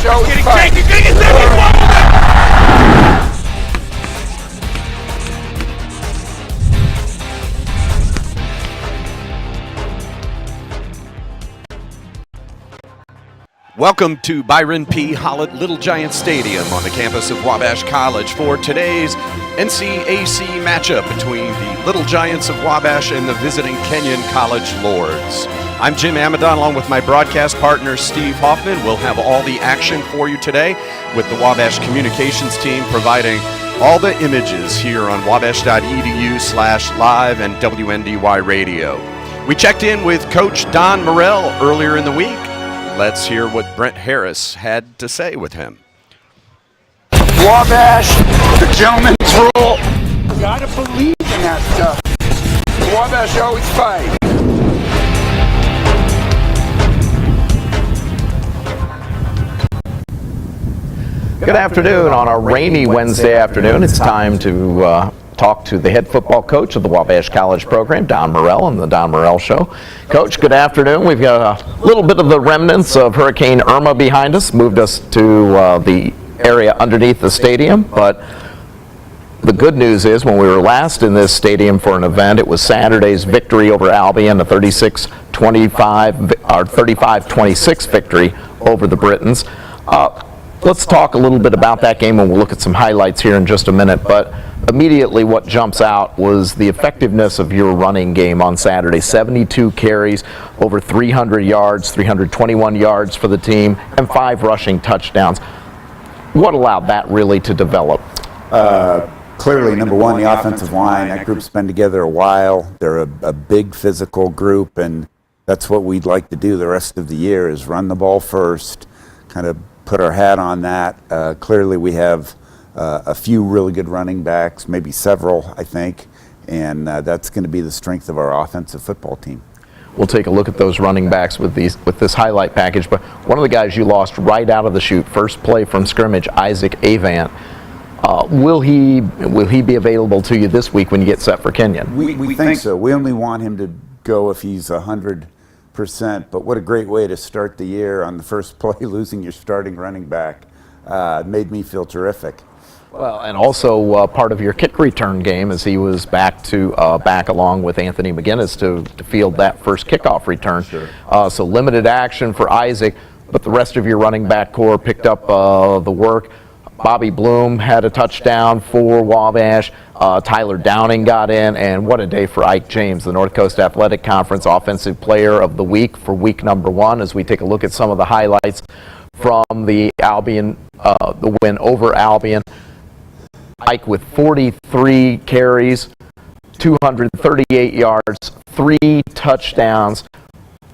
always fight. Welcome to Byron P. Hollett Little Giant Stadium on the campus of Wabash College for today's NCAC matchup between the Little Giants of Wabash and the visiting Kenyon College Lords. I'm Jim Amadon along with my broadcast partner Steve Hoffman. We'll have all the action for you today with the Wabash Communications team providing all the images here on wabash.edu/live and WNDY Radio. We checked in with Coach Don Morrell earlier in the week. Let's hear what Brent Harris had to say with him. Wabash, the gentleman's rule. You gotta believe in that stuff. Wabash always fight. Good afternoon on a rainy Wednesday afternoon. It's time to talk to the head football coach of the Wabash College program, Don Morrell, on the Don Morrell Show. Coach, good afternoon. We've got a little bit of the remnants of Hurricane Irma behind us, moved us to the area underneath the stadium, but the good news is when we were last in this stadium for an event, it was Saturday's victory over Albion, a 36-25 or 35-26 victory over the Britons. Let's talk a little bit about that game, and we'll look at some highlights here in just a minute. But immediately what jumps out was the effectiveness of your running game on Saturday. 72 carries, over 300 yards, 321 yards for the team, and 5 rushing touchdowns. What allowed that really to develop? Clearly, number one, the offensive line. That group's been together a while. They're a big physical group, and that's what we'd like to do the rest of the year is run the ball first, kind of put our hat on that. Clearly we have a few really good running backs, maybe several, I think, and that's going to be the strength of our offensive football team. We'll take a look at those running backs with this highlight package, but one of the guys you lost right out of the chute, first play from scrimmage, Isaac Avant. Will he be available to you this week when you get set for Kenyon? We think so. We only want him to go if he's 100%, but what a great way to start the year on the first play, losing your starting running back. Made me feel terrific. Well, and also part of your kick return game as he was back along with Anthony McGinnis to field that first kickoff return. Sure. So limited action for Isaac, but the rest of your running back core picked up the work. Bobby Bloom had a touchdown for Wabash. Tyler Downing got in, and what a day for Ike James, the North Coast Athletic Conference Offensive Player of the Week for week number 1, as we take a look at some of the highlights from the Albion, the win over Albion. Ike with 43 carries, 238 yards, 3 touchdowns.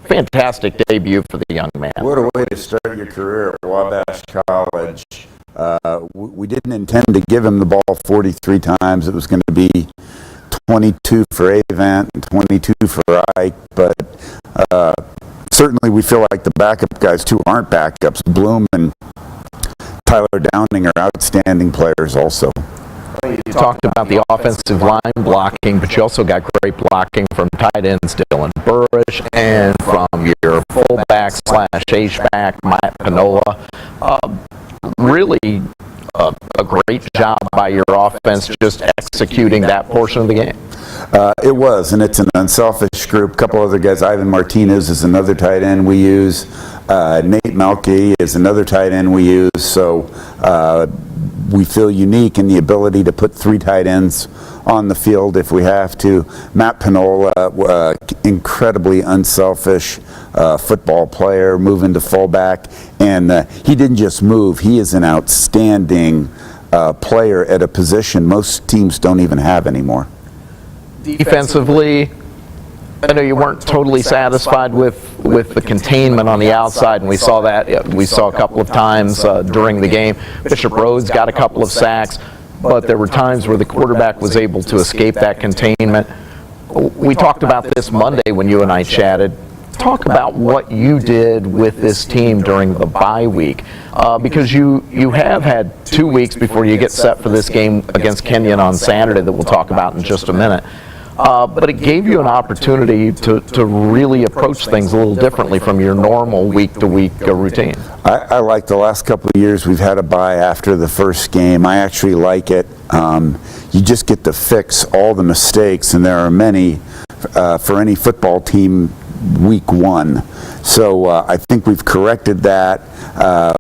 Fantastic debut for the young man. What a way to start your career at Wabash College. We didn't intend to give him the ball 43 times. It was going to be 22 for Avant and 22 for Ike, but certainly we feel like the backup guys too aren't backups. Bloom and Tyler Downing are outstanding players also. You talked about the offensive line blocking, but you also got great blocking from tight ends Dylan Burrish and from your fullback / H-back Matt Panola. Really a great job by your offense just executing that portion of the game. It was, and it's an unselfish group. A couple other guys. Ivan Martinez is another tight end we use. Nate Melke is another tight end we use. So we feel unique in the ability to put 3 tight ends on the field if we have to. Matt Panola, incredibly unselfish football player, moving to fullback, and he didn't just move. He is an outstanding player at a position most teams don't even have anymore. Defensively, I know you weren't totally satisfied with the containment on the outside, and we saw that. We saw a couple of times during the game. Bishop Rhodes got a couple of sacks, but there were times where the quarterback was able to escape that containment. We talked about this Monday when you and I chatted. Talk about what you did with this team during the bye week, because you have had 2 weeks before you get set for this game against Kenyon on Saturday that we'll talk about in just a minute. but it gave you an opportunity to really approach things a little differently from your normal week-to-week routine. I like the last couple of years we've had a bye after the first game. I actually like it. You just get to fix all the mistakes, and there are many for any football team week one. So I think we've corrected that.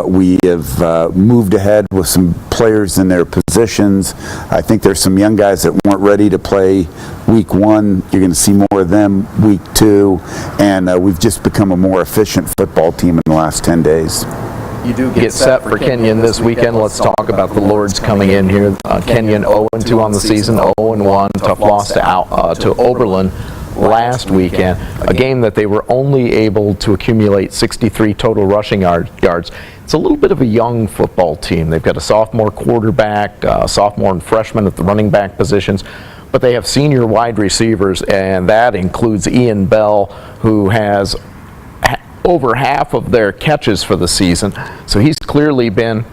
We have moved ahead with some players in their positions. I think there's some young guys that weren't ready to play week one. You're going to see more of them week two. And we've just become a more efficient football team in the last 10 days. You do get set for Kenyon this weekend. Let's talk about the Lords coming in here. Kenyon 0-2 on the season, 0-1, tough loss to Oberlin last weekend, a game that they were only able to accumulate 63 total rushing yards. It's a little bit of a young football team. They've got a sophomore quarterback, sophomore and freshman at the running back positions, but they have senior wide receivers, and that includes Ian Bell, who has over half of their catches for the season, so he's clearly been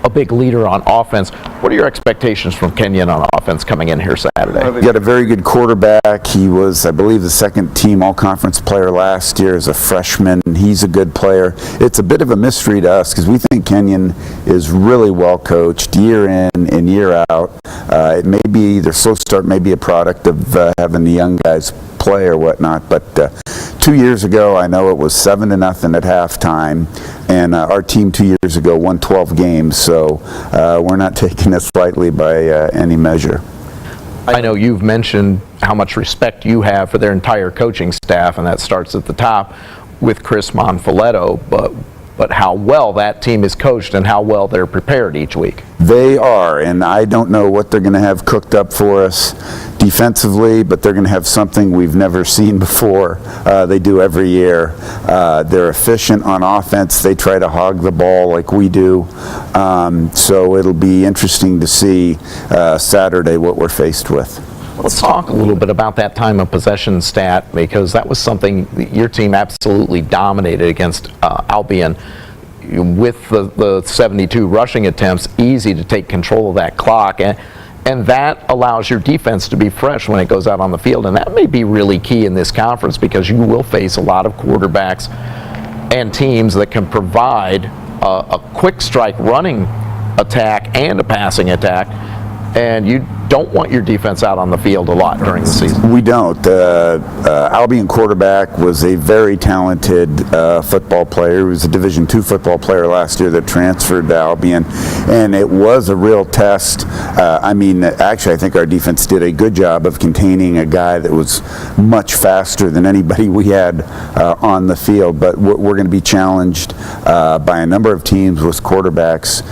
a big leader on offense. What are your expectations from Kenyon on offense coming in here Saturday? We got a very good quarterback. He was, I believe, the second team all-conference player last year as a freshman. He's a good player. It's a bit of a mystery to us because we think Kenyon is really well coached year in and year out. It may be, their slow start may be a product of having the young guys play or whatnot, but 2 years ago I know it was 7-0 at halftime, and our team 2 years ago won 12 games, so we're not taking this lightly by any measure. I know you've mentioned how much respect you have for their entire coaching staff, and that starts at the top with Chris Monfiletto, but how well that team is coached and how well they're prepared each week. They are, and I don't know what they're going to have cooked up for us defensively, but they're going to have something we've never seen before. They do every year. They're efficient on offense. They try to hog the ball like we do. So it'll be interesting to see Saturday what we're faced with. Let's talk a little bit about that time of possession stat, because that was something that your team absolutely dominated against Albion. With the 72 rushing attempts, easy to take control of that clock, and that allows your defense to be fresh when it goes out on the field, and that may be really key in this conference because you will face a lot of quarterbacks and teams that can provide a quick strike running attack and a passing attack, and you don't want your defense out on the field a lot during the season. We don't. Albion quarterback was a very talented football player. He was a Division II football player last year that transferred to Albion, and it was a real test. Actually, I think our defense did a good job of containing a guy that was much faster than anybody we had on the field, but we're going to be challenged by a number of teams with quarterbacks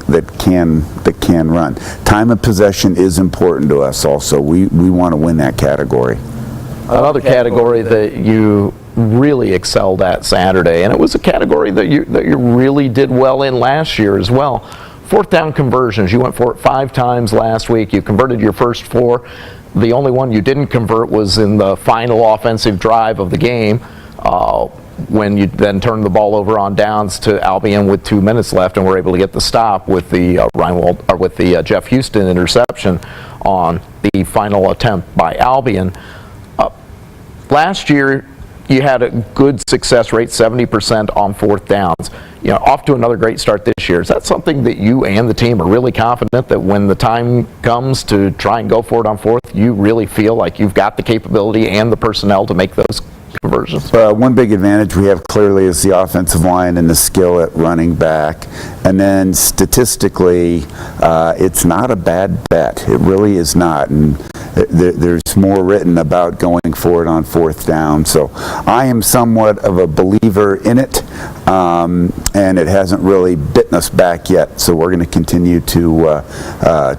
that can run. Time of possession is important to us also. We want to win that category. Another category that you really excelled at Saturday, and it was a category that you really did well in last year as well. Fourth down conversions. You went for it 5 times last week. You converted your first 4. The only one you didn't convert was in the final offensive drive of the game, when you then turned the ball over on downs to Albion with 2 minutes left, and were able to get the stop with the Jeff Houston interception on the final attempt by Albion. Last year, you had a good success rate, 70% on fourth downs. Off to another great start this year. Is that something that you and the team are really confident that when the time comes to try and go for it on fourth, you really feel like you've got the capability and the personnel to make those conversions? One big advantage we have clearly is the offensive line and the skill at running back. And then statistically, it's not a bad bet. It really is not. And there's more written about going for it on fourth down. So I am somewhat of a believer in it, and it hasn't really bitten us back yet. So we're going to continue to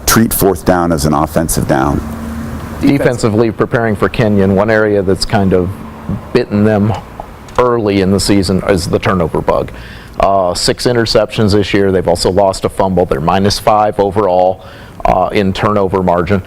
treat fourth down as an offensive down. Defensively preparing for Kenyon, one area that's kind of bitten them early in the season is the turnover bug. 6 interceptions this year. They've also lost a fumble. They're -5 overall in turnover margin.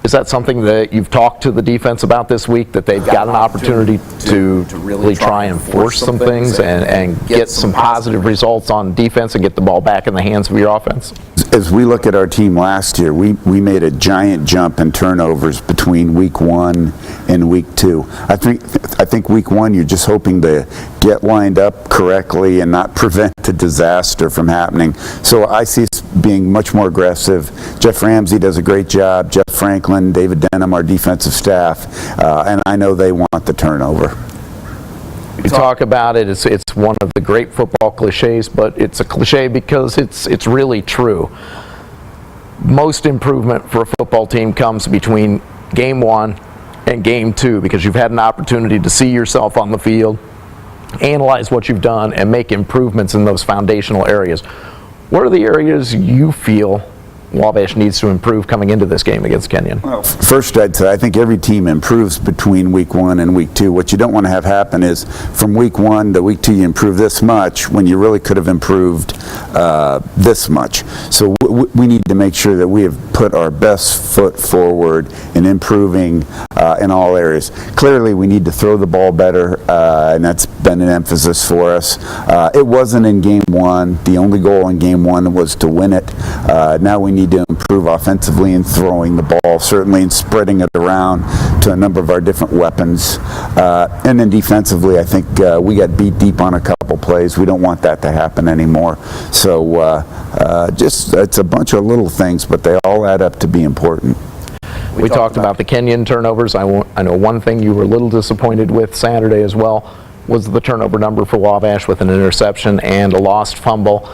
Is that something that you've talked to the defense about this week, that they've got an opportunity to really try and force some things and get some positive results on defense and get the ball back in the hands of your offense? As we look at our team last year, we made a giant jump in turnovers between week 1 and week 2. I think week 1 you're just hoping to get lined up correctly and not prevent a disaster from happening. So I see us being much more aggressive. Jeff Ramsey does a great job. Jeff Franklin, David Denham, our defensive staff, and I know they want the turnover. You talk about it, it's one of the great football cliches, but it's a cliche because it's really true. Most improvement for a football team comes between game 1 and game 2, because you've had an opportunity to see yourself on the field, analyze what you've done, and make improvements in those foundational areas. What are the areas you feel Wabash needs to improve coming into this game against Kenyon? Well, first I'd say I think every team improves between week 1 and week 2. What you don't want to have happen is from week 1 to week 2 you improve this much when you really could have improved this much. So we need to make sure that we have put our best foot forward in improving in all areas. Clearly we need to throw the ball better, and that's been an emphasis for us. It wasn't in game 1. The only goal in game 1 was to win it. Now we need to improve offensively in throwing the ball, certainly in spreading it around to a number of our different weapons. And then defensively, I think we got beat deep on a couple plays. We don't want that to happen anymore. So just it's a bunch of little things, but they all add up to be important. We talked about the Kenyon turnovers. I know one thing you were a little disappointed with Saturday as well was the turnover number for Wabash, with an interception and a lost fumble.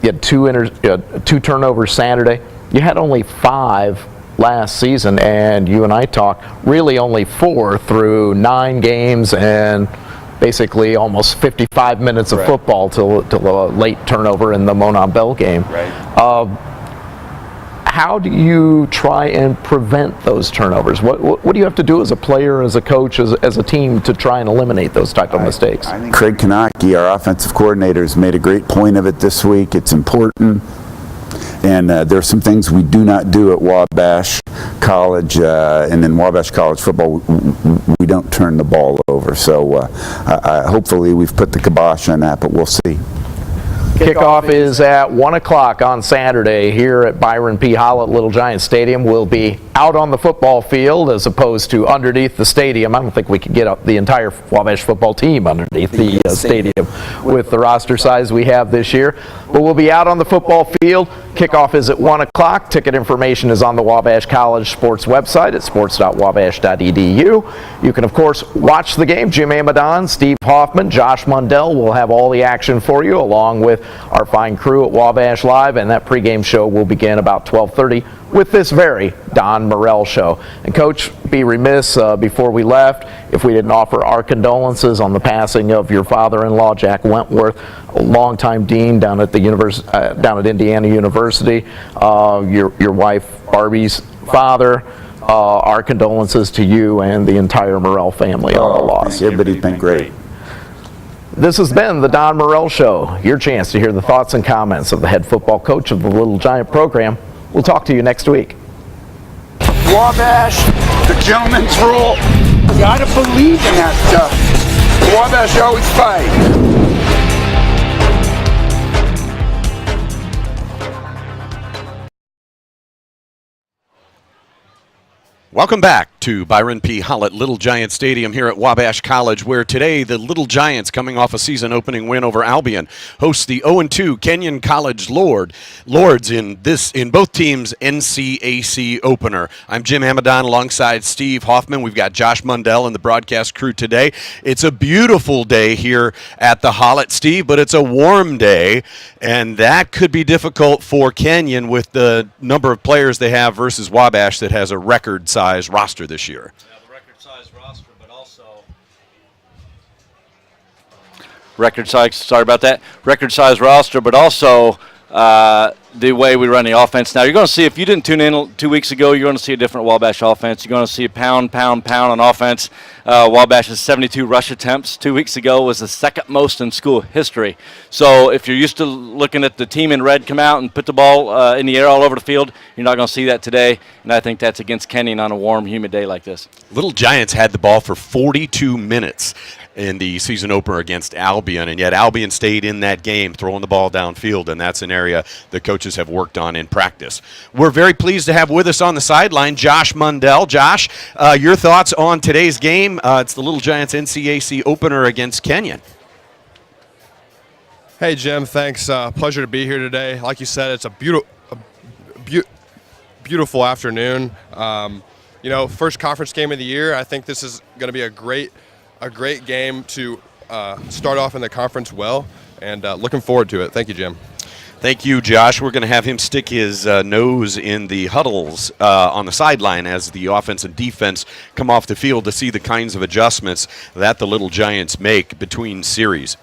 You had two turnovers Saturday. You had only 5 last season, and you and I talked, really only 4 through 9 games and basically almost 55 minutes of football till a late turnover in the Monon Bell game. How do you try and prevent those turnovers? What do you have to do as a player, as a coach, as a team to try and eliminate those type of mistakes? I think Craig Kanaki, our offensive coordinator, has made a great point of it this week. It's important. And there are some things we do not do at Wabash College, and in Wabash College football, we don't turn the ball over. So hopefully we've put the kibosh on that, but we'll see. Kickoff is at 1 o'clock on Saturday here at Byron P. Hollett Little Giant Stadium. We'll be out on the football field as opposed to underneath the stadium. I don't think we could get up the entire Wabash football team underneath the stadium with the roster size we have this year. But we'll be out on the football field. Kickoff is at 1 o'clock. Ticket information is on the Wabash College Sports website at sports.wabash.edu. You can, of course, watch the game. Jim Amadon, Steve Hoffman, Josh Mundell will have all the action for you, along with our fine crew at Wabash Live, and that pregame show will begin about 12:30 with this very Don Morell show. And Coach, be remiss before we left if we didn't offer our condolences on the passing of your father-in-law, Jack Wentworth, a longtime dean down at the down at Indiana University. Your wife Barbie's father. Our condolences to you and the entire Morell family on the loss. Everybody's been great. This has been the Don Morell Show, your chance to hear the thoughts and comments of the head football coach of the Little Giant program. We'll talk to you next week. Wabash, the gentleman's rule. You gotta believe in that stuff. Wabash always fight. Welcome back to Byron P. Hollett Little Giant Stadium here at Wabash College, where today the Little Giants, coming off a season-opening win over Albion, hosts the 0-2 Kenyon College Lords in both teams' NCAC opener. I'm Jim Amadon alongside Steve Hoffman. We've got Josh Mundell and the broadcast crew today. It's a beautiful day here at the Hollett, Steve, but it's a warm day, and that could be difficult for Kenyon with the number of players they have versus Wabash that has a record-size roster this year. Yeah, the record-size roster, but also record-size roster, but also the way we run the offense. Now, you're going to see, if you didn't tune in 2 weeks ago, you're going to see a different Wabash offense. You're going to see a pound on offense. Wabash's 72 rush attempts 2 weeks ago was the second most in school history. So if you're used to looking at the team in red come out and put the ball in the air all over the field, you're not going to see that today, and I think that's against Kenyon on a warm, humid day like this. Little Giants had the ball for 42 minutes in the season opener against Albion, and yet Albion stayed in that game throwing the ball downfield, and that's an area the coaches have worked on in practice. We're very pleased to have with us on the sideline Josh Mundell. Josh, your thoughts on today's game? It's the Little Giants NCAC opener against Kenyon. Hey, Jim, thanks. Pleasure to be here today. Like you said, it's a beautiful afternoon. First conference game of the year. I think this is going to be a great game to start off in the conference well, and looking forward to it. Thank you, Jim. Thank you, Josh. We're going to have him stick his nose in the huddles on the sideline as the offense and defense come off the field to see the kinds of adjustments that the Little Giants make between series.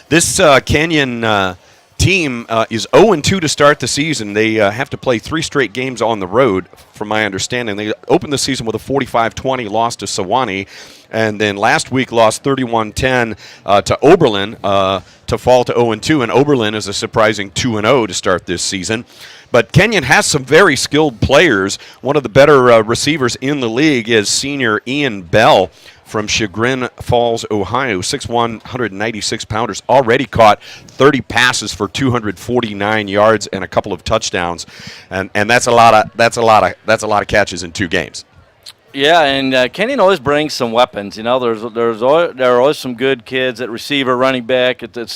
This Kenyon team is 0-2 to start the season. They have to play 3 straight games on the road, from my understanding. They opened the season with a 45-20 loss to Sewanee, and then last week lost 31-10 to Oberlin to fall to 0-2, and Oberlin is a surprising 2-0 to start this season. But Kenyon has some very skilled players. One of the better receivers in the league is senior Ian Bell from Chagrin Falls, Ohio, 6'1", 196-pounders, already caught 30 passes for 249 yards and a couple of touchdowns, and that's a lot of catches in 2 games. Yeah, and Kenyon always brings some weapons. You know, there are always some good kids at receiver, running back, at the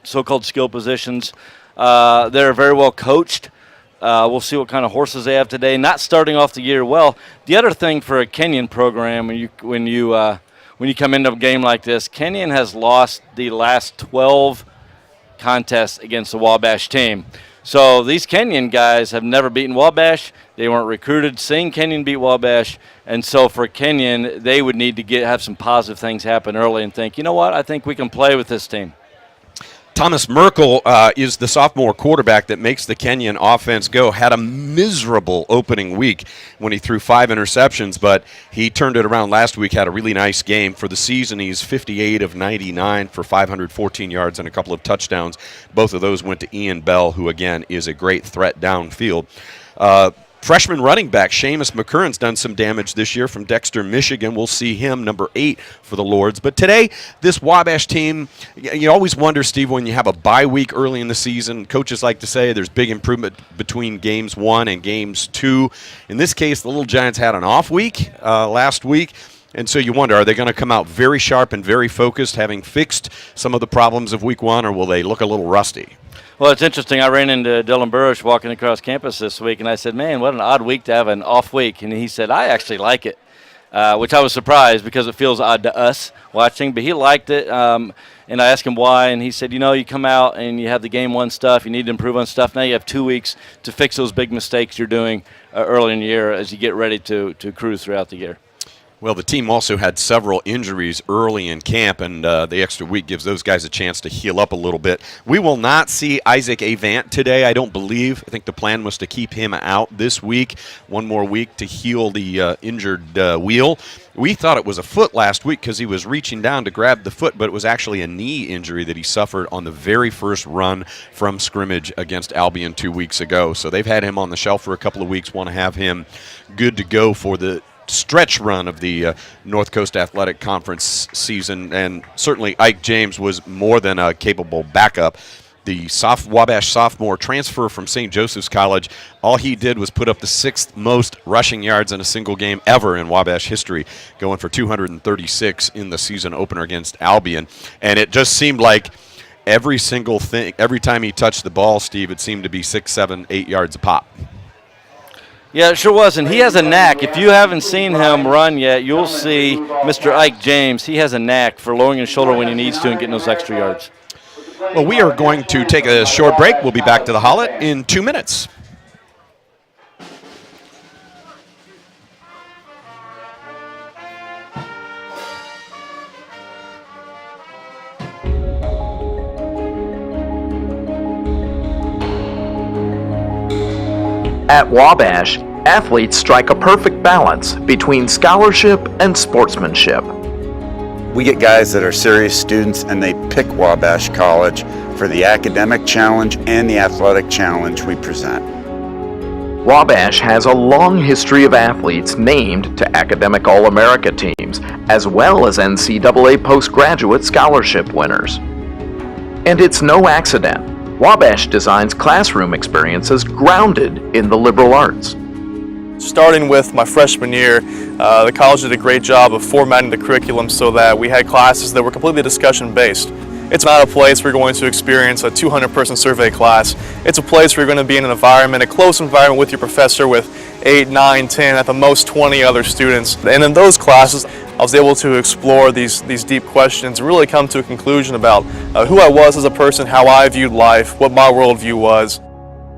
so-called skilled positions. They're very well coached. We'll see what kind of horses they have today. Not starting off the year well. The other thing for a Kenyon program, when you come into a game like this, Kenyon has lost the last 12 contests against the Wabash team. So these Kenyon guys have never beaten Wabash. They weren't recruited seeing Kenyon beat Wabash. And so for Kenyon, they would need to have some positive things happen early and think, you know what, I think we can play with this team. Thomas Merkel is the sophomore quarterback that makes the Kenyon offense go. Had a miserable opening week when he threw 5 interceptions, but he turned it around last week, had a really nice game. For the season, he's 58 of 99 for 514 yards and a couple of touchdowns. Both of those went to Ian Bell, who, again, is a great threat downfield. Freshman running back Seamus McCurran's done some damage this year from Dexter, Michigan. We'll see him, number 8 for the Lords. But today, this Wabash team, you always wonder, Steve, when you have a bye week early in the season, coaches like to say there's big improvement between games 1 and games 2. In this case, the Little Giants had an off week last week. And so you wonder, are they going to come out very sharp and very focused, having fixed some of the problems of week 1, or will they look a little rusty? Well, it's interesting. I ran into Dylan Burrish walking across campus this week, and I said, man, what an odd week to have an off week. And he said, I actually like it, which I was surprised because it feels odd to us watching. But he liked it, and I asked him why, and he said, you come out and you have the game 1 stuff. You need to improve on stuff. Now you have 2 weeks to fix those big mistakes you're doing early in the year as you get ready to cruise throughout the year. Well, the team also had several injuries early in camp, and the extra week gives those guys a chance to heal up a little bit. We will not see Isaac Avant today, I don't believe. I think the plan was to keep him out this week, 1 more week to heal the injured wheel. We thought it was a foot last week because he was reaching down to grab the foot, but it was actually a knee injury that he suffered on the very first run from scrimmage against Albion 2 weeks ago. So they've had him on the shelf for a couple of weeks, want to have him good to go for the stretch run of the North Coast Athletic Conference season, and certainly Ike James was more than a capable backup. The Wabash sophomore transfer from St. Joseph's College, all he did was put up the 6th most rushing yards in a single game ever in Wabash history, going for 236 in the season opener against Albion. And it just seemed like every single thing, every time he touched the ball, Steve, it seemed to be 6, 7, 8 yards a pop. Yeah, it sure was, and he has a knack. If you haven't seen him run yet, you'll see Mr. Ike James. He has a knack for lowering his shoulder when he needs to and getting those extra yards. Well, we are going to take a short break. We'll be back to the Hollet in 2 minutes. At Wabash, athletes strike a perfect balance between scholarship and sportsmanship. We get guys that are serious students and they pick Wabash College for the academic challenge and the athletic challenge we present. Wabash has a long history of athletes named to academic All-America teams, as well as NCAA postgraduate scholarship winners. And it's no accident. Wabash designs classroom experiences grounded in the liberal arts. Starting with my freshman year, the college did a great job of formatting the curriculum so that we had classes that were completely discussion-based. It's not a place where you're going to experience a 200-person survey class. It's a place where you're going to be in an environment, a close environment with your professor with 8, 9, 10, at the most 20 other students. And in those classes, I was able to explore these deep questions and really come to a conclusion about who I was as a person, how I viewed life, what my worldview was.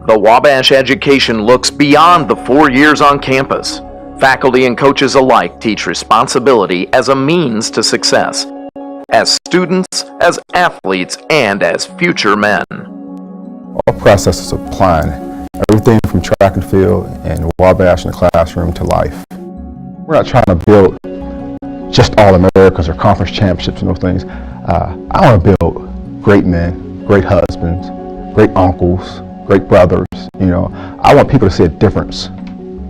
The Wabash education looks beyond the 4 years on campus. Faculty and coaches alike teach responsibility as a means to success, as students, as athletes, and as future men. Our process is applying everything from track and field and Wabash in the classroom to life. We're not trying to build just All-Americans or conference championships and those things. I want to build great men, great husbands, great uncles, great brothers. I want people to see a difference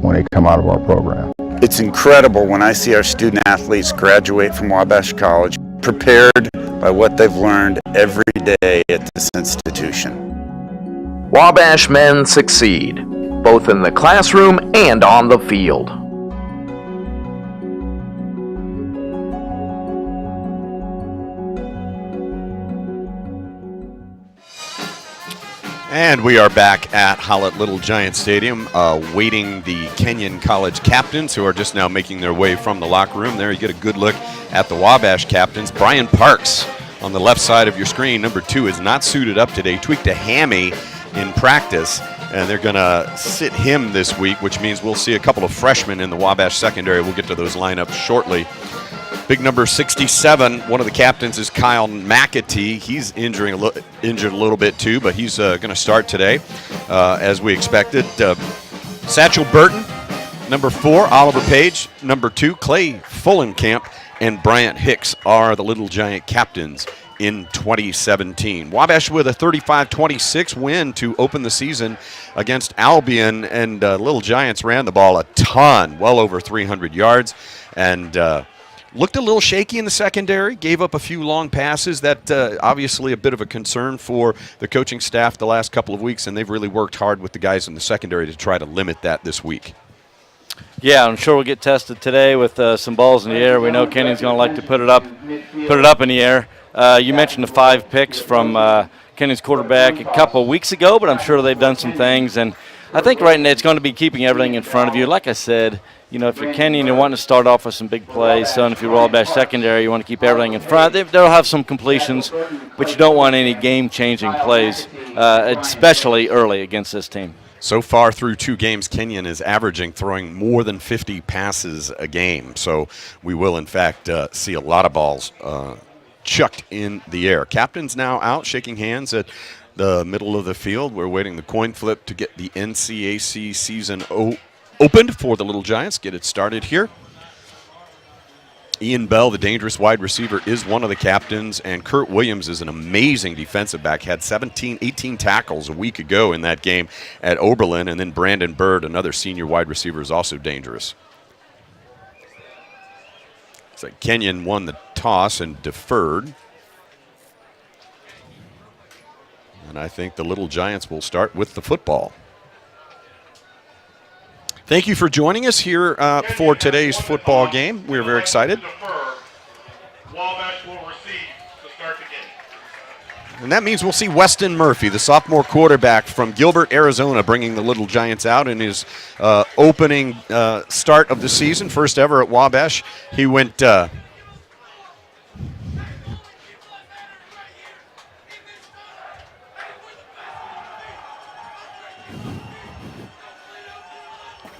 when they come out of our program. It's incredible when I see our student athletes graduate from Wabash College prepared by what they've learned every day at this institution. Wabash men succeed, both in the classroom and on the field. And we are back at Hallett Little Giant Stadium, waiting the Kenyon College captains who are just now making their way from the locker room. There you get a good look at the Wabash captains. Brian Parks on the left side of your screen, number 2, is not suited up today. Tweaked a hammy in practice, and they're going to sit him this week, which means we'll see a couple of freshmen in the Wabash secondary. We'll get to those lineups shortly. Big number 67, one of the captains is Kyle McAtee. He's injured a little bit too, but he's going to start today, as we expected. Satchel Burton, number 4, Oliver Page, number 2, Clay Fullenkamp, and Bryant Hicks are the Little Giant captains in 2017. Wabash with a 35-26 win to open the season against Albion, and Little Giants ran the ball a ton, well over 300 yards, and looked a little shaky in the secondary, gave up a few long passes. That obviously a bit of a concern for the coaching staff the last couple of weeks, and they've really worked hard with the guys in the secondary to try to limit that this week. Yeah, I'm sure we'll get tested today with some balls in the air. We know Kenyon's going to like to put it up in the air. You mentioned the 5 picks from Kenyon's quarterback a couple of weeks ago, but I'm sure they've done some things, and I think right now it's going to be keeping everything in front of you. Like I said, if you're Kenyon, you want to start off with some big plays. So if you're Wabash secondary, you want to keep everything in front. They'll have some completions, but you don't want any game-changing plays, especially early against this team. So far through 2 games, Kenyon is averaging throwing more than 50 passes a game. So we will, in fact, see a lot of balls chucked in the air. Captain's now out, shaking hands at the middle of the field. We're waiting the coin flip to get the NCAC season opened for the Little Giants. Get it started here. Ian Bell, the dangerous wide receiver, is one of the captains, and Kurt Williams is an amazing defensive back. Had 18 tackles a week ago in that game at Oberlin, and then Brandon Bird, another senior wide receiver, is also dangerous. So Kenyon won the toss and deferred. And I think the Little Giants will start with the football. Thank you for joining us here for today's football game. We're very excited. Wabash will receive to start the game. And that means we'll see Weston Murphy, the sophomore quarterback from Gilbert, Arizona, bringing the Little Giants out in his opening start of the season, first ever at Wabash. He went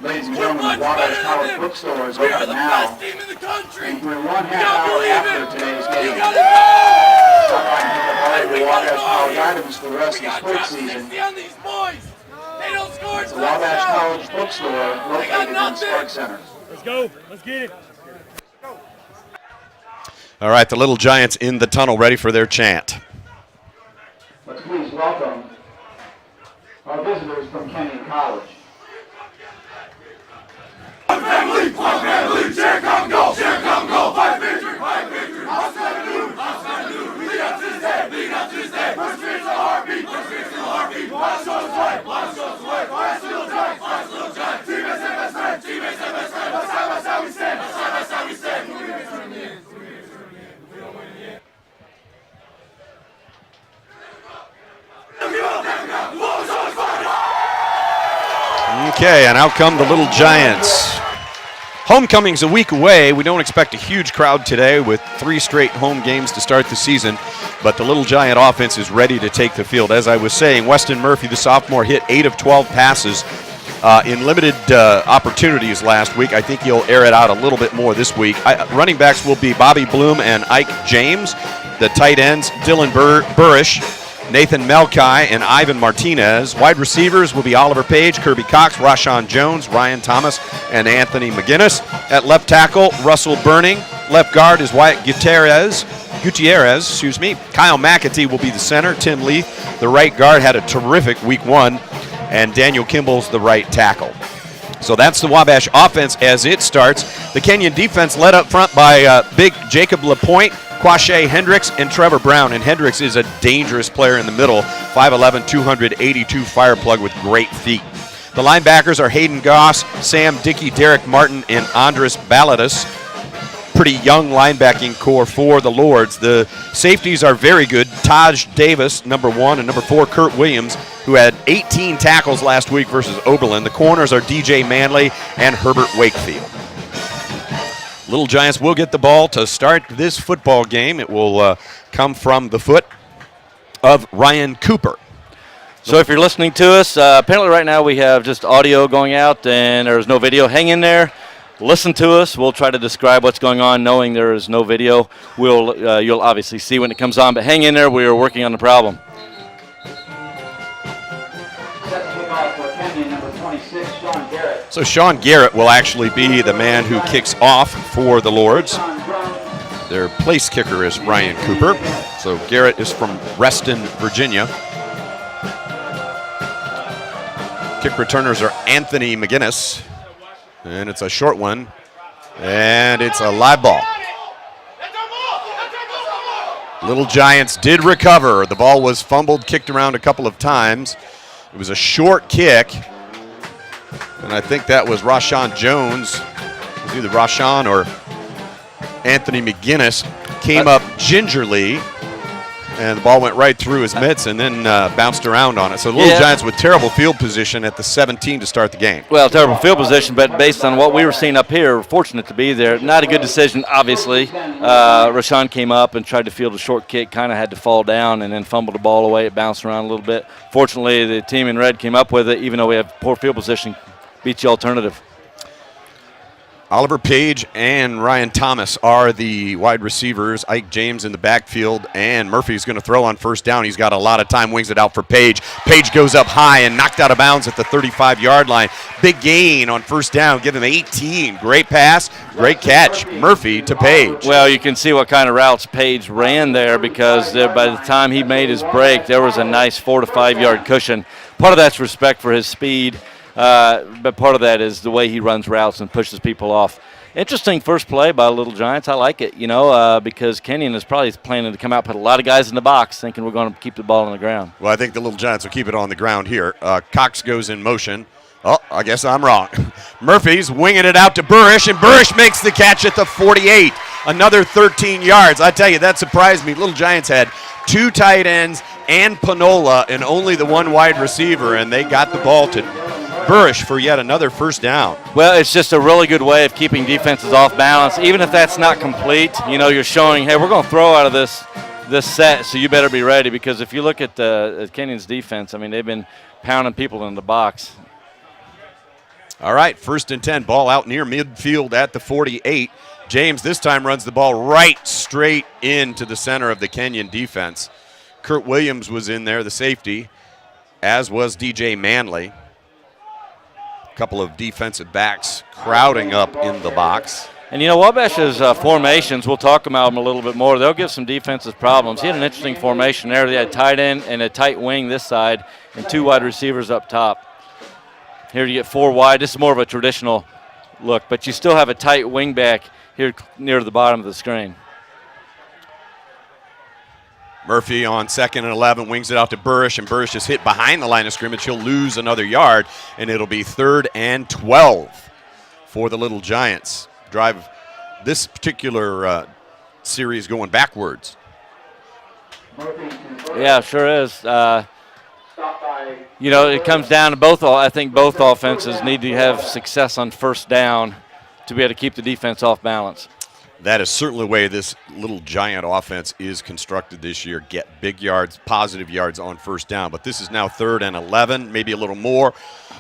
Ladies and gentlemen, the Wabash College bookstore is open now. And we're 1/2 hour after today's game. Stop by and pick up all your Wabash College items for the rest of the sports season. On these boys. They don't score It's the Wabash College bookstore located in the Spark Center. Let's go. Let's get it. All right, the Little Giants in the tunnel ready for their chant. Let's please welcome our visitors from Kenyon College. One family, share, come, go, fight victory, House Avenue, lead up to this day, first spirit's a heartbeat, Wabash shows way, Wabash Little Giants, teammates and best friends, that's how we stand, Okay, and out come the Little Giants. Homecoming's a week away. We don't expect a huge crowd today with 3 straight home games to start the season, but the Little Giant offense is ready to take the field. As I was saying, Weston Murphy, the sophomore, hit 8 of 12 passes in limited opportunities last week. I think he'll air it out a little bit more this week. Running backs will be Bobby Bloom and Ike James. The tight ends, Dylan Burrish, Nathan Melkai, and Ivan Martinez. Wide receivers will be Oliver Page, Kirby Cox, Rashawn Jones, Ryan Thomas, and Anthony McGinnis. At left tackle, Russell Burning. Left guard is Wyatt Gutierrez. Kyle McAtee will be the center. Tim Leith, the right guard, had a terrific week 1, and Daniel Kimball's the right tackle. So that's the Wabash offense as it starts. The Kenyon defense led up front by big Jacob LaPointe, Quashay Hendricks, and Trevor Brown. And Hendricks is a dangerous player in the middle, 5'11", 282 fire plug with great feet. The linebackers are Hayden Goss, Sam Dickey, Derek Martin, and Andres Baladis. Pretty young linebacking core for the Lords. The safeties are very good. Taj Davis, number 1, and number 4, Kurt Williams, who had 18 tackles last week versus Oberlin. The corners are DJ Manley and Herbert Wakefield. Little Giants will get the ball to start this football game. It will come from the foot of Ryan Cooper. So if you're listening to us, apparently right now we have just audio going out and there's no video. Hang in there. Listen to us. We'll try to describe what's going on knowing there is no video. You'll obviously see when it comes on, but hang in there. We are working on the problem. Set to kick off for Kenyon, number 26, Sean Garrett. So Sean Garrett will actually be the man who kicks off for the Lords. Their place kicker is Ryan Cooper. So Garrett is from Reston, Virginia. Kick returners are Anthony McGinnis. And it's a short one. And it's a live ball. Little Giants did recover. The ball was fumbled, kicked around a couple of times. It was a short kick. And I think that was Rashawn Jones. It was either Rashawn or Anthony McGinnis. Came up gingerly. And the ball went right through his mitts and then bounced around on it. So the Little Giants with terrible field position at the 17 to start the game. Well, terrible field position, but based on what we were seeing up here, we're fortunate to be there. Not a good decision, obviously. Rashawn came up and tried to field a short kick, kind of had to fall down and then fumbled the ball away. It bounced around a little bit. Fortunately, the team in red came up with it, even though we have poor field position, beats the alternative. Oliver Page and Ryan Thomas are the wide receivers. Ike James in the backfield, and Murphy's going to throw on first down. He's got a lot of time, wings it out for Page. Page goes up high and knocked out of bounds at the 35-yard line. Big gain on first down, give him 18. Great pass, great catch. Murphy to Page. Well, you can see what kind of routes Page ran there because by the time he made his break, there was a nice 4 to 5 yard cushion. Part of that's respect for his speed. But part of that is the way he runs routes and pushes people off. Interesting first play by Little Giants. I like it, because Kenyon is probably planning to come out, put a lot of guys in the box, thinking we're going to keep the ball on the ground. Well, I think the Little Giants will keep it on the ground here. Cox goes in motion. Oh, I guess I'm wrong. Murphy's winging it out to Burrish, and Burrish makes the catch at the 48. Another 13 yards. I tell you, that surprised me. Little Giants had 2 tight ends and Panola and only the 1 wide receiver, and they got the ball to Burrish for yet another first down. Well, it's just a really good way of keeping defenses off balance. Even if that's not complete, you're showing, hey, we're going to throw out of this set, so you better be ready. Because if you look at Kenyon's defense, they've been pounding people in the box. All right, 1st and 10, ball out near midfield at the 48. James this time runs the ball right straight into the center of the Kenyon defense. Kurt Williams was in there, the safety, as was DJ Manley. couple of defensive backs crowding up in the box. And, you know, Wabash's formations, we'll talk about them a little bit more. They'll give some defensive problems. He had an interesting formation there. They had tight end and a tight wing this side and 2 wide receivers up top. Here you get 4 wide. This is more of a traditional look, but you still have a tight wing back here near the bottom of the screen. Murphy on 2nd and 11, wings it out to Burrish, and Burrish is hit behind the line of scrimmage. He'll lose another yard, and it'll be 3rd and 12 for the Little Giants. Drive this particular series going backwards. Yeah, sure is. You know, it comes down to I think both offenses need to have success on first down to be able to keep the defense off balance. That is certainly the way this Little Giant offense is constructed this year. Get big yards, positive yards on first down. But this is now 3rd and 11, maybe a little more.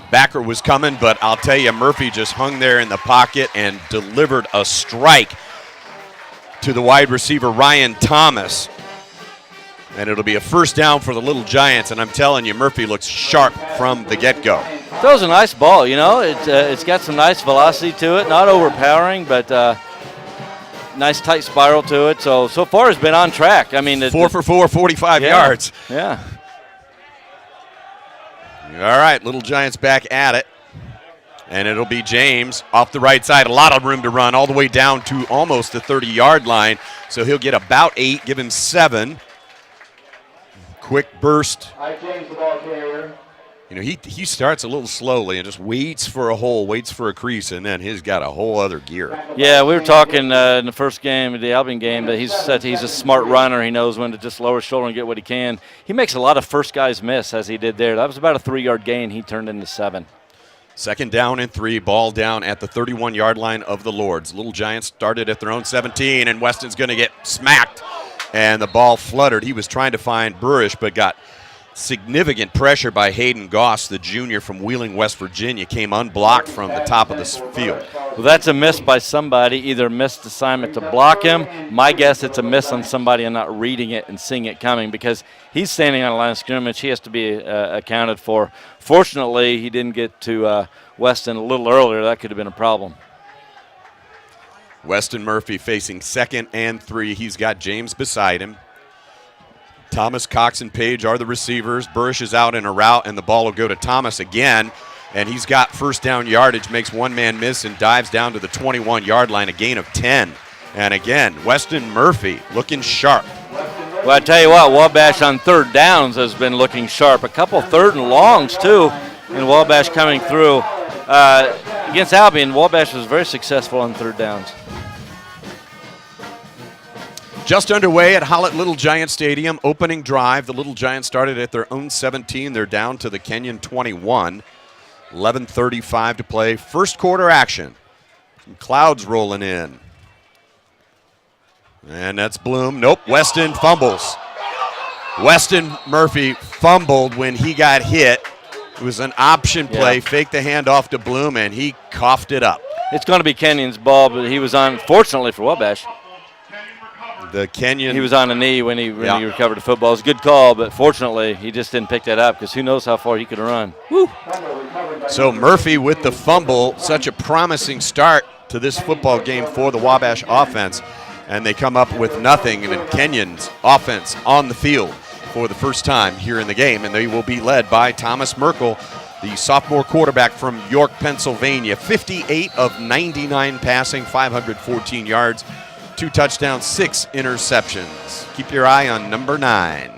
Backer was coming, but I'll tell you, Murphy just hung there in the pocket and delivered a strike to the wide receiver, Ryan Thomas. And it'll be a first down for the Little Giants, and I'm telling you, Murphy looks sharp from the get-go. Throws a nice ball, you know. It's got some nice velocity to it, not overpowering, but nice tight spiral to it. So far it's been on track. I mean, 4 for 4, 45 yards. Yeah. All right, Little Giants back at it. And it'll be James off the right side. A lot of room to run all the way down to almost the 30-yard line. So he'll get about 8, give him 7. Quick burst. James, the ball carrier. You know, he starts a little slowly and just waits for a hole, waits for a crease, and then he's got a whole other gear. Yeah, we were talking in the first game, the Albion game, that he's a smart runner. He knows when to just lower his shoulder and get what he can. He makes a lot of first guys miss, as he did there. That was about a 3-yard gain. He turned into 7. 2nd down and 3, ball down at the 31-yard line of the Lords. Little Giants started at their own 17, and Weston's going to get smacked, and the ball fluttered. He was trying to find Burrish, but got significant pressure by Hayden Goss, the junior from Wheeling, West Virginia, came unblocked from the top of the field. Well, that's a miss by somebody, either missed assignment to block him. My guess it's a miss on somebody and not reading it and seeing it coming, because he's standing on a line of scrimmage. He has to be accounted for. Fortunately, he didn't get to Weston a little earlier. That could have been a problem. Weston Murphy facing 2nd and 3. He's got James beside him. Thomas, Cox, and Page are the receivers. Burrish is out in a route, and the ball will go to Thomas again. And he's got first down yardage, makes one man miss, and dives down to the 21-yard line, a gain of 10. And again, Weston Murphy looking sharp. Well, I tell you what, Wabash on 3rd downs has been looking sharp. A couple 3rd and longs, too, and Wabash coming through. Against Albion, Wabash was very successful on 3rd downs. Just underway at Hollett Little Giant Stadium, opening drive. The Little Giants started at their own 17. They're down to the Kenyon 21. 11:35 to play. First quarter action. Some clouds rolling in. And that's Bloom. Nope, Weston fumbles. Weston Murphy fumbled when he got hit. It was an option play, faked the handoff to Bloom, and he coughed it up. It's going to be Kenyon's ball, but he was on, fortunately for Wabash. The Kenyon. He was on a knee when he recovered the football. It was a good call, but fortunately he just didn't pick that up, because who knows how far he could have run. Woo. So Murphy with the fumble, such a promising start to this football game for the Wabash offense, and they come up with nothing, and Kenyon's offense on the field for the first time here in the game, and they will be led by Thomas Merkel, the sophomore quarterback from York, Pennsylvania. 58 of 99 passing, 514 yards. 2 touchdowns, 6 interceptions. Keep your eye on number 9.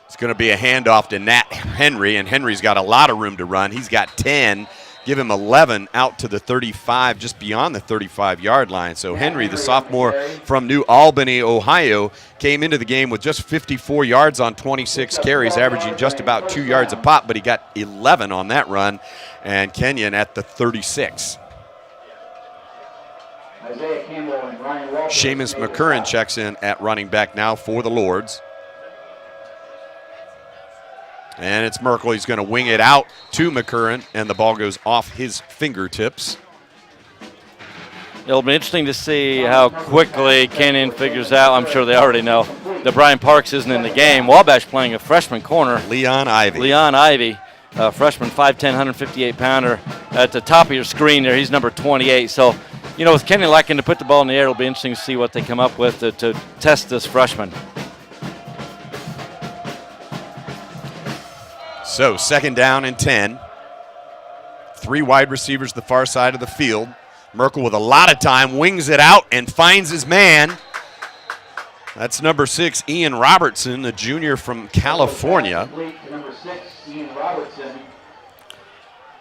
It's going to be a handoff to Nat Henry, and Henry's got a lot of room to run. He's got 10. Give him 11 out to the 35, just beyond the 35-yard line. So Henry, the sophomore from New Albany, Ohio, came into the game with just 54 yards on 26 carries, averaging just about 2 yards a pop, but he got 11 on that run, and Kenyon at the 36. Seamus McCurran checks in at running back now for the Lords. And it's Merkel. He's going to wing it out to McCurran, and the ball goes off his fingertips. It'll be interesting to see how quickly Kenyon figures out. I'm sure they already know that Brian Parks isn't in the game. Wabash playing a freshman corner. Leon Ivey. freshman, 5'10", 158-pounder. At the top of your screen there, he's number 28. So, you know, with Kenyon liking to put the ball in the air, it'll be interesting to see what they come up with to test this freshman. So 2nd down and 10. 3 wide receivers the far side of the field. Merkel with a lot of time, wings it out and finds his man. That's number 6, Ian Robertson, the junior from California. Number 6, Ian Robertson.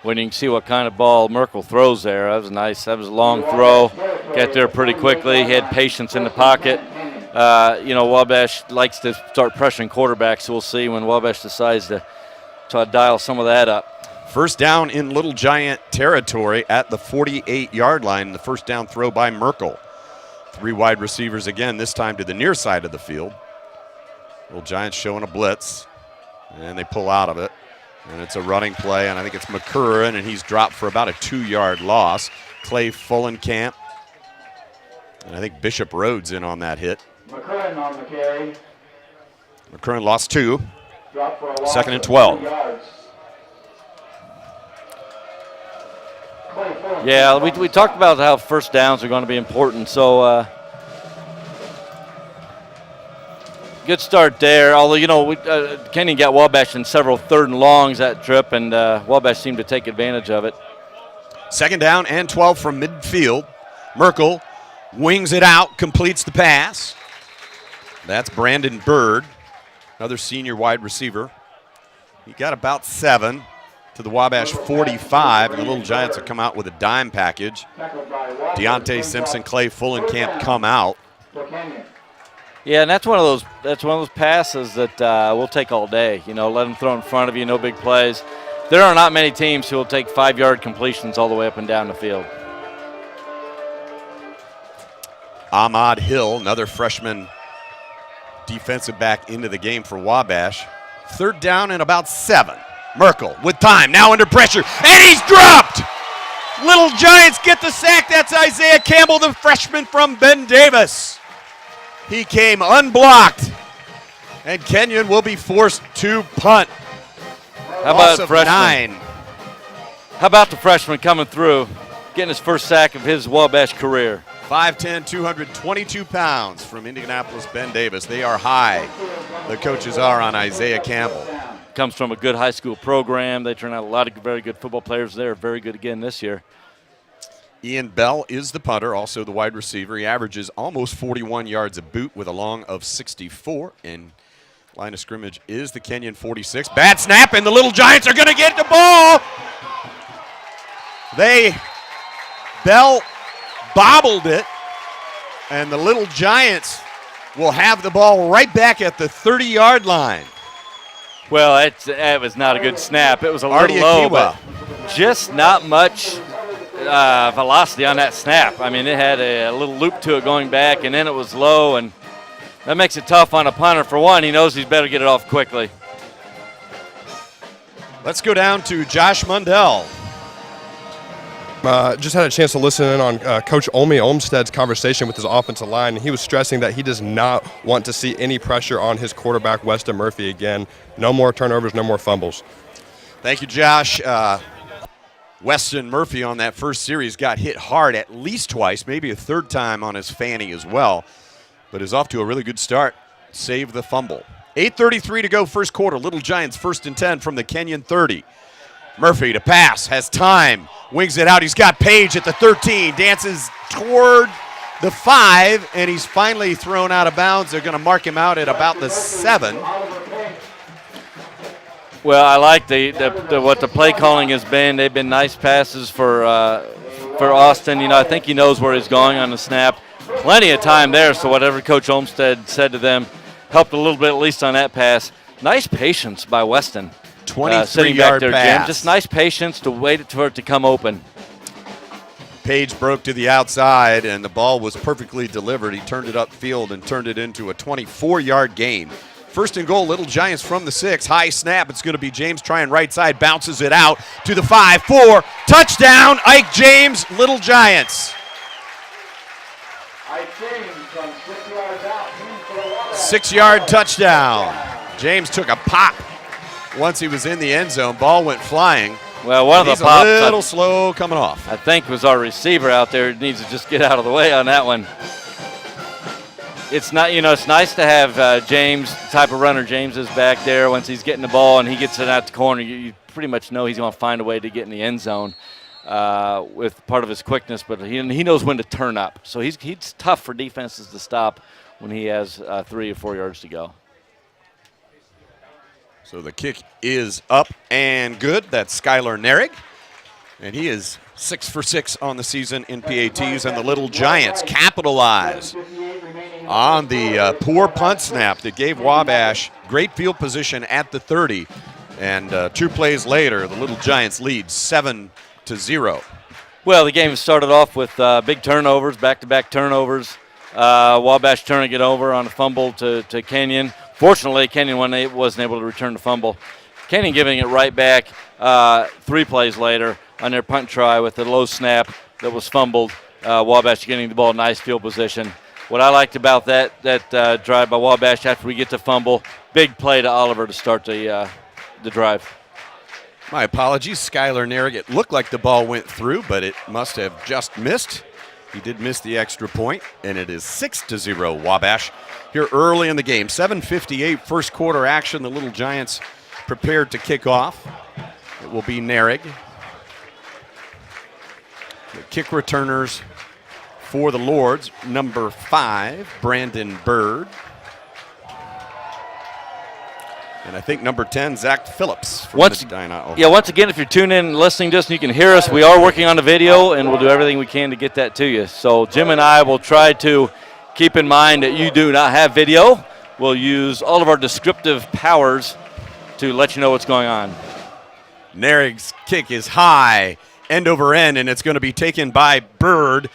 When you can see what kind of ball Merkel throws there. That was nice. That was a long throw. Got there pretty quickly. He had patience in the pocket. You know, Wabash likes to start pressuring quarterbacks, so we'll see when Wabash decides to try to dial some of that up. 1st down in Little Giant territory at the 48-yard line. The 1st down throw by Merkel. 3 wide receivers again, this time to the near side of the field. Little Giants showing a blitz, and they pull out of it. And it's a running play, and I think it's McCurran, and he's dropped for about a 2-yard loss. Clay Fullenkamp, and I think Bishop Rhodes in on that hit. McCurran on the carry. McCurran lost 2. Dropped for a loss 2nd and of 12. 2 yards. Yeah, we talked about how 1st downs are going to be important, so good start there. Although, you know, Kenyon got Wabash in several 3rd and longs that trip, and Wabash seemed to take advantage of it. 2nd down and 12 from midfield. Merkel wings it out, completes the pass. That's Brandon Bird, another senior wide receiver. He got about 7 to the Wabash 45, and the Little Giants have come out with a dime package. Deontay Simpson, Clay Fullenkamp come out. Yeah, and that's one of those passes that we'll take all day. You know, let them throw in front of you, no big plays. There are not many teams who will take 5-yard completions all the way up and down the field. Ahmad Hill, another freshman defensive back into the game for Wabash. 3rd down and about 7. Merkel with time, now under pressure, and he's dropped! Little Giants get the sack. That's Isaiah Campbell, the freshman from Ben Davis. He came unblocked, and Kenyon will be forced to punt. How Loss about of freshman? 9. How about the freshman coming through, getting his 1st sack of his Wabash career? 5'10", 222 pounds from Indianapolis, Ben Davis. They are high. The coaches are on Isaiah Campbell. Comes from a good high school program. They turn out a lot of very good football players. They're very good again this year. Ian Bell is the punter, also the wide receiver. He averages almost 41 yards a boot with a long of 64. And line of scrimmage is the Kenyon 46. Bad snap, and the Little Giants are going to get the ball. Bell bobbled it, and the Little Giants will have the ball right back at the 30-yard line. Well, it was not a good snap. It was a little low, but just not much velocity on that snap. I mean, it had a little loop to it going back, and then it was low, and that makes it tough on a punter. For one, he knows he's better get it off quickly. Let's go down to Josh Mundell. Just had a chance to listen in on Coach Omi Olmstead's conversation with his offensive line, and he was stressing that he does not want to see any pressure on his quarterback, Weston Murphy, again. No more turnovers, no more fumbles. Thank you, Josh. Weston Murphy on that first series got hit hard at least twice, maybe a 3rd time on his fanny as well, but is off to a really good start. Save the fumble. 8:33 to go, 1st quarter. Little Giants 1st and 10 from the Kenyon 30. Murphy to pass, has time, wings it out. He's got Page at the 13, dances toward the 5, and he's finally thrown out of bounds. They're going to mark him out at about the 7. Well, I like what the play calling has been. They've been nice passes for Austin. You know, I think he knows where he's going on the snap. Plenty of time there, so whatever Coach Olmstead said to them helped a little bit, at least on that pass. Nice patience by Weston. 23-yard pass. Jim. Just nice patience to wait for it to come open. Page broke to the outside, and the ball was perfectly delivered. He turned it upfield and turned it into a 24-yard gain. 1st and goal, Little Giants from the 6. High snap. It's going to be James trying right side, bounces it out to the 5, 4. Touchdown, Ike James, Little Giants. Ike James from 6 yards out. 6-yard touchdown. James took a pop once he was in the end zone. Ball went flying. Well, one of the He's pops, a little slow coming off. I think, was our receiver out there. Needs to just get out of the way on that one. It's not, it's nice to have James, the type of runner James is back there. Once he's getting the ball and he gets it out the corner, you pretty much know he's going to find a way to get in the end zone with part of his quickness. But he knows when to turn up. So he's tough for defenses to stop when he has 3 or 4 yards to go. So the kick is up and good. That's Skylar Narig. And he is 6 for 6 on the season in PATs. And the Little Giants capitalize on the poor punt snap that gave Wabash great field position at the 30. And 2 plays later, the Little Giants lead 7-0. Well, the game started off with big turnovers, back-to-back turnovers. Wabash turning it over on a fumble to Kenyon. Fortunately, Kenyon wasn't able to return the fumble. Kenyon giving it right back 3 plays later on their punt try with a low snap that was fumbled. Wabash getting the ball, nice field position. What I liked about that drive by Wabash after we get to fumble, big play to Oliver to start the drive. My apologies, Skylar Narig. It looked like the ball went through, but it must have just missed. He did miss the extra point, and it is 6-0 Wabash here early in the game. 7:58 first quarter action. The Little Giants prepared to kick off. It will be Narig. The kick returners for the Lords, number 5, Brandon Bird. And I think number 10, Zach Phillips. Once again, if you're tuning in and listening to us and you can hear us, we are working on the video, and we'll do everything we can to get that to you. So Jim and I will try to keep in mind that you do not have video. We'll use all of our descriptive powers to let you know what's going on. Narig's kick is high, end over end, and it's going to be taken by Bird.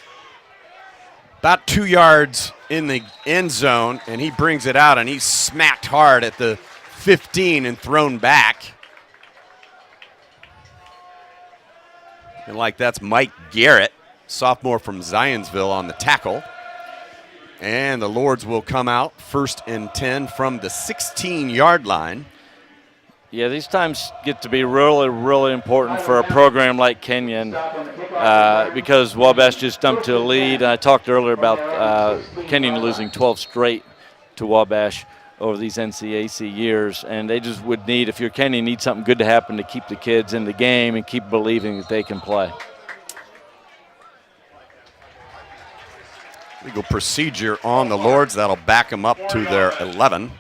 About 2 yards in the end zone, and he brings it out, and he's smacked hard at the 15 and thrown back. And like that's Mike Garrett, sophomore from Zionsville, on the tackle. And the Lords will come out 1st and 10 from the 16-yard line. Yeah, these times get to be really, really important for a program like Kenyon because Wabash just jumped to a lead. I talked earlier about Kenyon losing 12 straight to Wabash over these NCAC years, and they just would need, if you're Kenyon, need something good to happen to keep the kids in the game and keep believing that they can play. Legal procedure on the Lords. That'll back them up to their 11.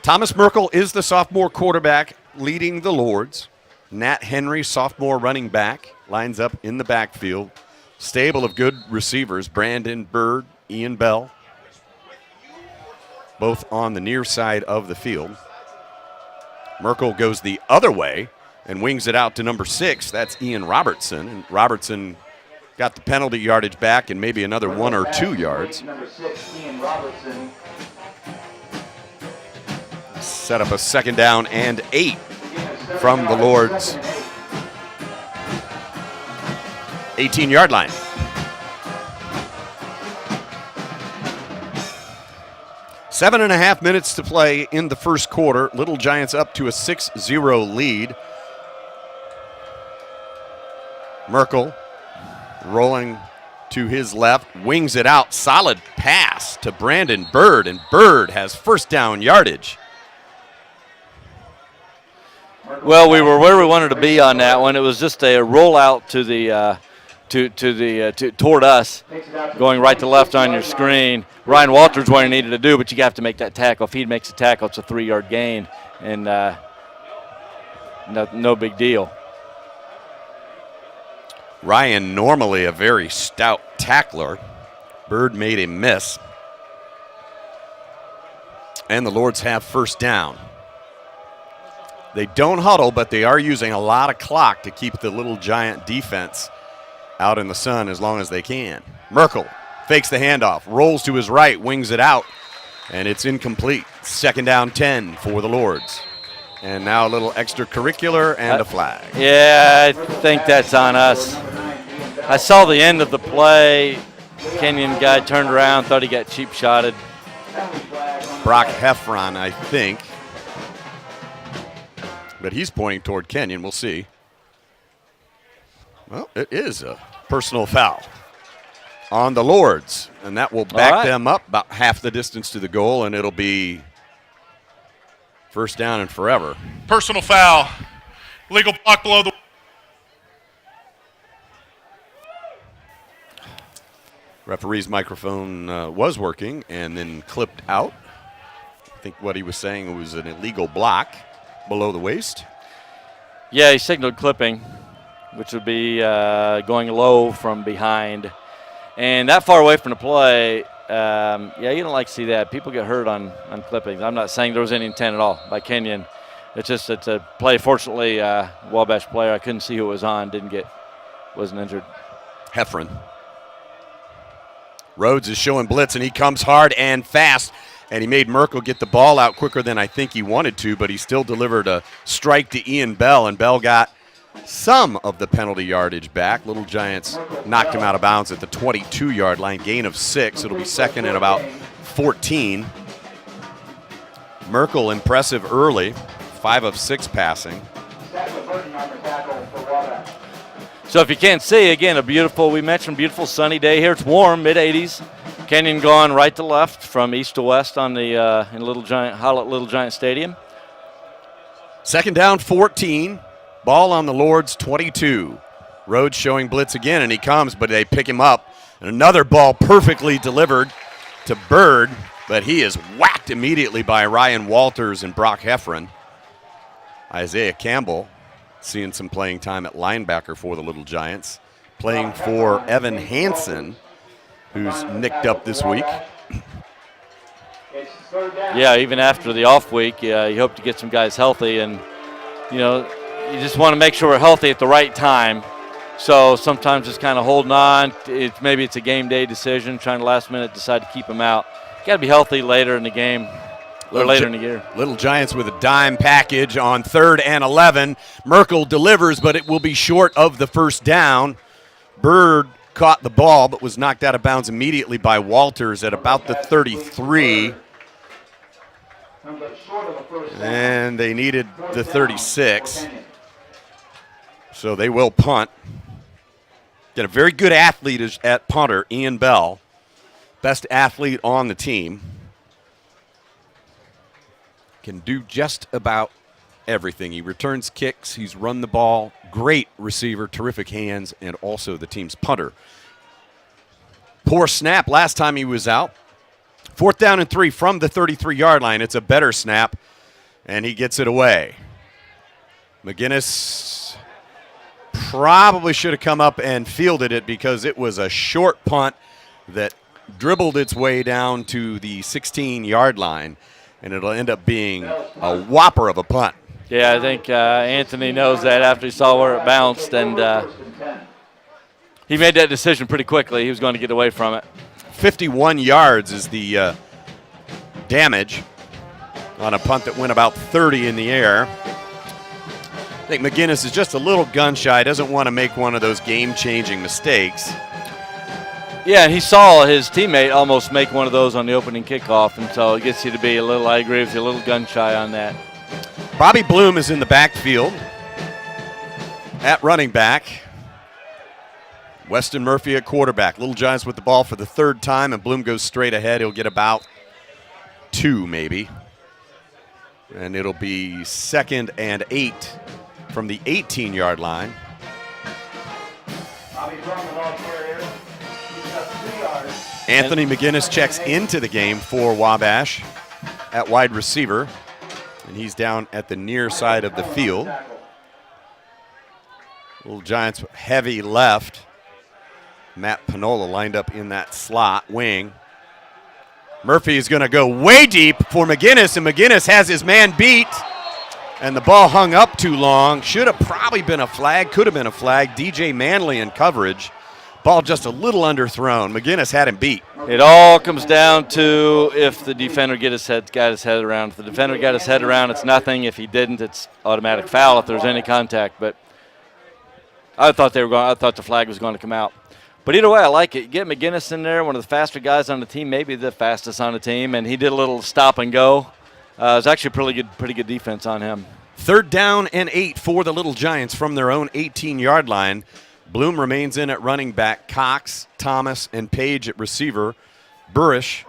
Thomas Merkel is the sophomore quarterback leading the Lords. Nat Henry, sophomore running back, lines up in the backfield. Stable of good receivers, Brandon Bird, Ian Bell, both on the near side of the field. Merkel goes the other way and wings it out to number 6. That's Ian Robertson. And Robertson got the penalty yardage back and maybe another 1 or 2 yards. Number 6, Ian Robertson. Set up a 2nd down and 8 from the Lords' 18-yard line. Seven and a half minutes to play in the first quarter. Little Giants up to a 6-0 lead. Merkel rolling to his left, wings it out. Solid pass to Brandon Bird, and Bird has 1st down yardage. Well, we were where we wanted to be on that one. It was just a rollout to the toward us, going right to left on your screen. Ryan Walters what he needed to do, but you have to make that tackle. If he makes a tackle, it's a 3-yard gain, and no big deal. Ryan, normally a very stout tackler. Bird made a miss. And the Lords have 1st down. They don't huddle, but they are using a lot of clock to keep the Little Giant defense out in the sun as long as they can. Merkel fakes the handoff, rolls to his right, wings it out, and it's incomplete. 2nd down 10 for the Lords. And now a little extracurricular and a flag. Yeah, I think that's on us. I saw the end of the play. Kenyon guy turned around, thought he got cheap shotted. Brock Heffron, I think. But he's pointing toward Kenyon. We'll see. Well, it is a personal foul on the Lords, and that will back them up about half the distance to the goal, and it'll be first down and forever. Personal foul. Legal block below the. Referee's microphone was working and then clipped out. I think what he was saying was an illegal block below the waist. Yeah, he signaled clipping, which would be going low from behind. And that far away from the play, yeah, you don't like to see that. People get hurt on clippings. I'm not saying there was any intent at all by Kenyon. It's a play. Fortunately, Wabash player, I couldn't see who it was on, wasn't injured. Heffron. Rhodes is showing blitz, and he comes hard and fast, and he made Merkel get the ball out quicker than I think he wanted to, but he still delivered a strike to Ian Bell, and Bell got some of the penalty yardage back. Little Giants knocked him out of bounds at the 22-yard line, gain of 6. It'll be second and about 14. Merkel impressive early, 5 of 6 passing. So if you can't see, again, we mentioned beautiful sunny day here. It's warm, mid-80s. Kenyon going right to left from east to west on the in Little Giant Stadium. Second down, 14. Ball on the Lord's 22. Rhodes showing blitz again, and he comes, but they pick him up. And another ball perfectly delivered to Bird, but he is whacked immediately by Ryan Walters and Brock Heffron. Isaiah Campbell seeing some playing time at linebacker for the Little Giants, playing for Evan Hansen, who's nicked up this week. Yeah, even after the off week, you hope to get some guys healthy, and you just want to make sure we're healthy at the right time. So sometimes it's kind of holding on. Maybe it's a game day decision, trying to last minute decide to keep them out. Got to be healthy later in the game. Later in the year. Little Giants with a dime package on 3rd and 11. Merkel delivers, but it will be short of the first down. Bird caught the ball, but was knocked out of bounds immediately by Walters at about the 33. And they needed the 36. So they will punt. Got a very good athlete at punter, Ian Bell. Best athlete on the team. Can do just about everything. He returns kicks. He's run the ball. Great receiver, terrific hands, and also the team's punter. Poor snap last time he was out. 4th down and 3 from the 33-yard line. It's a better snap, and he gets it away. McGinnis probably should have come up and fielded it because it was a short punt that dribbled its way down to the 16-yard line. And it'll end up being a whopper of a punt. Yeah, I think Anthony knows that after he saw where it bounced, and he made that decision pretty quickly. He was going to get away from it. 51 yards is the damage on a punt that went about 30 in the air. I think McGinnis is just a little gun-shy, doesn't want to make one of those game-changing mistakes. Yeah, and he saw his teammate almost make one of those on the opening kickoff, and so it gets you to be a little, I agree with you, a little gun-shy on that. Bobby Bloom is in the backfield at running back. Weston Murphy at quarterback. Little Giants with the ball for the 3rd time, and Bloom goes straight ahead. He'll get about 2 maybe. And it'll be 2nd and 8 from the 18-yard line. Anthony McGinnis checks into the game for Wabash at wide receiver, and he's down at the near side of the field. Little Giants heavy left. Matt Panola lined up in that slot wing. Murphy is going to go way deep for McGinnis, and McGinnis has his man beat, and the ball hung up too long. Should have probably been a flag, could have been a flag. DJ Manley in coverage. Ball just a little underthrown. McGinnis had him beat. It all comes down to if the defender got his head around. If the defender got his head around, it's nothing. If he didn't, it's automatic foul if there's any contact. But I thought the flag was going to come out. But either way, I like it. Get McGinnis in there, one of the faster guys on the team, maybe the fastest on the team, and he did a little stop and go. It was actually pretty good defense on him. 3rd down and 8 for the Little Giants from their own 18-yard line. Bloom remains in at running back. Cox, Thomas, and Page at receiver. Burish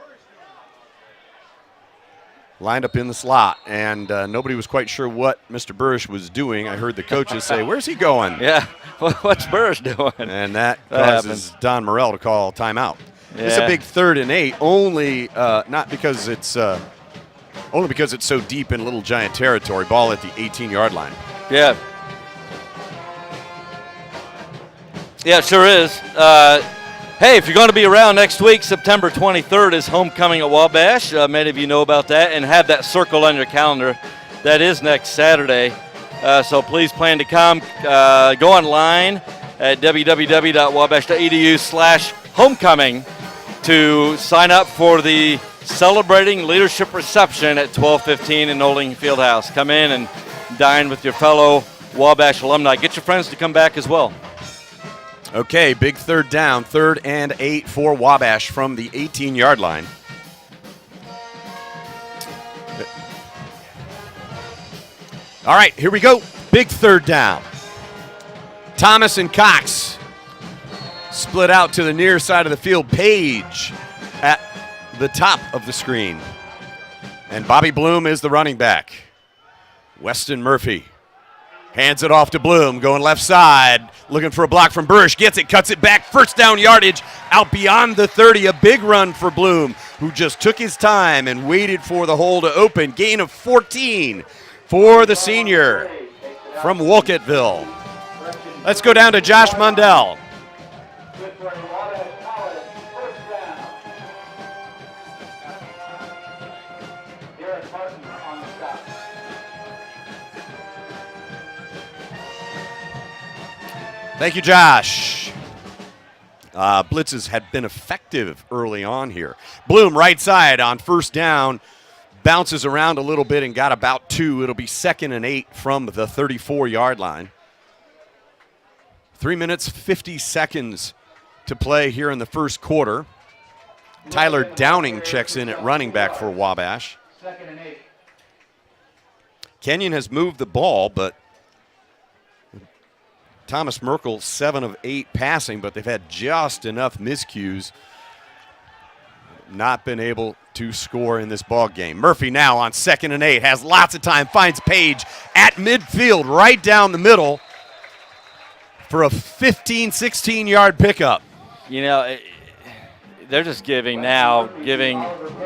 lined up in the slot, and nobody was quite sure what Mr. Burish was doing. I heard the coaches say, "Where's he going?" Yeah, what's Burish doing? And that causes Don Morrell to call timeout. Yeah. It's a big 3rd and 8, only not because it's only because it's so deep in Little Giant territory. Ball at the 18-yard line. Yeah. Yeah, it sure is. Hey, if you're going to be around next week, September 23rd is homecoming at Wabash. Many of you know about that and have that circle on your calendar. That is next Saturday. So please plan to come. Go online at www.wabash.edu/homecoming to sign up for the Celebrating Leadership Reception at 12:15 in Olding Fieldhouse. Come in and dine with your fellow Wabash alumni. Get your friends to come back as well. Okay, big 3rd down, 3rd and 8 for Wabash from the 18-yard line. All right, here we go. Big 3rd down. Thomas and Cox split out to the near side of the field. Page at the top of the screen. And Bobby Bloom is the running back. Weston Murphy hands it off to Bloom, going left side, looking for a block from Burish. Gets it, cuts it back, 1st down yardage, out beyond the 30. A big run for Bloom, who just took his time and waited for the hole to open. Gain of 14 for the senior from Wolcottville. Let's go down to Josh Mundell. Thank you, Josh. Blitzes had been effective early on here. Bloom right side on 1st down, bounces around a little bit and got about 2. It'll be 2nd and 8 from the 34-yard line. 3 minutes, 50 seconds to play here in the 1st quarter. Tyler Downing checks in at running back for Wabash. 2nd and 8. Kenyon has moved the ball, but Thomas Merkel, 7 of 8 passing, but they've had just enough miscues. Not been able to score in this ball game. Murphy now on 2nd and 8, has lots of time, finds Page at midfield, right down the middle for a 15, 16-yard pickup. You know, they're just giving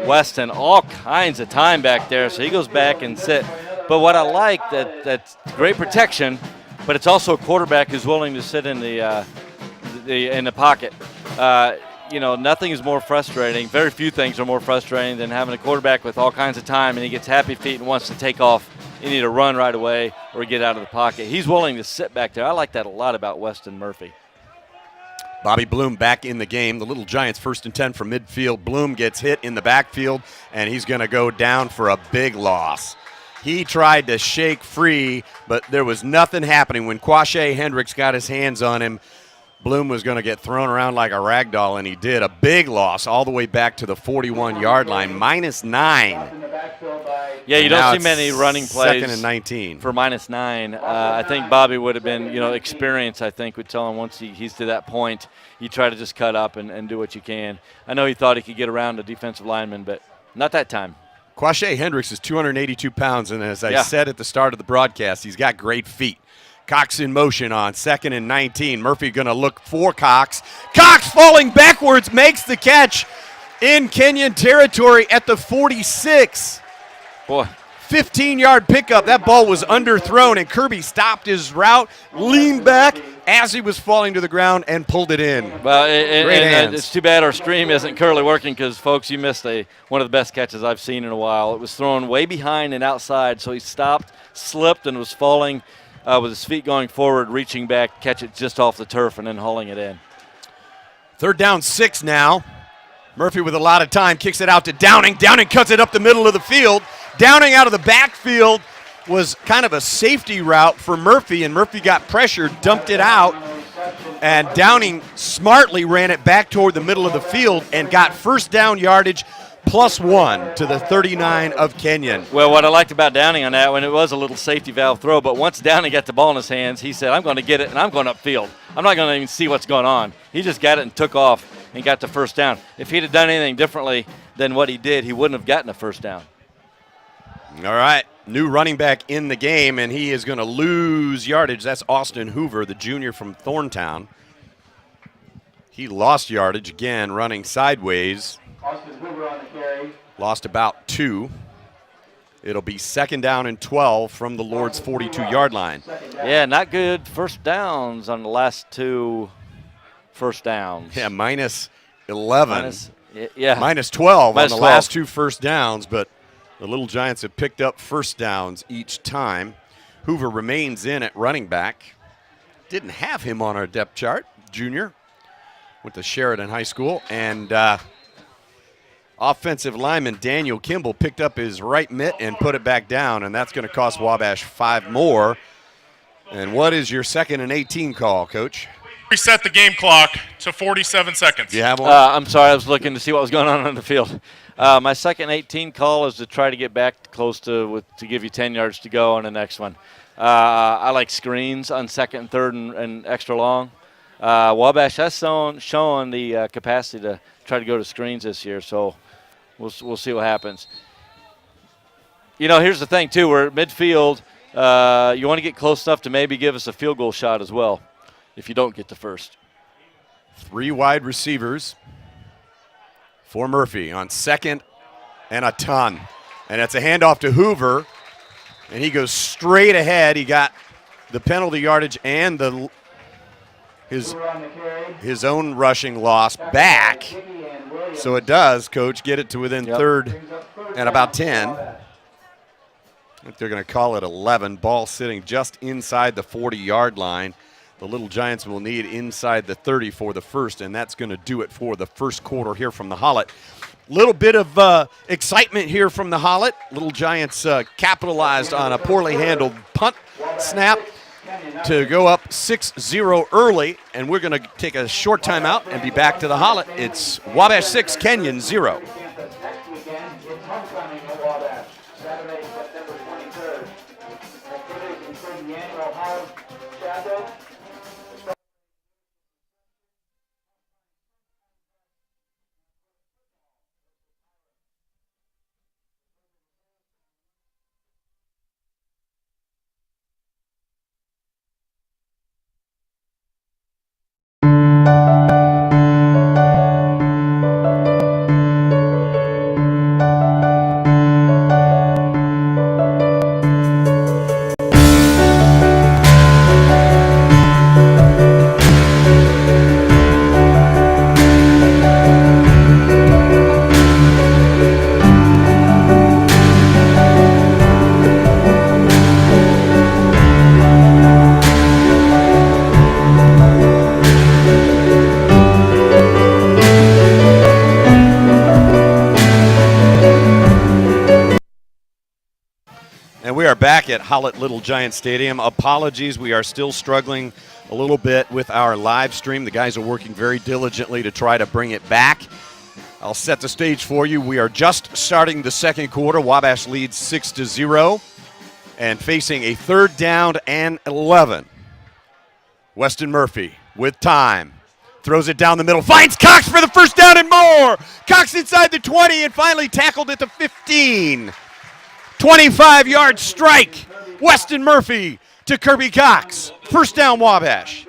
Weston all kinds of time back there, so he goes back and sit. But what I like, that's great protection, but it's also a quarterback who's willing to sit in the pocket. You know, nothing is more frustrating. Very few things are more frustrating than having a quarterback with all kinds of time and he gets happy feet and wants to take off. You need to run right away or get out of the pocket. He's willing to sit back there. I like that a lot about Weston Murphy. Bobby Bloom back in the game. The Little Giants 1st and 10 from midfield. Bloom gets hit in the backfield, and he's going to go down for a big loss. He tried to shake free, but there was nothing happening. When Quashay Hendricks got his hands on him, Bloom was going to get thrown around like a rag doll, and he did. A big loss all the way back to the 41-yard line, -9. Yeah, you don't see many running plays 2nd and 19 for -9. I think Bobby would have been, experience, I think, would tell him once he's to that point, you try to just cut up and do what you can. I know he thought he could get around a defensive lineman, but not that time. Quashay Hendricks is 282 pounds, and as I said at the start of the broadcast, he's got great feet. Cox in motion on 2nd and 19. Murphy going to look for Cox. Cox falling backwards, makes the catch in Kenyon territory at the 46. Boy. 15-yard pickup. That ball was underthrown, and Kirby stopped his route, leaned back as he was falling to the ground, and pulled it in. Well, it's too bad our stream isn't currently working because, folks, you missed one of the best catches I've seen in a while. It was thrown way behind and outside, so he stopped, slipped, and was falling with his feet going forward, reaching back, catch it just off the turf, and then hauling it in. 3rd down, 6 now. Murphy with a lot of time kicks it out to Downing. Downing cuts it up the middle of the field. Downing out of the backfield was kind of a safety route for Murphy, and Murphy got pressured, dumped it out, and Downing smartly ran it back toward the middle of the field and got 1st down yardage +1 to the 39 of Kenyon. Well, what I liked about Downing on that one, it was a little safety valve throw, but once Downing got the ball in his hands, he said, I'm going to get it, and I'm going upfield. I'm not going to even see what's going on. He just got it and took off and got the first down. If he'd have done anything differently than what he did, he wouldn't have gotten a first down. All right, new running back in the game, and he is going to lose yardage. That's Austin Hoover, the junior from Thorntown. He lost yardage again, running sideways. Austin Hoover on the carry. Lost about 2. It'll be 2nd down and 12 from the Lord's 42-yard line. Yeah, not good first downs on the last 2 first downs. Yeah, -11. -12 on the 12. last 2 first downs, but the Little Giants have picked up first downs each time. Hoover remains in at running back. Didn't have him on our depth chart, junior. Went to Sheridan High School, and offensive lineman Daniel Kimball picked up his right mitt and put it back down, and that's going to cost Wabash 5 more. And what is your 2nd and 18 call, Coach? Reset the game clock to 47 seconds. You have one? I'm sorry, I was looking to see what was going on the field. My 2nd 18 call is to try to get back close to give you 10 yards to go on the next one. I like screens on 2nd and 3rd and extra long. Wabash has shown the capacity to try to go to screens this year, so we'll see what happens. You know, here's the thing, too. We're at midfield. You want to get close enough to maybe give us a field goal shot as well if you don't get the first. 3 wide receivers for Murphy on 2nd and a ton. And it's a handoff to Hoover, and he goes straight ahead. He got the penalty yardage and his own rushing loss back. So it does, Coach, get it to within 3rd and about 10. I think they're going to call it 11. Ball sitting just inside the 40-yard line. The Little Giants will need inside the 30 for the first, and that's going to do it for the first quarter here from the Hollet. Little bit of excitement here from the Hollet. Little Giants capitalized on a poorly handled punt snap to go up 6-0 early, and we're going to take a short timeout and be back to the Hollet. It's Wabash 6, Kenyon 0. Next weekend, it's homecoming at Wabash, Saturday, September 23rd. Activities include the annual Holland Shadow. We are back at Hollet Little Giant Stadium. Apologies, we are still struggling a little bit with our live stream. The guys are working very diligently to try to bring it back. I'll set the stage for you. We are just starting the second quarter. Wabash leads 6-0 and facing a 3rd down and 11. Weston Murphy with time. Throws it down the middle. Finds Cox for the first down and more. Cox inside the 20 and finally tackled at the 15. 25-yard strike. Weston Murphy to Kirby Cox. First down, Wabash.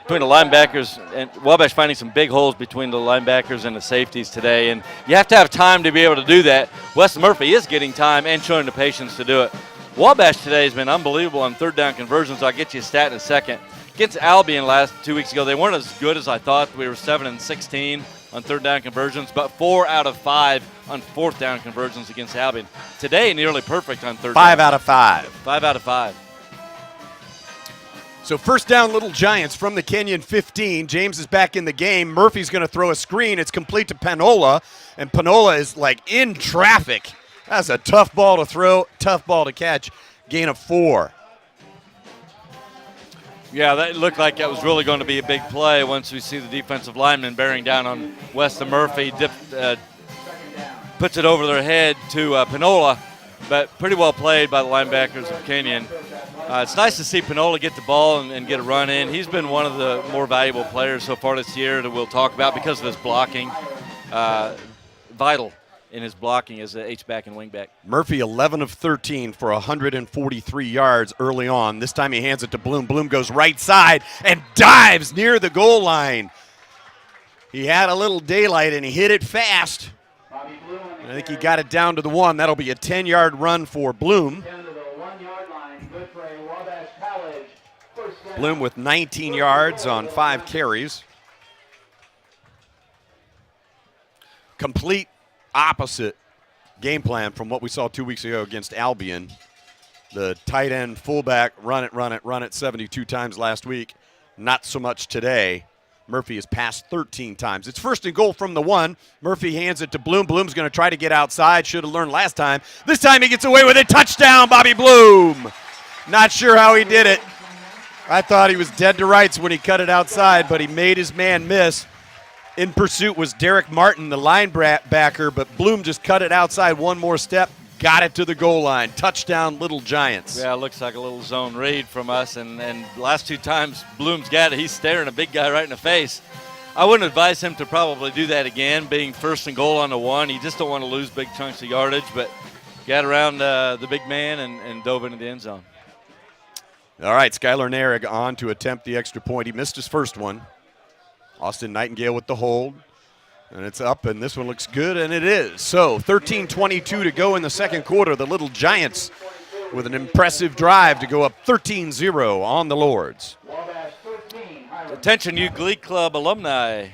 Between the linebackers, and Wabash finding some big holes between the linebackers and the safeties today, and you have to have time to be able to do that. Weston Murphy is getting time and showing the patience to do it. Wabash today has been unbelievable on 3rd down conversions. I'll get you a stat in a second. Against Albion 2 weeks ago, they weren't as good as I thought. We were 7-16 on 3rd down conversions, but 4 out of 5 on 4th down conversions against Albion. Today, nearly perfect on 3rd down. 5 out of 5. 5 out of 5. So first down, Little Giants from the Kenyon 15. James is back in the game. Murphy's going to throw a screen. It's complete to Panola, and Panola is like in traffic. That's a tough ball to throw, tough ball to catch. Gain of 4. Yeah, that looked like that was really going to be a big play once we see the defensive lineman bearing down on Weston Murphy, puts it over their head to Panola, but pretty well played by the linebackers of Kenyon. It's nice to see Panola get the ball and get a run in. He's been one of the more valuable players so far this year that we'll talk about because of his blocking. Vital in his blocking as a H-back and wing-back. Murphy 11 of 13 for 143 yards early on. This time he hands it to Bloom. Bloom goes right side and dives near the goal line. He had a little daylight and he hit it fast. I think he got it down to the 1. That'll be a 10-yard run for Bloom. Bloom with 19 yards on 5 carries. Complete opposite game plan from what we saw 2 weeks ago against Albion. The tight end, fullback, run it 72 times last week. Not so much today. Murphy has passed 13 times. It's first and goal from the 1. Murphy hands it to Bloom. Bloom's going to try to get outside. Should have learned last time. This time he gets away with it. Touchdown, Bobby Bloom. Not sure how he did it. I thought he was dead to rights when he cut it outside, but he made his man miss. In pursuit was Derek Martin, the linebacker, but Bloom just cut it outside one more step, got it to the goal line. Touchdown, Little Giants. Yeah, it looks like a little zone read from us, and the last 2 times Bloom's got it, he's staring a big guy right in the face. I wouldn't advise him to probably do that again, being first and goal on the 1. You just don't want to lose big chunks of yardage, but got around the big man and dove into the end zone. All right, Skylar Narig on to attempt the extra point. He missed his first one. Austin Nightingale with the hold, and it's up, and this one looks good, and it is. So 13:22 to go in the second quarter. The Little Giants with an impressive drive to go up 13-0 on the Lords. Attention, you Glee Club alumni.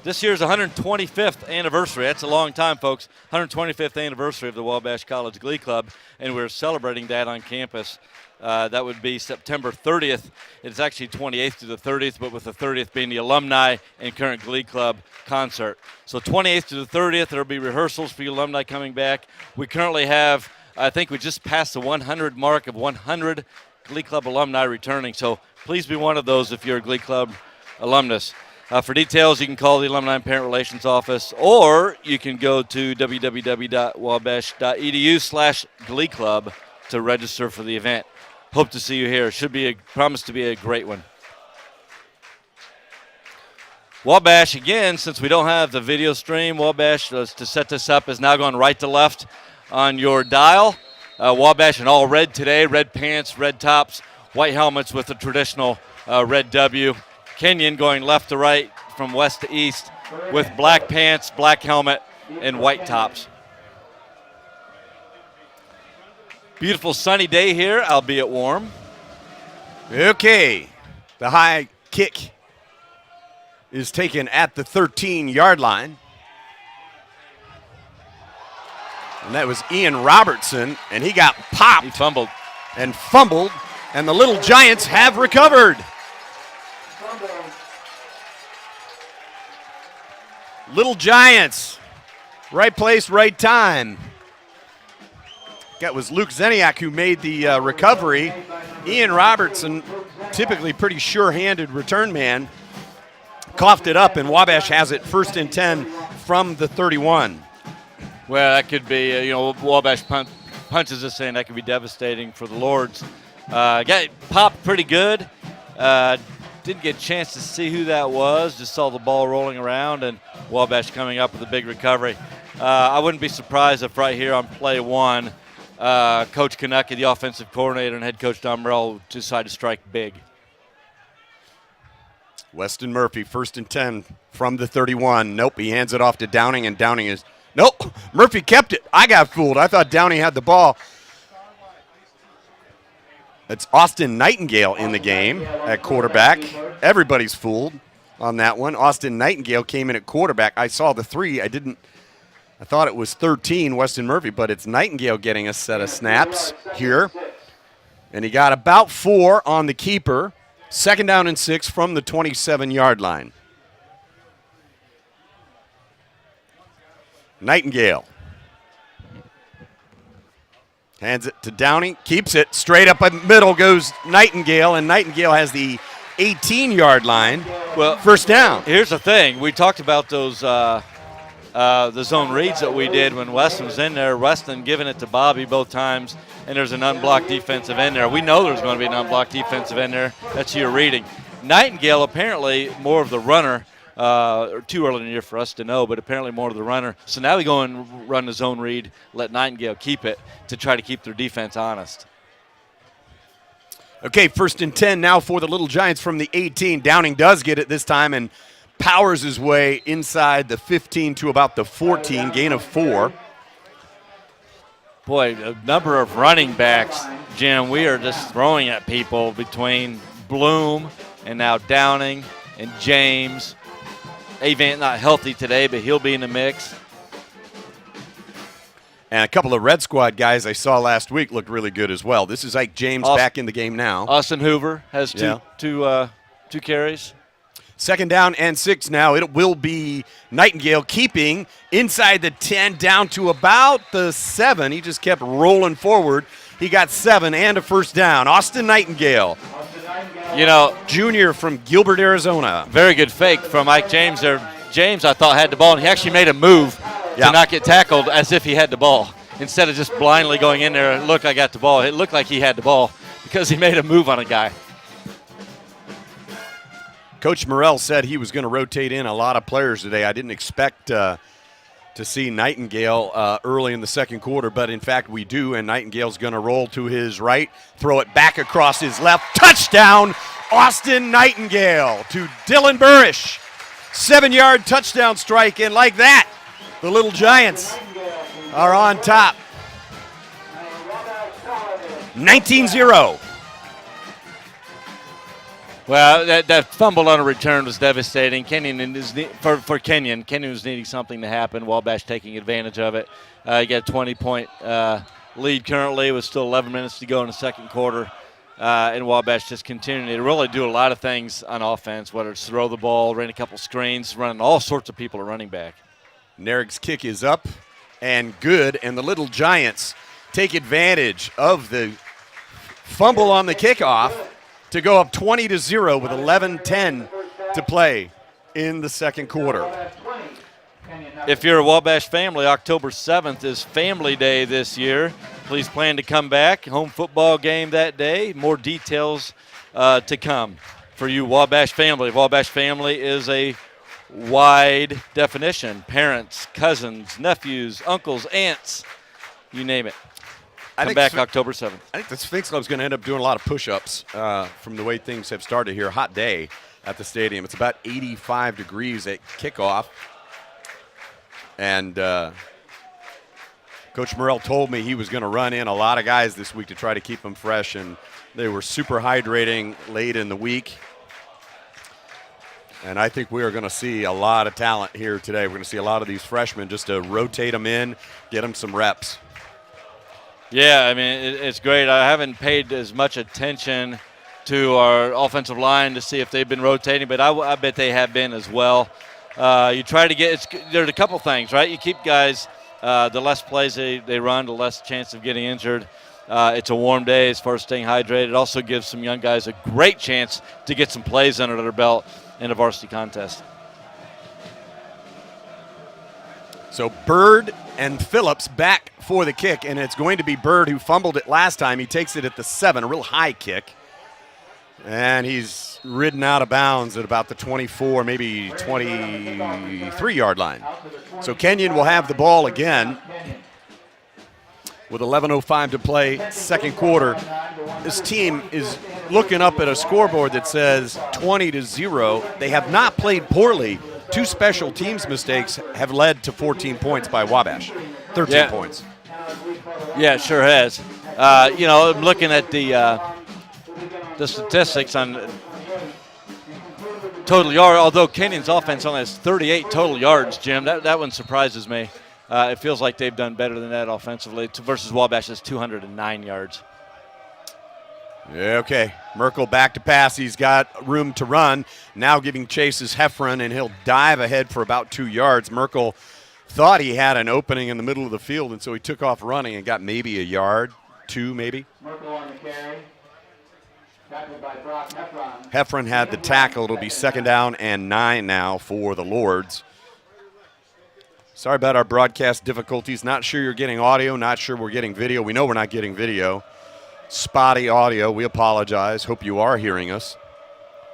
This year's 125th anniversary. That's a long time, folks. 125th anniversary of the Wabash College Glee Club, and we're celebrating that on campus. That would be September 30th. It's actually 28th to the 30th, but with the 30th being the alumni and current Glee Club concert. So 28th to the 30th, there will be rehearsals for you alumni coming back. We currently have, I think we just passed the 100 mark of 100 Glee Club alumni returning. So please be one of those if you're a Glee Club alumnus. For details, you can call the Alumni and Parent Relations Office, or you can go to www.wabash.edu/Glee Club to register for the event. Hope to see you here. Should be promised to be a great one. Wabash, again, since we don't have the video stream, Wabash, to set this up, is now going right to left on your dial. Wabash in all red today, red pants, red tops, white helmets with the traditional red W. Kenyon going left to right from west to east with black pants, black helmet, and white tops. Beautiful sunny day here, albeit warm. Okay, the high kick is taken at the 13-yard line. And that was Ian Robertson, and he got popped. He fumbled. And the Little Giants have recovered. Little Giants, right place, right time. That was Luke Zeniak who made the recovery. Ian Robertson, typically pretty sure-handed return man, coughed it up, and Wabash has it 1st and 10 from the 31. Well, that could be, Wabash punches us in. That could be devastating for the Lords. Got popped pretty good. Didn't get a chance to see who that was. Just saw the ball rolling around, and Wabash coming up with a big recovery. I wouldn't be surprised if right here on play 1, Coach Kanecki, the offensive coordinator, and head coach Don Morrell decide to strike big. Weston Murphy, 1st and 10 from the 31. Nope, he hands it off to Downing, and Downing is, nope, Murphy kept it. I got fooled. I thought Downing had the ball. It's Austin Nightingale in the game at quarterback. Everybody's fooled on that one. Austin Nightingale came in at quarterback. I saw the 3. I thought it was 13, Weston Murphy, but it's Nightingale getting a set of snaps here. And he got about 4 on the keeper. 2nd down and 6 from the 27-yard line. Nightingale. Hands it to Downing, keeps it straight up the middle, goes Nightingale, and Nightingale has the 18-yard line. Well, first down. Here's the thing: we talked about those the zone reads that we did when Weston was in there. Weston giving it to Bobby both times, and there's an unblocked defensive end there. We know there's going to be an unblocked defensive end there. That's who you're reading. Nightingale apparently more of the runner. Too early in the year for us to know, but apparently more of the runner. So now we go and run the zone read, let Nightingale keep it to try to keep their defense honest. Okay, 1st and 10 now for the Little Giants from the 18. Downing does get it this time and powers his way inside the 15 to about the 14, gain of 4. Boy, a number of running backs, Jim, we are just throwing at people between Bloom and now Downing and James. Avant not healthy today, but he'll be in the mix. And a couple of Red Squad guys I saw last week looked really good as well. This is Ike James back in the game now. Austin Hoover has two carries. 2nd down and 6 now. It will be Nightingale keeping inside the 10 down to about the 7. He just kept rolling forward. He got 7 and a first down. Austin Nightingale. Junior from Gilbert, Arizona. Very good fake from Ike James there. James, I thought, had the ball, and he actually made a move to not get tackled as if he had the ball. Instead of just blindly going in there, look, I got the ball. It looked like he had the ball because he made a move on a guy. Coach Morrell said he was going to rotate in a lot of players today. I didn't expect to see Nightingale early in the second quarter, but in fact we do, and Nightingale's going to roll to his right, throw it back across his left. Touchdown, Austin Nightingale to Dylan Burrish. 7-yard touchdown strike, and like that, the Little Giants are on top. 19-0. Well, that fumble on a return was devastating. Kenyon for Kenyon. Kenyon was needing something to happen. Wabash taking advantage of it. He got a 20-point lead currently with still 11 minutes to go in the second quarter. And Wabash just continuing to really do a lot of things on offense, whether it's throw the ball, run a couple screens, running all sorts of people at running back. Narig's kick is up and good, and the Little Giants take advantage of the fumble on the kickoff to go up 20-0 with 11:10 to play in the second quarter. If you're a Wabash family, October 7th is Family Day this year. Please plan to come back. Home football game that day. More details to come for you Wabash family. Wabash family is a wide definition. Parents, cousins, nephews, uncles, aunts, you name it. Come back October 7th. I think the Sphinx Club's going to end up doing a lot of push-ups from the way things have started here. Hot day at the stadium. It's about 85 degrees at kickoff. And Coach Morrell told me he was going to run in a lot of guys this week to try to keep them fresh, and they were super hydrating late in the week. And I think we are going to see a lot of talent here today. We're going to see a lot of these freshmen just to rotate them in, get them some reps. Yeah, I mean, it's great. I haven't paid as much attention to our offensive line to see if they've been rotating, but I bet they have been as well. You try to get – there's a couple things, right? You keep guys the less plays they run, the less chance of getting injured. It's a warm day as far as staying hydrated. It also gives some young guys a great chance to get some plays under their belt in a varsity contest. So Bird and Phillips back for the kick, and it's going to be Bird who fumbled it last time. He takes it at the 7, a real high kick. And he's ridden out of bounds at about the 24, maybe 23-yard line. So Kenyon will have the ball again with 11:05 to play, second quarter. This team is looking up at a scoreboard that says 20-0. They have not played poorly. 2 special teams mistakes have led to 14 points by Wabash. 13 points. Yeah, it sure has. I'm looking at the statistics on total yard, although Kenyon's offense only has 38 total yards, Jim. That one surprises me. It feels like they've done better than that offensively versus Wabash's 209 yards. Yeah, okay. Merkel back to pass. He's got room to run. Now giving chase is Heffron, and he'll dive ahead for about 2 yards. Merkel thought he had an opening in the middle of the field, and so he took off running and got maybe a yard. 2 maybe. Merkel on the carry. Tackled by Brock Heffron. Heffron had the tackle. It'll be 2nd down and 9 now for the Lords. Sorry about our broadcast difficulties. Not sure you're getting audio. Not sure we're getting video. We know we're not getting video. Spotty audio. We apologize. Hope you are hearing us.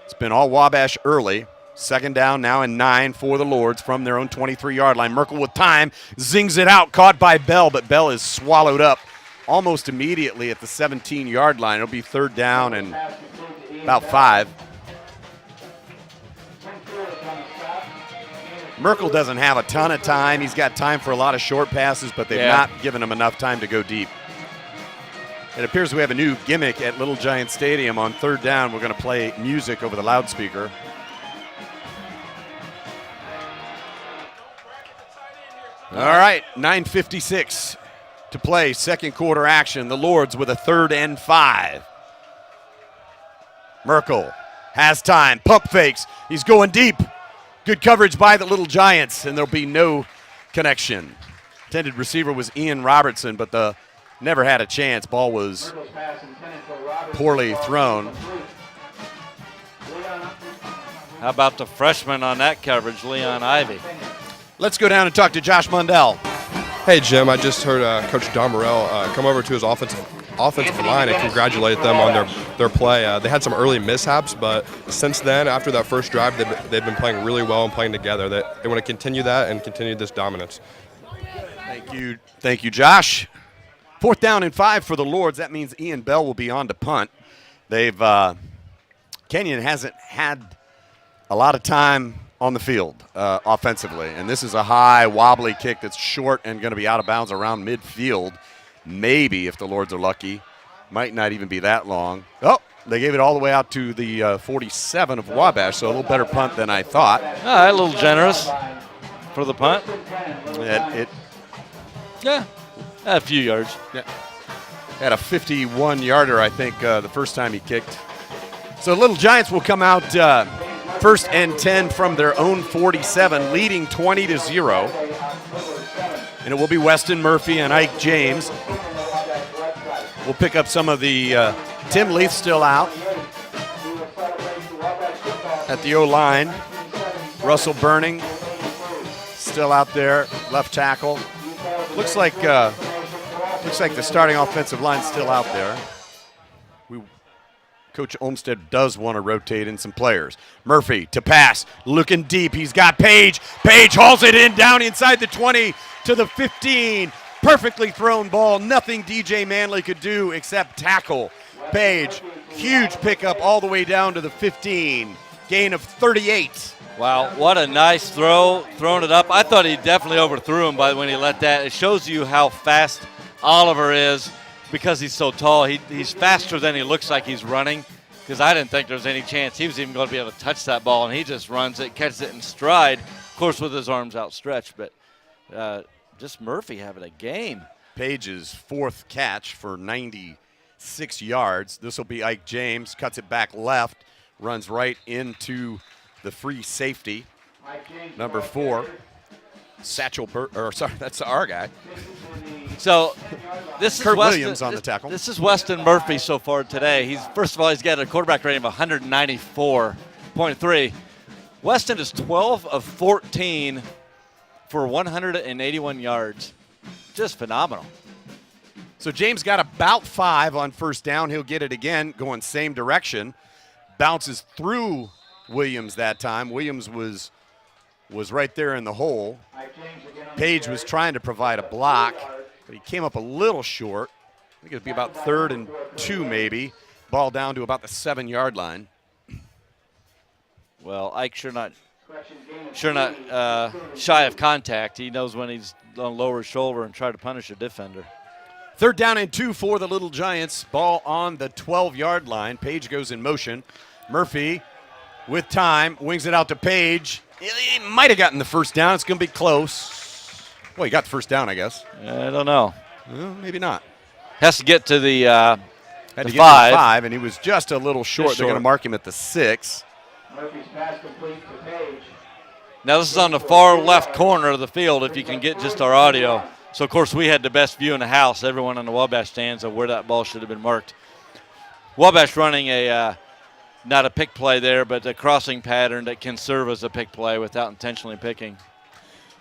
It's been all Wabash early. 2nd down now and 9 for the Lords from their own 23-yard line. Merkel with time, zings it out, caught by Bell, but Bell is swallowed up almost immediately at the 17-yard line. It'll be 3rd down and about 5. Merkel doesn't have a ton of time. He's got time for a lot of short passes, but they've not given him enough time to go deep. It appears we have a new gimmick at Little Giant Stadium. On 3rd down, we're going to play music over the loudspeaker. All right, 9:56 to play, 2nd quarter action. The Lords with a 3rd and 5. Merkel has time, pump fakes. He's going deep. Good coverage by the Little Giants, and there'll be no connection. Intended receiver was Ian Robertson, but the never had a chance. Ball was poorly thrown. How about the freshman on that coverage, Leon Ivey? Let's go down and talk to Josh Mundell. Hey, Jim, I just heard Coach Don Morrell come over to his offensive line and congratulate them on their play. They had some early mishaps, but since then, after that first drive, they've been playing really well and playing together. They want to continue that and continue this dominance. Thank you, Josh. 4th down and 5 for the Lords. That means Ian Bell will be on to punt. Kenyon hasn't had a lot of time on the field offensively, and this is a high, wobbly kick that's short and going to be out of bounds around midfield. Maybe, if the Lords are lucky. Might not even be that long. Oh, they gave it all the way out to the 47 of Wabash, so a little better punt than I thought. A little generous for the punt. A few yards. Yeah. Had a 51-yarder, I think, the first time he kicked. So Little Giants will come out 1st and 10 from their own 47, leading 20-0. And it will be Weston Murphy and Ike James. We'll pick up some of the Tim Leith still out at the O-line. Russell Burning still out there, left tackle. Looks like the starting offensive line's still out there. Coach Olmsted does want to rotate in some players. Murphy to pass, looking deep. He's got Page. Page hauls it in down inside the 20 to the 15. Perfectly thrown ball. Nothing DJ Manley could do except tackle. Page, huge pickup all the way down to the 15. Gain of 38. Wow, what a nice throw, throwing it up. I thought he definitely overthrew him when he let that. It shows you how fast Oliver is. Because he's so tall, he's faster than he looks like he's running, because I didn't think there was any chance he was even going to be able to touch that ball, and he just runs it, catches it in stride, of course with his arms outstretched, but just Murphy having a game. Page's 4th catch for 96 yards. This will be Ike James, cuts it back left, runs right into the free safety, number 4. Satchel that's our guy. So this is Kurt Williams on the tackle. This is Weston Murphy so far today. First of all, he's got a quarterback rating of 194.3. Weston is 12 of 14 for 181 yards. Just phenomenal. So James got about 5 on 1st down. He'll get it again, going same direction. Bounces through Williams that time. Williams was right there in the hole. Page was trying to provide a block, but he came up a little short. I think it'd be about 3rd and 2 maybe. Ball down to about the 7-yard line. Well, Ike sure not shy of contact. He knows when he's on lower his shoulder and try to punish a defender. 3rd down and 2 for the Little Giants. Ball on the 12-yard line. Page goes in motion. Murphy with time, wings it out to Page. He might have gotten the 1st down. It's going to be close. Well, he got the 1st down, I guess. I don't know. Well, maybe not. Has to get to the Had to get 5. to the 5, and he was just a little short. They're going to mark him at the 6. Murphy's pass complete to Page. Now this is on the far left corner of the field if you can get just our audio. So, of course, we had the best view in the house, everyone on the Wabash stands, of where that ball should have been marked. Wabash running not a pick play there, but a crossing pattern that can serve as a pick play without intentionally picking.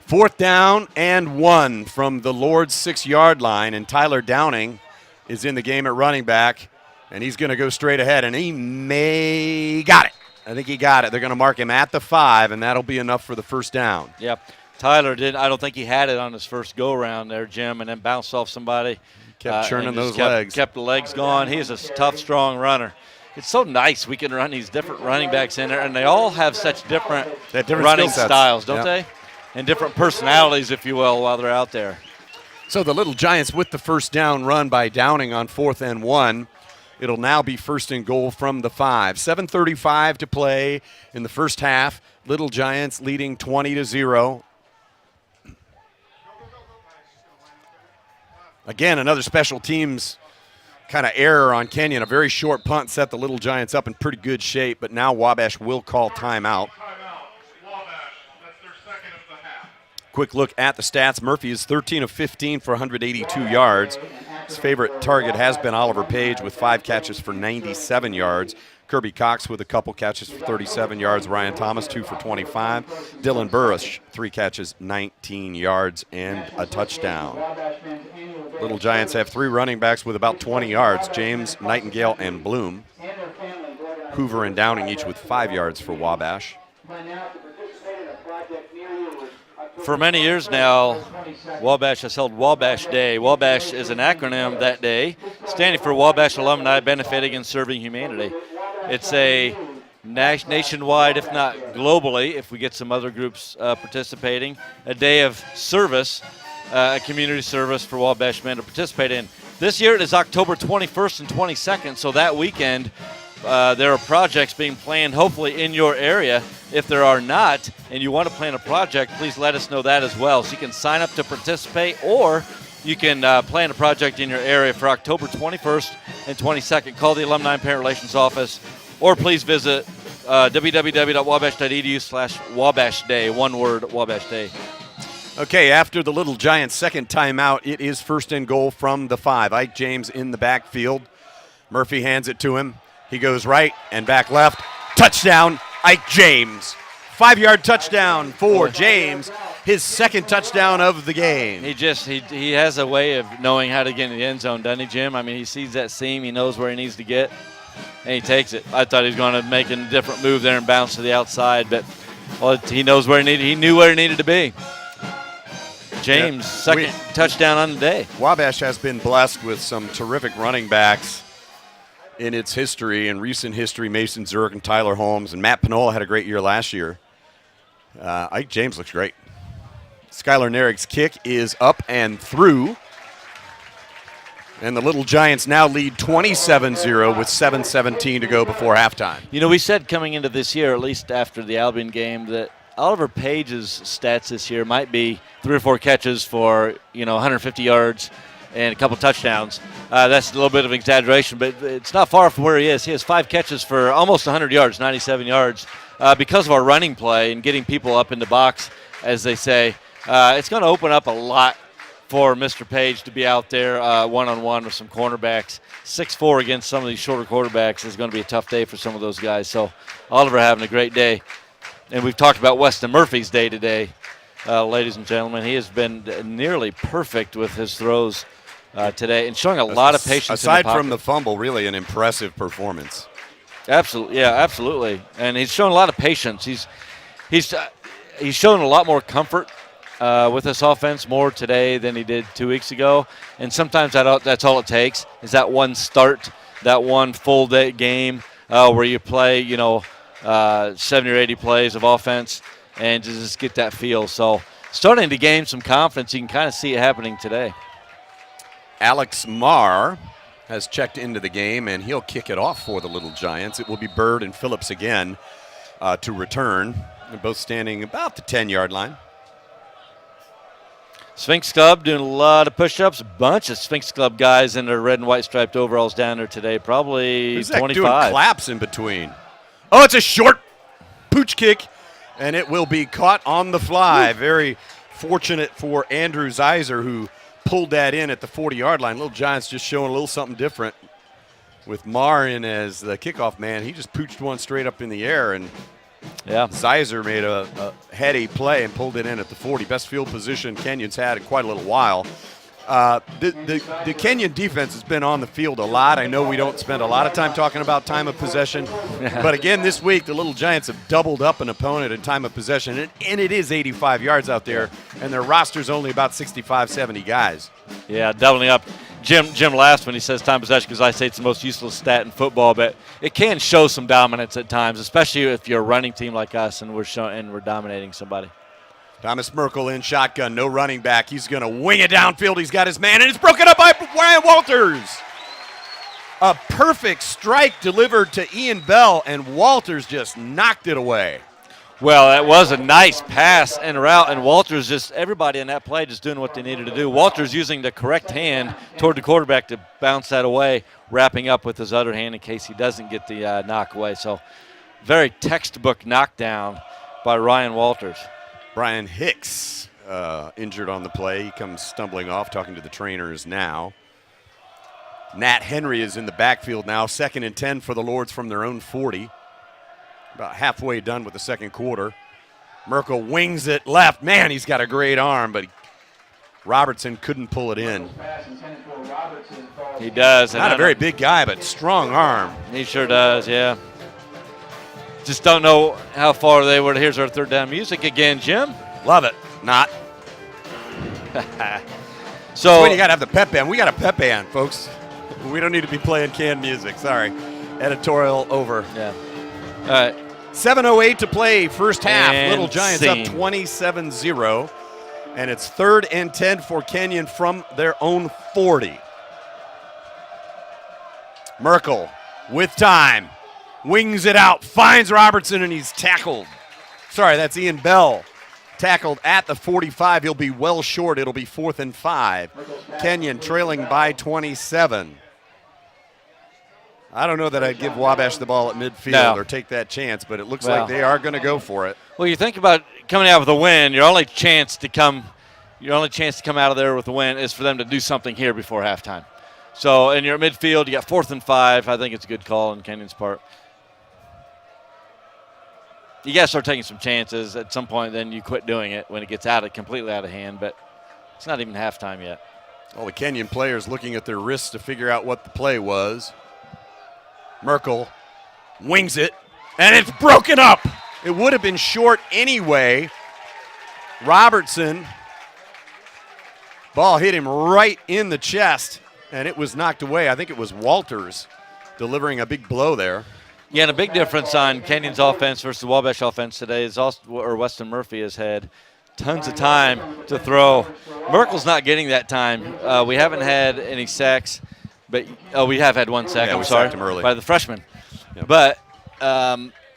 4th down and 1 from the Lord's 6-yard line, and Tyler Downing is in the game at running back, and he's going to go straight ahead, and he got it. I think he got it. They're going to mark him at the 5, and that'll be enough for the first down. Yep. Tyler I don't think he had it on his first go-around there, Jim, and then bounced off somebody. Kept churning those legs. legs. Kept the legs going. He's a tough, strong runner. It's so nice we can run these different running backs in there, and they all have such different running styles, don't they? And different personalities, if you will, while they're out there. So the Little Giants with the first down run by Downing on 4th and 1. It'll now be 1st and goal from the 5. 7:35 to play in the first half. Little Giants leading 20-0. Again, another special teams kind of error on Kenyon. A very short punt set the Little Giants up in pretty good shape, but now Wabash will call timeout. Quick look at the stats. Murphy is 13 of 15 for 182 yards. His favorite target has been Oliver Page with 5 catches for 97 yards. Kirby Cox with a couple catches for 37 yards. Ryan Thomas, 2 for 25. Dylan Burrish, 3 catches, 19 yards, and a touchdown. Little Giants have 3 running backs with about 20 yards. James, Nightingale, and Bloom. Hoover and Downing each with 5 yards for Wabash. For many years now, Wabash has held Wabash Day. Wabash is an acronym that day, standing for Wabash Alumni Benefiting and Serving Humanity. It's a nationwide, if not globally, if we get some other groups participating, a day of service, a community service for Wabash men to participate in. This year it is October 21st and 22nd, so that weekend there are projects being planned hopefully in your area. If there are not, and you want to plan a project, please let us know that as well. So you can sign up to participate, or you can plan a project in your area for October 21st and 22nd. Call the Alumni and Parent Relations Office, or please visit www.wabash.edu/Wabash Day. One word, Wabash Day. Okay, after the Little Giants' second timeout, it is 1st and goal from the 5. Ike James in the backfield. Murphy hands it to him. He goes right and back left. Touchdown, Ike James. 5-yard touchdown for James. His second touchdown of the game. He has a way of knowing how to get in the end zone, doesn't he, Jim? I mean, he sees that seam, he knows where he needs to get, and he takes it. I thought he was going to make a different move there and bounce to the outside, but he knows where he needed. He knew where he needed to be. James, second touchdown on the day. Wabash has been blessed with some terrific running backs in its history, in recent history. Mason Zurich and Tyler Holmes, and Matt Panola had a great year last year. Ike James looks great. Skylar Narig's kick is up and through. And the Little Giants now lead 27-0 with 7:17 to go before halftime. You know, we said coming into this year, at least after the Albion game, that Oliver Page's stats this year might be 3 or 4 catches for, 150 yards and a couple touchdowns. That's a little bit of an exaggeration, but it's not far from where he is. He has 5 catches for almost 100 yards, 97 yards. Because of our running play and getting people up in the box, as they say, it's going to open up a lot for Mr. Page to be out there one-on-one with some cornerbacks. 6'4" against some of these shorter quarterbacks is going to be a tough day for some of those guys. So Oliver having a great day. And we've talked about Weston Murphy's day today, ladies and gentlemen. He has been nearly perfect with his throws today and showing a lot of patience. Aside from the fumble, really an impressive performance. Absolutely, yeah, absolutely. And he's shown a lot of patience. He's shown a lot more comfort with this offense more today than he did 2 weeks ago. And sometimes that's all it takes is that one start, that one full day game where you play, 70 or 80 plays of offense and just get that feel. So starting to gain some confidence. You can kind of see it happening today. Alex Marr has checked into the game, and he'll kick it off for the Little Giants. It will be Bird and Phillips again to return. They're both standing about the 10-yard line. Sphinx Club doing a lot of push-ups. A bunch of Sphinx Club guys in their red and white striped overalls down there today. Probably Who's 25. Doing claps in between. Oh, it's a short pooch kick, and it will be caught on the fly. Very fortunate for Andrew Zeiser, who pulled that in at the 40-yard line. Little Giants just showing a little something different with Marr in as the kickoff man. He just pooched one straight up in the air, and Zeiser made a heady play and pulled it in at the 40. Best field position Kenyon's had in quite a little while. The Kenyon defense has been on the field a lot. I know we don't spend a lot of time talking about time of possession, but again this week the Little Giants have doubled up an opponent in time of possession, and it is 85 yards out there, and their roster's only about 65, 70 guys. Yeah, doubling up. Jim laughs when he says time possession because I say it's the most useless stat in football, but it can show some dominance at times, especially if you're a running team like us and we're dominating somebody. Thomas Merkel in shotgun, no running back. He's going to wing it downfield. He's got his man, and it's broken up by Ryan Walters. A perfect strike delivered to Ian Bell, and Walters just knocked it away. Well, that was a nice pass and route, and Walters everybody in that play just doing what they needed to do. Walters using the correct hand toward the quarterback to bounce that away, wrapping up with his other hand in case he doesn't get the knock away. So very textbook knockdown by Ryan Walters. Brian Hicks injured on the play. He comes stumbling off, talking to the trainers now. Nat Henry is in the backfield now, 2nd and 10 for the Lords from their own 40. About halfway done with the second quarter. Merkel wings it left. Man, he's got a great arm, but Robertson couldn't pull it in. He does. Not a very big guy, but strong arm. He sure does, yeah. Just don't know how far they were. Here's our third down music again, Jim. Love it. Not. So when you got to have the pep band. We got a pep band, folks. We don't need to be playing canned music. Sorry. Editorial over. Yeah. All right. 7:08 to play, first half. And Little Giants up 27-0. And it's 3rd and 10 for Kenyon from their own 40. Merkel with time. Wings it out, finds Robertson, and he's tackled. Sorry, that's Ian Bell. Tackled at the 45. He'll be well short. It'll be 4th and 5. Kenyon trailing by 27. I don't know that I'd give Wabash the ball at midfield or take that chance, but it looks like they are going to go for it. Well, you think about coming out with a win, your only chance to come out of there with a win is for them to do something here before halftime. So, and you're at midfield, you got 4th and 5. I think it's a good call on Kenyon's part. You got to start taking some chances at some point, then you quit doing it when it gets completely out of hand, but it's not even halftime yet. All the Kenyon players looking at their wrists to figure out what the play was. Merkel wings it, and it's broken up. It would have been short anyway. Robertson, ball hit him right in the chest, and it was knocked away. I think it was Walters delivering a big blow there. Yeah, and a big difference on Kenyon's offense versus the Wabash offense today is Weston Murphy has had tons of time to throw. Merkel's not getting that time. We haven't had any sacks, but we have had one sack. I'm sorry, sacked him early by the freshman. Yep. But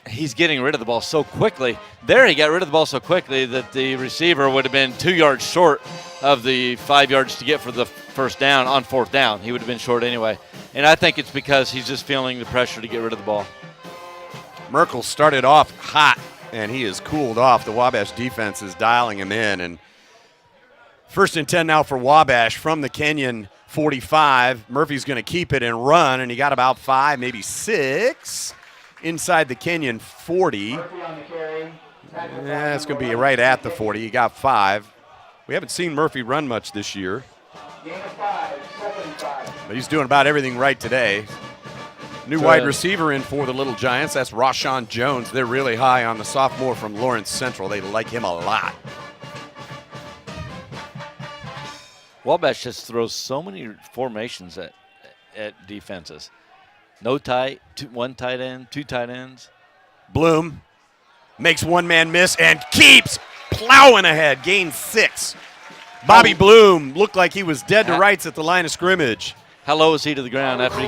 he's getting rid of the ball so quickly. There, he got rid of the ball so quickly that the receiver would have been 2 yards short of the 5 yards to get for the first down on 4th down. He would have been short anyway. And I think it's because he's just feeling the pressure to get rid of the ball. Merkel started off hot, and he has cooled off. The Wabash defense is dialing him in. And 1st and 10 now for Wabash from the Kenyon 45. Murphy's going to keep it and run, and he got about 5, maybe 6 inside the Kenyon 40. Yeah, it's going to be right at the 40. He got 5. We haven't seen Murphy run much this year, but he's doing about everything right today. New wide receiver in for the Little Giants. That's Rashawn Jones. They're really high on the sophomore from Lawrence Central. They like him a lot. Wabash just throws so many formations at defenses. No tight, one tight end, 2 tight ends. Bloom makes one man miss and keeps plowing ahead. Gains 6. Bobby Bloom looked like he was dead to rights at the line of scrimmage. How low is he to the ground after he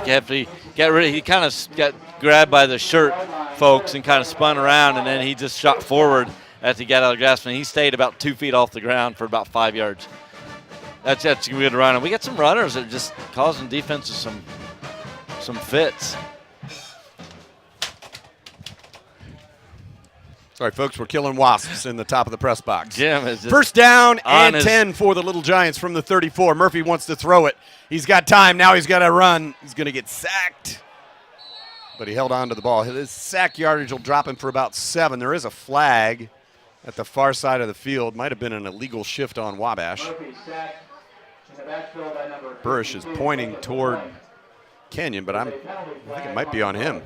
got rid of? He kind of got grabbed by the shirt, folks, and kind of spun around, and then he just shot forward as he got out of the grasp, and he stayed about 2 feet off the ground for about 5 yards. That's a good run. And we got some runners that are just causing defenses some fits. Sorry, folks, we're killing wasps in the top of the press box. Jim is just first down and his 10 for the Little Giants from the 34. Murphy wants to throw it. He's got time. Now he's got to run. He's going to get sacked. But he held on to the ball. His sack yardage will drop him for about 7. There is a flag at the far side of the field. Might have been an illegal shift on Wabash. Burrish is pointing toward Kenyon, but I think it might be on him.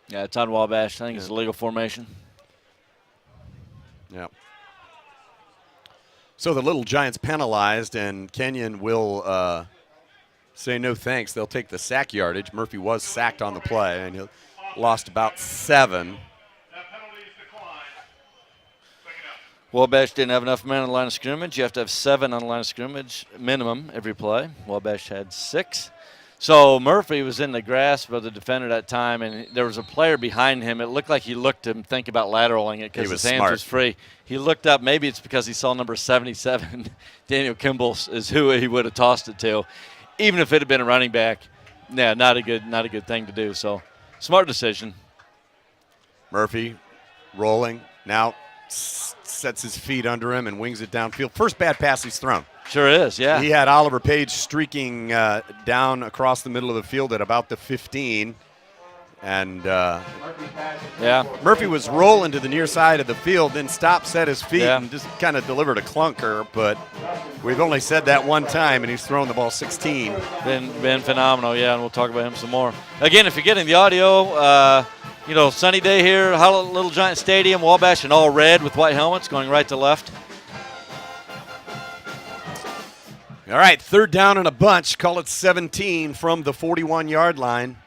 Yeah, it's on Wabash. I think it's a legal formation. Yeah. So the Little Giants penalized, and Kenyon will say no thanks. They'll take the sack yardage. Murphy was sacked on the play, and he lost about 7. Wabash didn't have enough men on the line of scrimmage. You have to have 7 on the line of scrimmage minimum every play. Wabash had 6. So Murphy was in the grasp of the defender that time, and there was a player behind him. It looked like he looked to think about lateraling it because his hands was free. He looked up. Maybe it's because he saw number 77, Daniel Kimball, is who he would have tossed it to. Even if it had been a running back, yeah, not a good thing to do. So smart decision. Murphy rolling now, sets his feet under him and wings it downfield. First bad pass he's thrown. Sure is, yeah. He had Oliver Page streaking down across the middle of the field at about the 15. And Murphy was rolling to the near side of the field, then stopped, set his feet, and just kind of delivered a clunker. But we've only said that one time, and he's thrown the ball 16. Been phenomenal, yeah, and we'll talk about him some more. Again, if you're getting the audio, sunny day here, Little Giant Stadium, Wabash in all red with white helmets going right to left. All right, third down and a bunch. Call it 17 from the 41-yard line.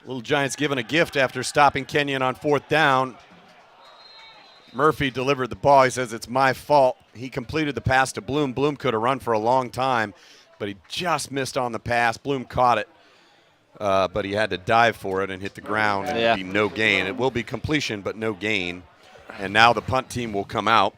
Little Giants given a gift after stopping Kenyon on 4th down. Murphy delivered the ball. He says it's my fault. He completed the pass to Bloom. Bloom could have run for a long time, but he just missed on the pass. Bloom caught it, but he had to dive for it and hit the ground, and it'd be no gain. It will be completion, but no gain. And now the punt team will come out.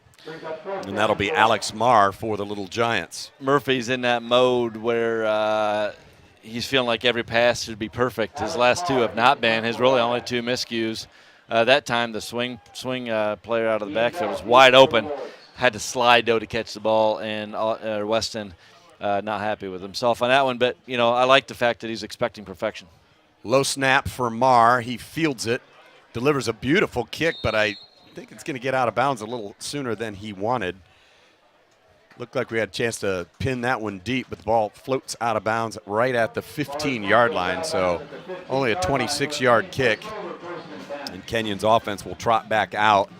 And that'll be Alex Marr for the Little Giants. Murphy's in that mode where he's feeling like every pass should be perfect. His last 2 have not been. His really only 2 miscues. That time the swing player out of the backfield was wide open. Had to slide, though, to catch the ball, and Weston not happy with himself on that one. But, I like the fact that he's expecting perfection. Low snap for Marr. He fields it, delivers a beautiful kick, but I think it's going to get out of bounds a little sooner than he wanted. Looked like we had a chance to pin that one deep, but the ball floats out of bounds right at the 15-yard line, so only a 26-yard kick. And Kenyon's offense will trot back out.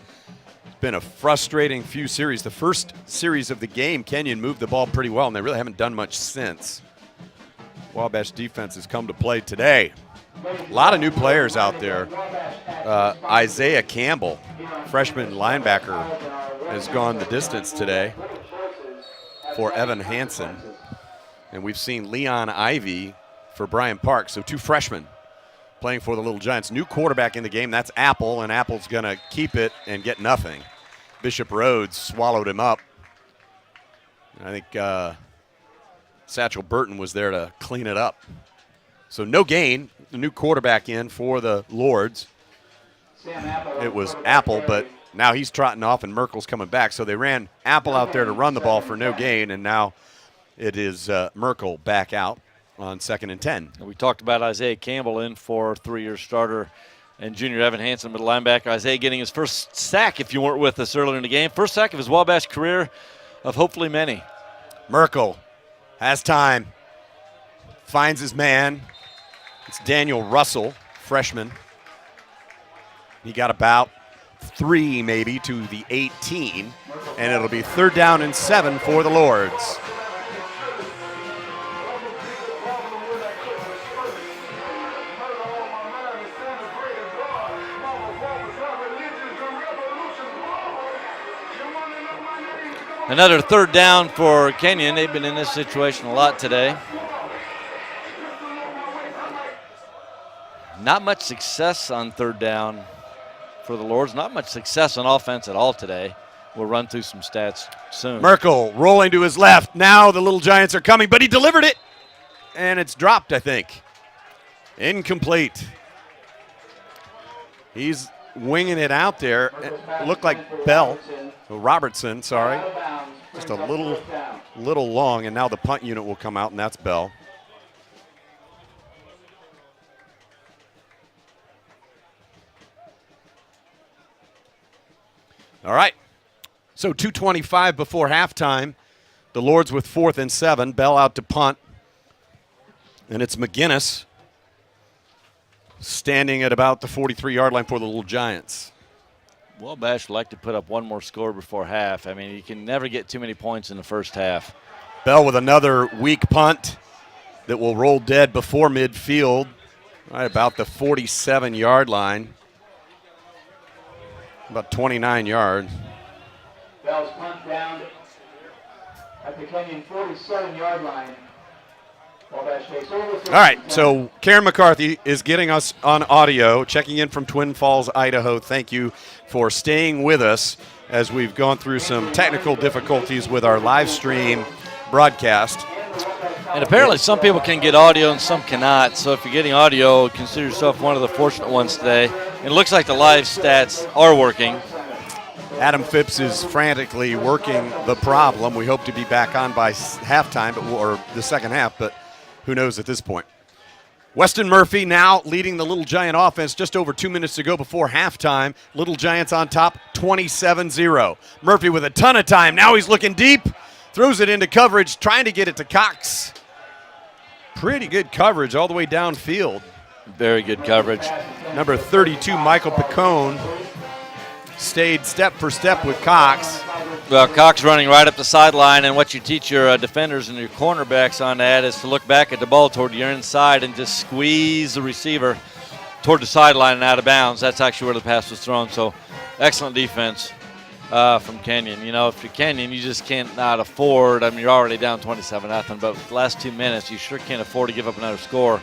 It's been a frustrating few series. The first series of the game, Kenyon moved the ball pretty well, and they really haven't done much since. Wabash defense has come to play today. A lot of new players out there. Isaiah Campbell, freshman linebacker, has gone the distance today for Evan Hansen. And we've seen Leon Ivey for Brian Park, so 2 freshmen playing for the Little Giants. New quarterback in the game, that's Apple, and Apple's going to keep it and get nothing. Bishop Rhodes swallowed him up. I think Satchel Burton was there to clean it up. So no gain. The new quarterback in for the Lords. It was Apple, but now he's trotting off and Merkel's coming back. So they ran Apple out there to run the ball for no gain, and now it is Merkel back out on 2nd and 10. We talked about Isaiah Campbell in for 3-year starter and junior Evan Hansen, middle linebacker. Isaiah getting his first sack, if you weren't with us earlier in the game. First sack of his Wabash career of hopefully many. Merkel has time, finds his man. It's Daniel Russell, freshman. He got about 3 maybe to the 18, and it'll be 3rd down and 7 for the Lords. Another 3rd down for Kenyon. They've been in this situation a lot today. Not much success on 3rd down for the Lords. Not much success on offense at all today. We'll run through some stats soon. Merkel rolling to his left. Now the Little Giants are coming, but he delivered it, and it's dropped, I think. Incomplete. He's winging it out there. It looked like Robertson, sorry. Just a little long, and now the punt unit will come out, and that's Bell. All right. So 2:25 before halftime. The Lords with 4th and 7. Bell out to punt. And it's McGinnis standing at about the 43-yard line for the Little Giants. Wabash would like to put up one more score before half. I mean, you can never get too many points in the first half. Bell with another weak punt that will roll dead before midfield, right about the 47-yard line. About 29 yards. Bell's punt down at the Kenyon 47-yard line. Wabash takes over. All right, so Karen McCarthy is getting us on audio, checking in from Twin Falls, Idaho. Thank you for staying with us as we've gone through some technical difficulties with our live stream broadcast. And apparently some people can get audio and some cannot. So if you're getting audio, consider yourself one of the fortunate ones today. And it looks like the live stats are working. Adam Phipps is frantically working the problem. We hope to be back on by halftime, or the second half, but who knows at this point. Weston Murphy now leading the Little Giant offense just over 2 minutes to go before halftime. Little Giants on top, 27-0. Murphy with a ton of time. Now he's looking deep, throws it into coverage, trying to get it to Cox. Pretty good coverage all the way downfield. Very good coverage. Number 32, Michael Picone, stayed step for step with Cox. Well, Cox running right up the sideline, and what you teach your defenders and your cornerbacks on that is to look back at the ball toward your inside and just squeeze the receiver toward the sideline and out of bounds. That's actually where the pass was thrown. So excellent defense from Kenyon. You know, if you're Kenyon, you just can't not afford. I mean, you're already down 27-0, but the last 2 minutes, you sure can't afford to give up another score.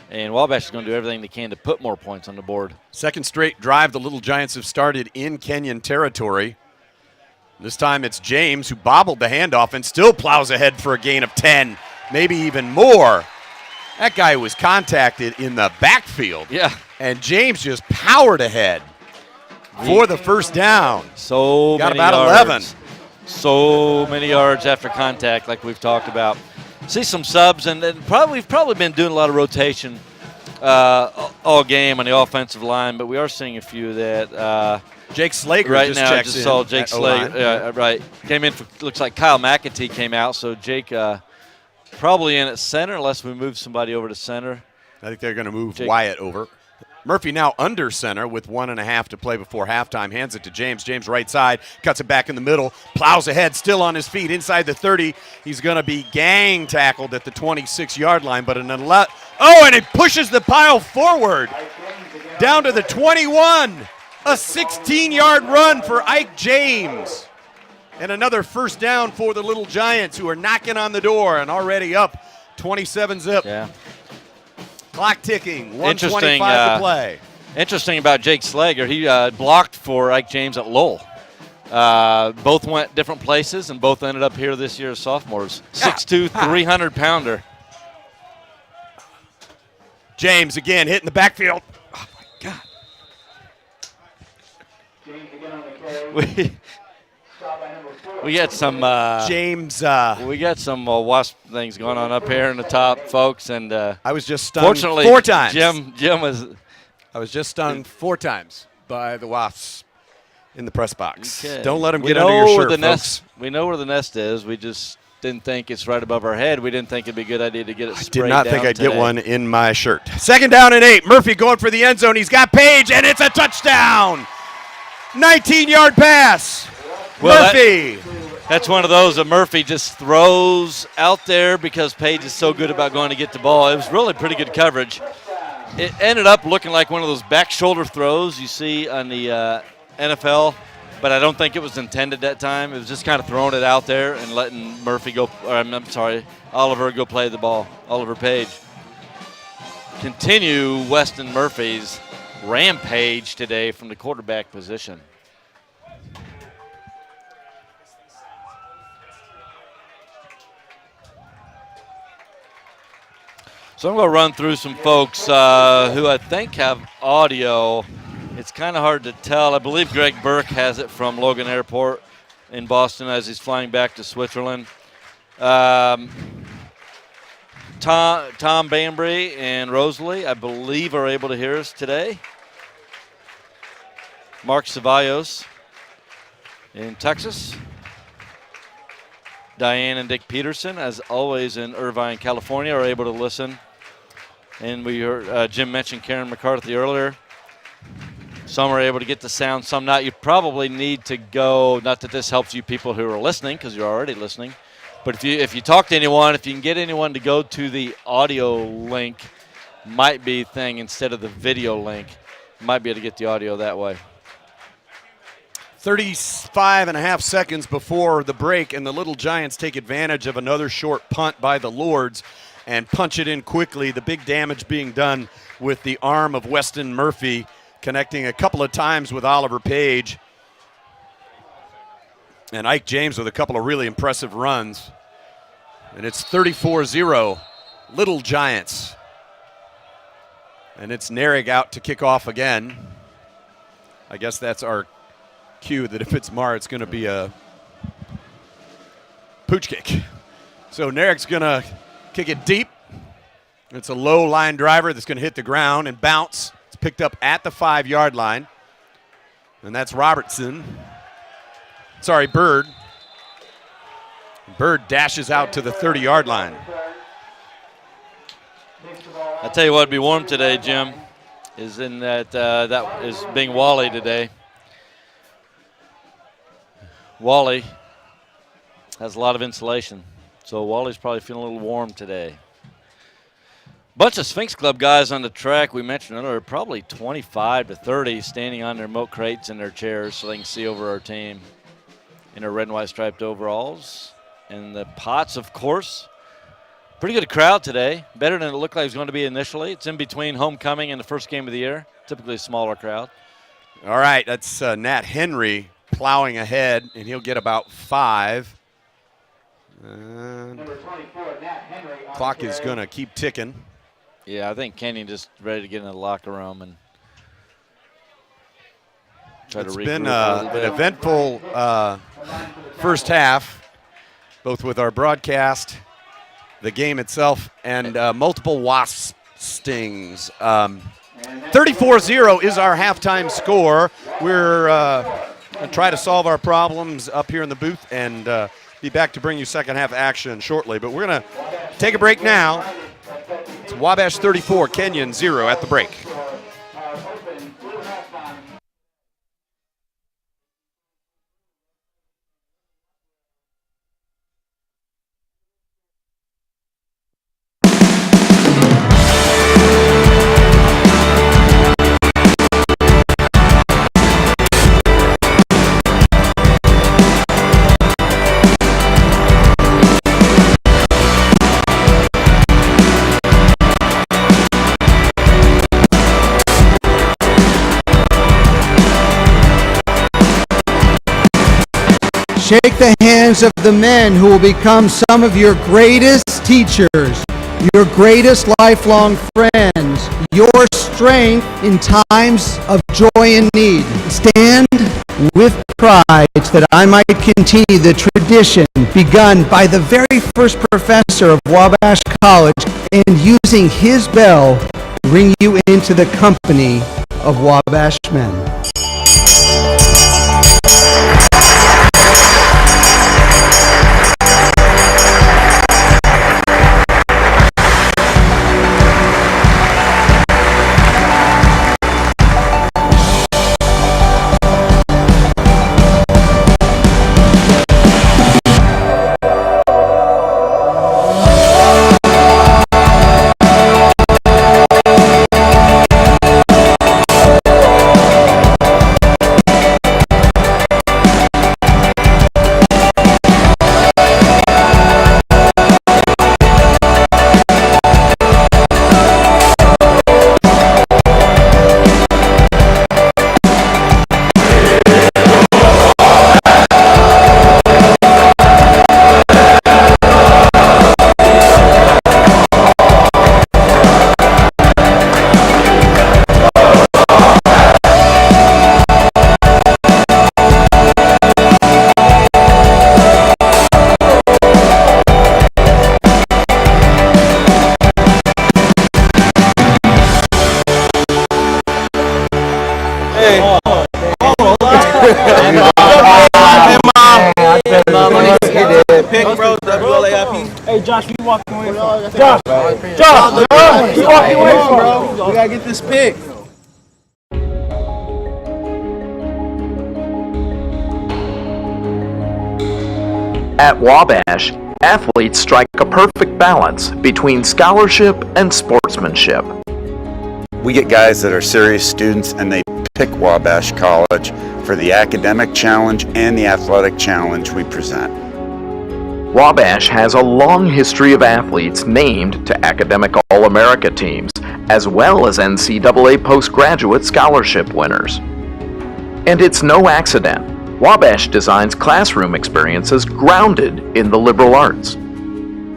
And Wabash is going to do everything they can to put more points on the board. Second straight drive the Little Giants have started in Kenyon territory. This time it's James who bobbled the handoff and still plows ahead for a gain of 10, maybe even more. That guy was contacted in the backfield. Yeah. And James just powered ahead for the first down. So got many about yards. 11. So many yards after contact, like we've talked about. See some subs, and we've probably been doing a lot of rotation all game on the offensive line, but we are seeing a few that Jake Slager right just now. checks Just in saw Jake at Slager. O-line. Right. Came in. Looks like Kyle McAtee came out, so Jake probably in at center unless we move somebody over to center. I think they're going to move Jake. Wyatt over. Murphy now under center with 1.5 to play before halftime. Hands it to James. James right side, cuts it back in the middle, plows ahead, still on his feet inside the 30. He's going to be gang tackled at the 26-yard line, but and it pushes the pile forward down to the 21. A 16-yard run for Ike James. And another first down for the Little Giants, who are knocking on the door and already up 27-zip. Yeah. Clock ticking, 1:25 to play. Interesting about Jake Slager, he blocked for Ike James at Lowell. Both went different places and both ended up here this year as sophomores. 6'2", 300-pounder. James again hitting the backfield. Oh, my God. We got some James. We got some wasp things going on up here in the top, folks, and I was just stunned fortunately 4 times. Jim was. I was just stunned 4 times by the wasps in the press box. Okay. Don't let them get under your shirt, folks. Nest, we know where the nest is. We just didn't think it's right above our head. We didn't think it'd be a good idea to get it sprayed down. I did not think I'd today. get one in my shirt. 2nd down and 8. Murphy going for the end zone. He's got Page, and it's a touchdown. 19-yard pass. Well, Murphy. That's one of those that Murphy just throws out there because Page is so good about going to get the ball. It was really pretty good coverage. It ended up looking like one of those back shoulder throws you see on the NFL, but I don't think it was intended that time. It was just kind of throwing it out there and letting Murphy go, or I'm sorry, Oliver go play the ball, Oliver Page. Continue Weston Murphy's rampage today from the quarterback position. So I'm going to run through some folks who I think have audio It's kind of hard to tell. I believe Greg Burke has it from Logan Airport in Boston as he's flying back to Switzerland. Tom Bambry and Rosalie, I believe, are able to hear us today. Mark Ceballos in Texas. Diane and Dick Peterson, as always, in Irvine, California, are able to listen. And we heard Jim mention Karen McCarthy earlier. Some are able to get the sound, some not. You probably need to go, not that this helps you people who are listening, because you're already listening, but if you talk to anyone, if you can get anyone to go to the audio link, might be a thing instead of the video link. Might be able to get the audio that way. 35.5 seconds before the break, and the Little Giants take advantage of another short punt by the Lords and punch it in quickly. The big damage being done with the arm of Weston Murphy, connecting a couple of times with Oliver Page. And Ike James with a couple of really impressive runs. And it's 34-0, Little Giants. And it's Narig out to kick off again. I guess that's our cue that if it's Mar, it's going to be a pooch kick. So Narig's going to kick it deep. It's a low line driver that's going to hit the ground and bounce. It's picked up at the 5-yard line. And that's Robertson. Sorry, Bird. Bird dashes out to the 30-yard line. I tell you what would be warm today, Jim, is in that that is being Wally today. Wally has a lot of insulation, so Wally's probably feeling a little warm today. Bunch of Sphinx Club guys on the track. We mentioned earlier, probably 25 to 30 standing on their milk crates and their chairs so they can see over our team in their red and white striped overalls. And the Pots, of course. Pretty good crowd today. Better than it looked like it was going to be initially. It's in between homecoming and the first game of the year. Typically a smaller crowd. All right, that's Nat Henry plowing ahead, and he'll get about 5. And clock is going to keep ticking. Yeah, I think Kenyon just ready to get in the locker room and try to regroup. It's been an eventful first half, both with our broadcast, the game itself, and multiple wasp stings. 34-0 is our halftime score. We're going to try to solve our problems up here in the booth and be back to bring you second half action shortly. But we're going to take a break now. It's Wabash 34, Kenyon 0 at the break. Shake the hands of the men who will become some of your greatest teachers, your greatest lifelong friends, your strength in times of joy and need. Stand with pride that I might continue the tradition begun by the very first professor of Wabash College and using his bell to bring you into the company of Wabash men. Josh, we walking away from? Josh, we walking away from, bro. We gotta get this pick. At Wabash, athletes strike a perfect balance between scholarship and sportsmanship. We get guys that are serious students and they pick Wabash College for the academic challenge and the athletic challenge we present. Wabash has a long history of athletes named to academic All-America teams, as well as NCAA postgraduate scholarship winners. And it's no accident. Wabash designs classroom experiences grounded in the liberal arts.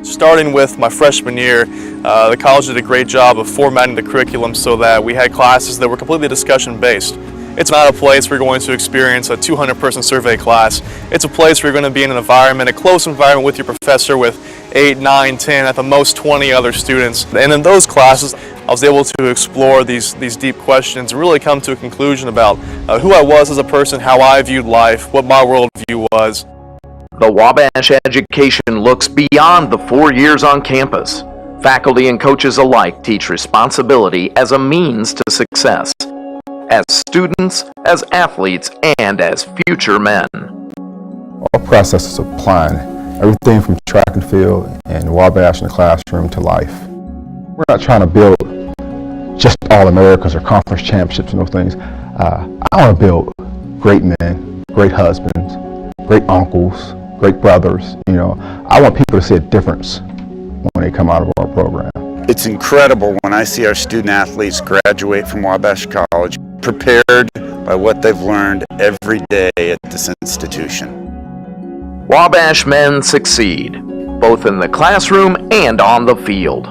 Starting with my freshman year, the college did a great job of formatting the curriculum so that we had classes that were completely discussion-based. It's not a place where you're going to experience a 200-person survey class. It's a place where you're going to be in an environment, a close environment with your professor with 8, 9, 10, at the most 20 other students. And in those classes, I was able to explore these deep questions and really come to a conclusion about who I was as a person, how I viewed life, what my worldview was. The Wabash education looks beyond the 4 years on campus. Faculty and coaches alike teach responsibility as a means to success, as students, as athletes, and as future men. Our process is applying everything from track and field and Wabash in the classroom to life. We're not trying to build just All-Americans or conference championships and those things. I want to build great men, great husbands, great uncles, great brothers. You know, I want people to see a difference when they come out of our program. It's incredible when I see our student athletes graduate from Wabash College prepared by what they've learned every day at this institution. Wabash men succeed, both in the classroom and on the field.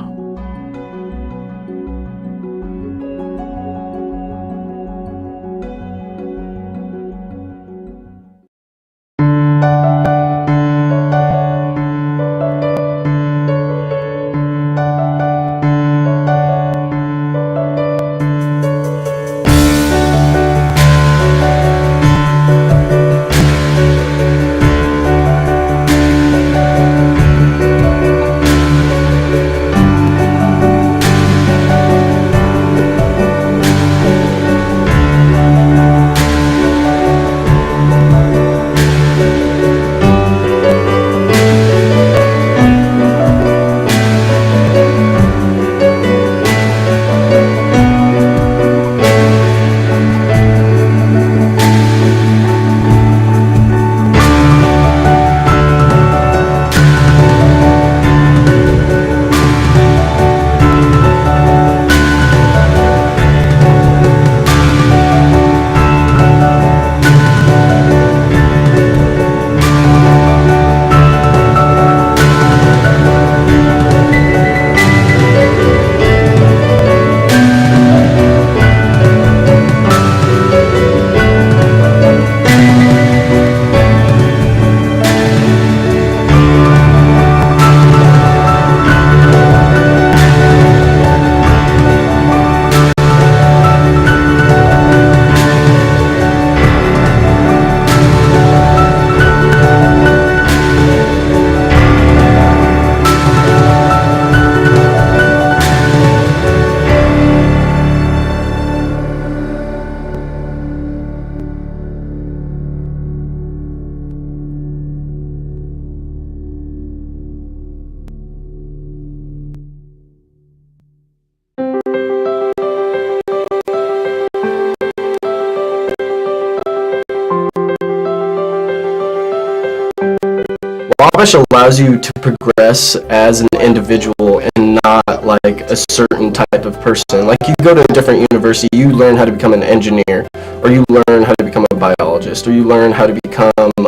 Wabash allows you to progress as an individual and not like a certain type of person. Like you go to a different university, you learn how to become an engineer, or you learn how to become a biologist, or you learn how to become an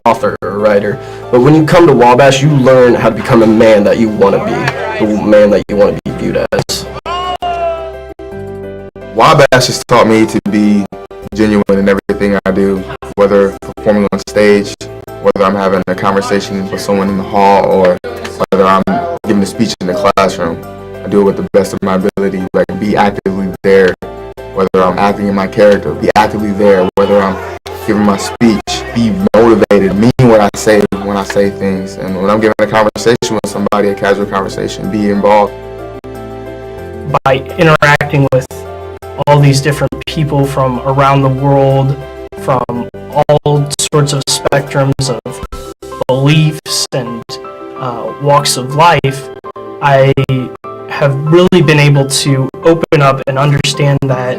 author or a writer. But when you come to Wabash, you learn how to become a man that you want to be, the man that you want to be viewed as. Wabash has taught me to be genuine in everything I do, whether performing on stage, whether I'm having a conversation with someone in the hall, or whether I'm giving a speech in the classroom. I do it with the best of my ability, like be actively there, whether I'm acting in my character, be actively there, whether I'm giving my speech, be motivated, mean what I say when I say things. And when I'm giving a conversation with somebody, a casual conversation, be involved. By interacting with all these different people from around the world, from all sorts of spectrums of beliefs and walks of life, I have really been able to open up and understand that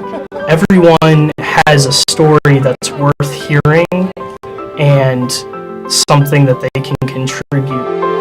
everyone has a story that's worth hearing and something that they can contribute.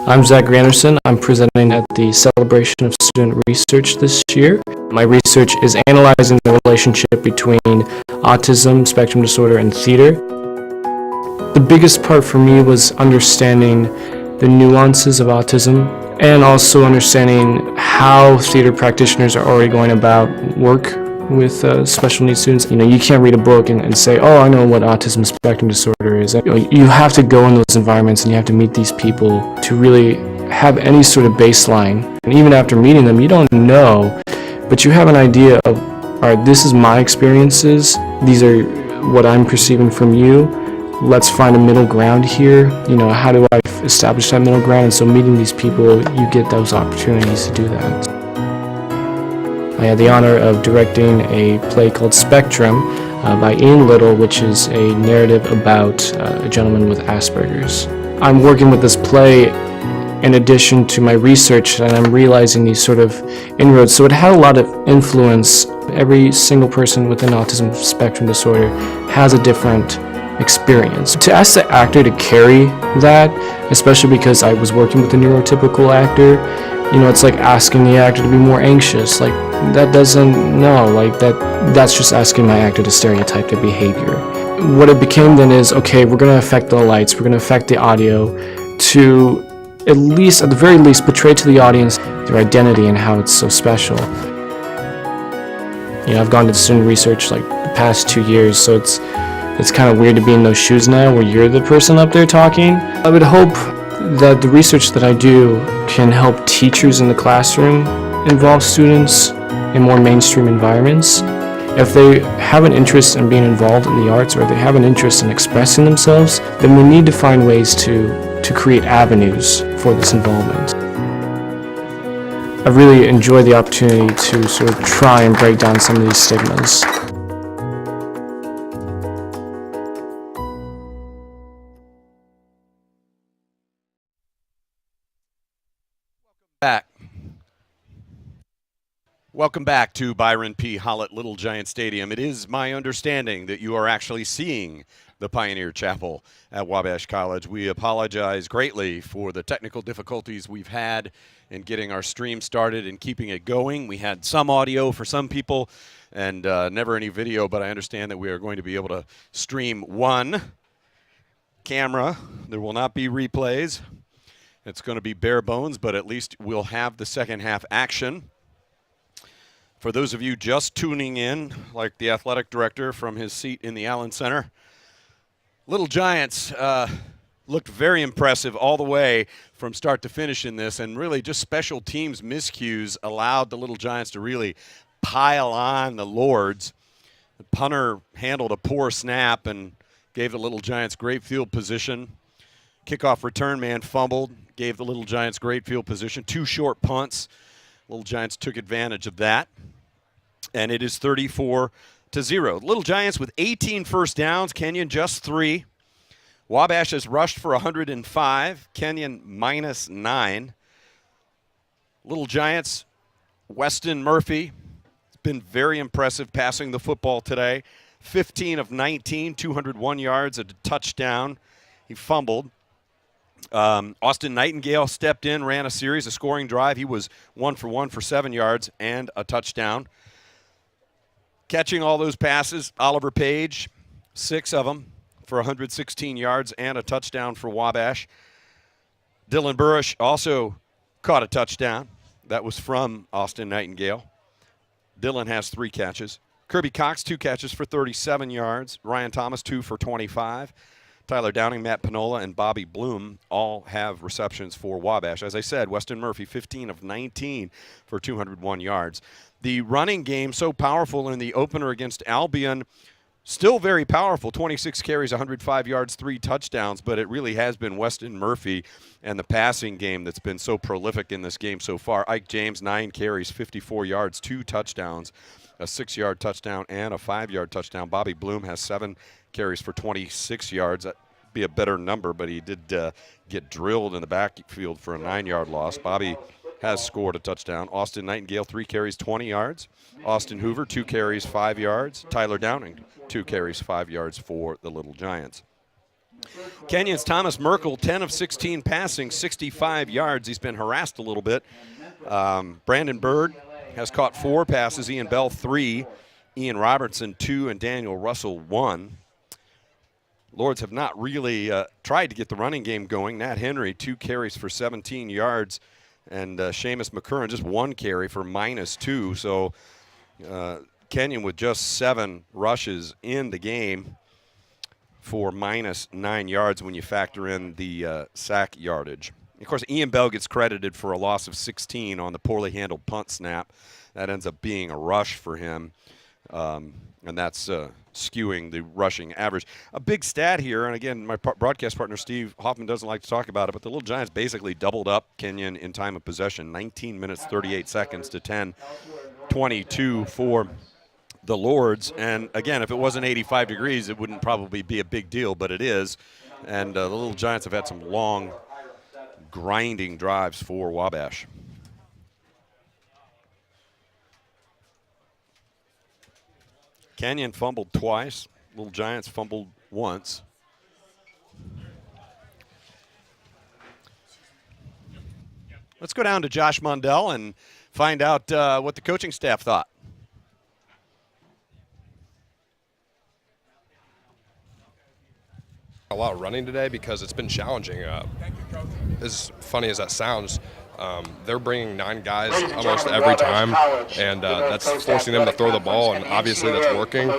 I'm Zach Anderson. I'm presenting at the Celebration of Student Research this year. My research is analyzing the relationship between autism, spectrum disorder, and theater. The biggest part for me was understanding the nuances of autism and also understanding how theater practitioners are already going about work with special needs students. You know, you can't read a book and say, oh, I know what autism spectrum disorder is. You have to go in those environments and you have to meet these people to really have any sort of baseline. And even after meeting them, you don't know, but you have an idea of, all right, this is my experiences. These are what I'm perceiving from you. Let's find a middle ground here. You know, how do I establish that middle ground? And so meeting these people, you get those opportunities to do that. I had the honor of directing a play called Spectrum by Ian Little, which is a narrative about a gentleman with Asperger's. I'm working with this play in addition to my research, and I'm realizing these sort of inroads. So it had a lot of influence. Every single person with an autism spectrum disorder has a different experience. To ask the actor to carry that, especially because I was working with a neurotypical actor, you know, it's like asking the actor to be more anxious. Like, that doesn't, no, like that's just asking my actor to stereotype their behavior. What it became then is, okay, we're gonna affect the lights, we're gonna affect the audio to at least, at the very least, portray to the audience their identity and how it's so special. You know, I've gone to student research like the past 2 years, so it's It's kind of weird to be in those shoes now where you're the person up there talking. I would hope that the research that I do can help teachers in the classroom involve students in more mainstream environments. If they have an interest in being involved in the arts, or if they have an interest in expressing themselves, then we need to find ways to create avenues for this involvement. I really enjoy the opportunity to sort of try and break down some of these stigmas. Back. Welcome back to Byron P. Hollett Little Giant Stadium. It is my understanding that you are actually seeing the Pioneer Chapel at Wabash College. We apologize greatly for the technical difficulties we've had in getting our stream started and keeping it going. We had some audio for some people and never any video, but I understand that we are going to be able to stream one camera. There will not be replays. It's going to be bare bones, but at least we'll have the second half action. For those of you just tuning in, like the athletic director from his seat in the Allen Center, Little Giants looked very impressive all the way from start to finish in this, and really just special teams miscues allowed the Little Giants to really pile on the Lords. The punter handled a poor snap and gave the Little Giants great field position. Kickoff return man fumbled, gave the Little Giants great field position. 2 short punts. Little Giants took advantage of that. And it is 34-0. Little Giants with 18 first downs, Kenyon just 3. Wabash has rushed for 105, Kenyon -9. Little Giants, Weston Murphy has been very impressive passing the football today. 15 of 19, 201 yards, a touchdown. He fumbled. Austin Nightingale stepped in, ran a series, a scoring drive. He was 1 for 1 for 7 yards and a touchdown. Catching all those passes, Oliver Page, 6 of them for 116 yards and a touchdown for Wabash. Dylan Burrish also caught a touchdown. That was from Austin Nightingale. Dylan has 3 catches. Kirby Cox, 2 catches for 37 yards. Ryan Thomas, 2 for 25. Tyler Downing, Matt Panola, and Bobby Bloom all have receptions for Wabash. As I said, Weston Murphy, 15 of 19 for 201 yards. The running game, so powerful in the opener against Albion, still very powerful. 26 carries, 105 yards, 3 touchdowns, but it really has been Weston Murphy and the passing game that's been so prolific in this game so far. Ike James, 9 carries, 54 yards, 2 touchdowns, a 6-yard touchdown and a 5-yard touchdown. Bobby Bloom has 7 carries for 26 yards. That'd be a better number, but he did get drilled in the backfield for a 9-yard loss. Bobby has scored a touchdown. Austin Nightingale, 3 carries, 20 yards. Austin Hoover, 2 carries, 5 yards. Tyler Downing, 2 carries, 5 yards for the Little Giants. Kenyon's Thomas Merkel, 10 of 16 passing, 65 yards. He's been harassed a little bit. Brandon Bird has caught 4 passes. Ian Bell, 3. Ian Robertson, 2. And Daniel Russell, 1. Lords have not really tried to get the running game going. Nat Henry, 2 carries for 17 yards. And Seamus McCurran, just 1 carry for -2. So Kenyon with just 7 rushes in the game for -9 yards when you factor in the sack yardage. Of course, Ian Bell gets credited for a loss of 16 on the poorly handled punt snap. That ends up being a rush for him, and that's skewing the rushing average. A big stat here, and again, my broadcast partner Steve Hoffman doesn't like to talk about it, but the Little Giants basically doubled up Kenyon in time of possession, 19 minutes, 38 seconds to 10:22 for the Lords. And again, if it wasn't 85 degrees, it wouldn't probably be a big deal, but it is. And the Little Giants have had some long, grinding drives for Wabash. Kenyon fumbled twice. Little Giants fumbled once. Let's go down to Josh Mundell and find out what the coaching staff thought. A lot of running today because it's been challenging. As funny as that sounds, they're bringing 9 guys almost every time, and that's forcing them to throw the ball, and obviously that's working.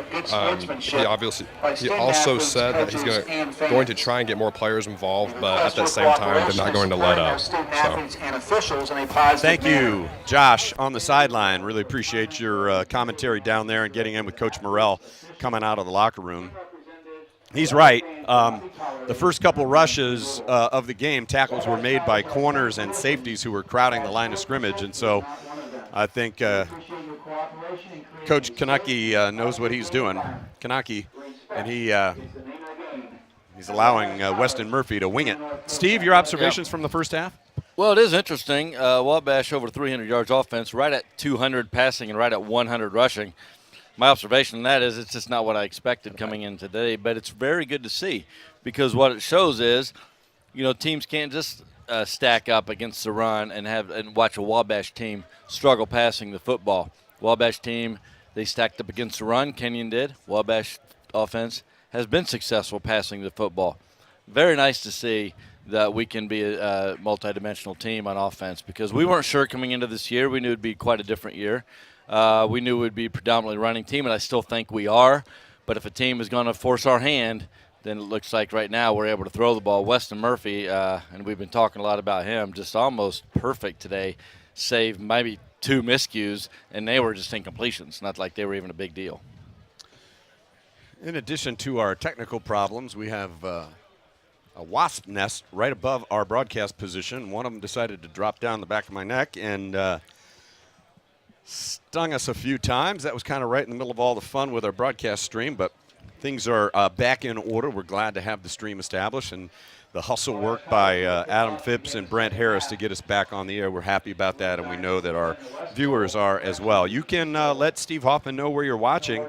He also said that he's going to try and get more players involved, but at the same time, they're not going to let up. Thank you, Josh, on the sideline. Really appreciate your commentary down there and getting in with Coach Morrell coming out of the locker room. He's right. The first couple rushes of the game, tackles were made by corners and safeties who were crowding the line of scrimmage, and so I think Coach Kanaki knows what he's doing. Kanaki, and he's allowing Weston Murphy to wing it. Steve, your observations from the first half? Well, it is interesting. Wabash over 300 yards offense, right at 200 passing and right at 100 rushing. My observation on that is it's just not what I expected coming in today, but it's very good to see because what it shows is, teams can't just stack up against the run and watch a Wabash team struggle passing the football. Wabash team, they stacked up against the run. Kenyon did. Wabash offense has been successful passing the football. Very nice to see that we can be a multidimensional team on offense because we weren't sure coming into this year. We knew it would be quite a different year. We knew it would be predominantly running team, and I still think we are. But if a team is going to force our hand, then it looks like right now we're able to throw the ball. Weston Murphy, and we've been talking a lot about him, just almost perfect today, save maybe 2 miscues, and they were just incompletions, not like they were even a big deal. In addition to our technical problems, we have a wasp nest right above our broadcast position. One of them decided to drop down the back of my neck and stung us a few times. That was kind of right in the middle of all the fun with our broadcast stream, but things are back in order. We're glad to have the stream established and the hustle work by Adam Phipps and Brent Harris to get us back on the air. We're happy about that, and we know that our viewers are as well. You can let Steve Hoffman know where you're watching.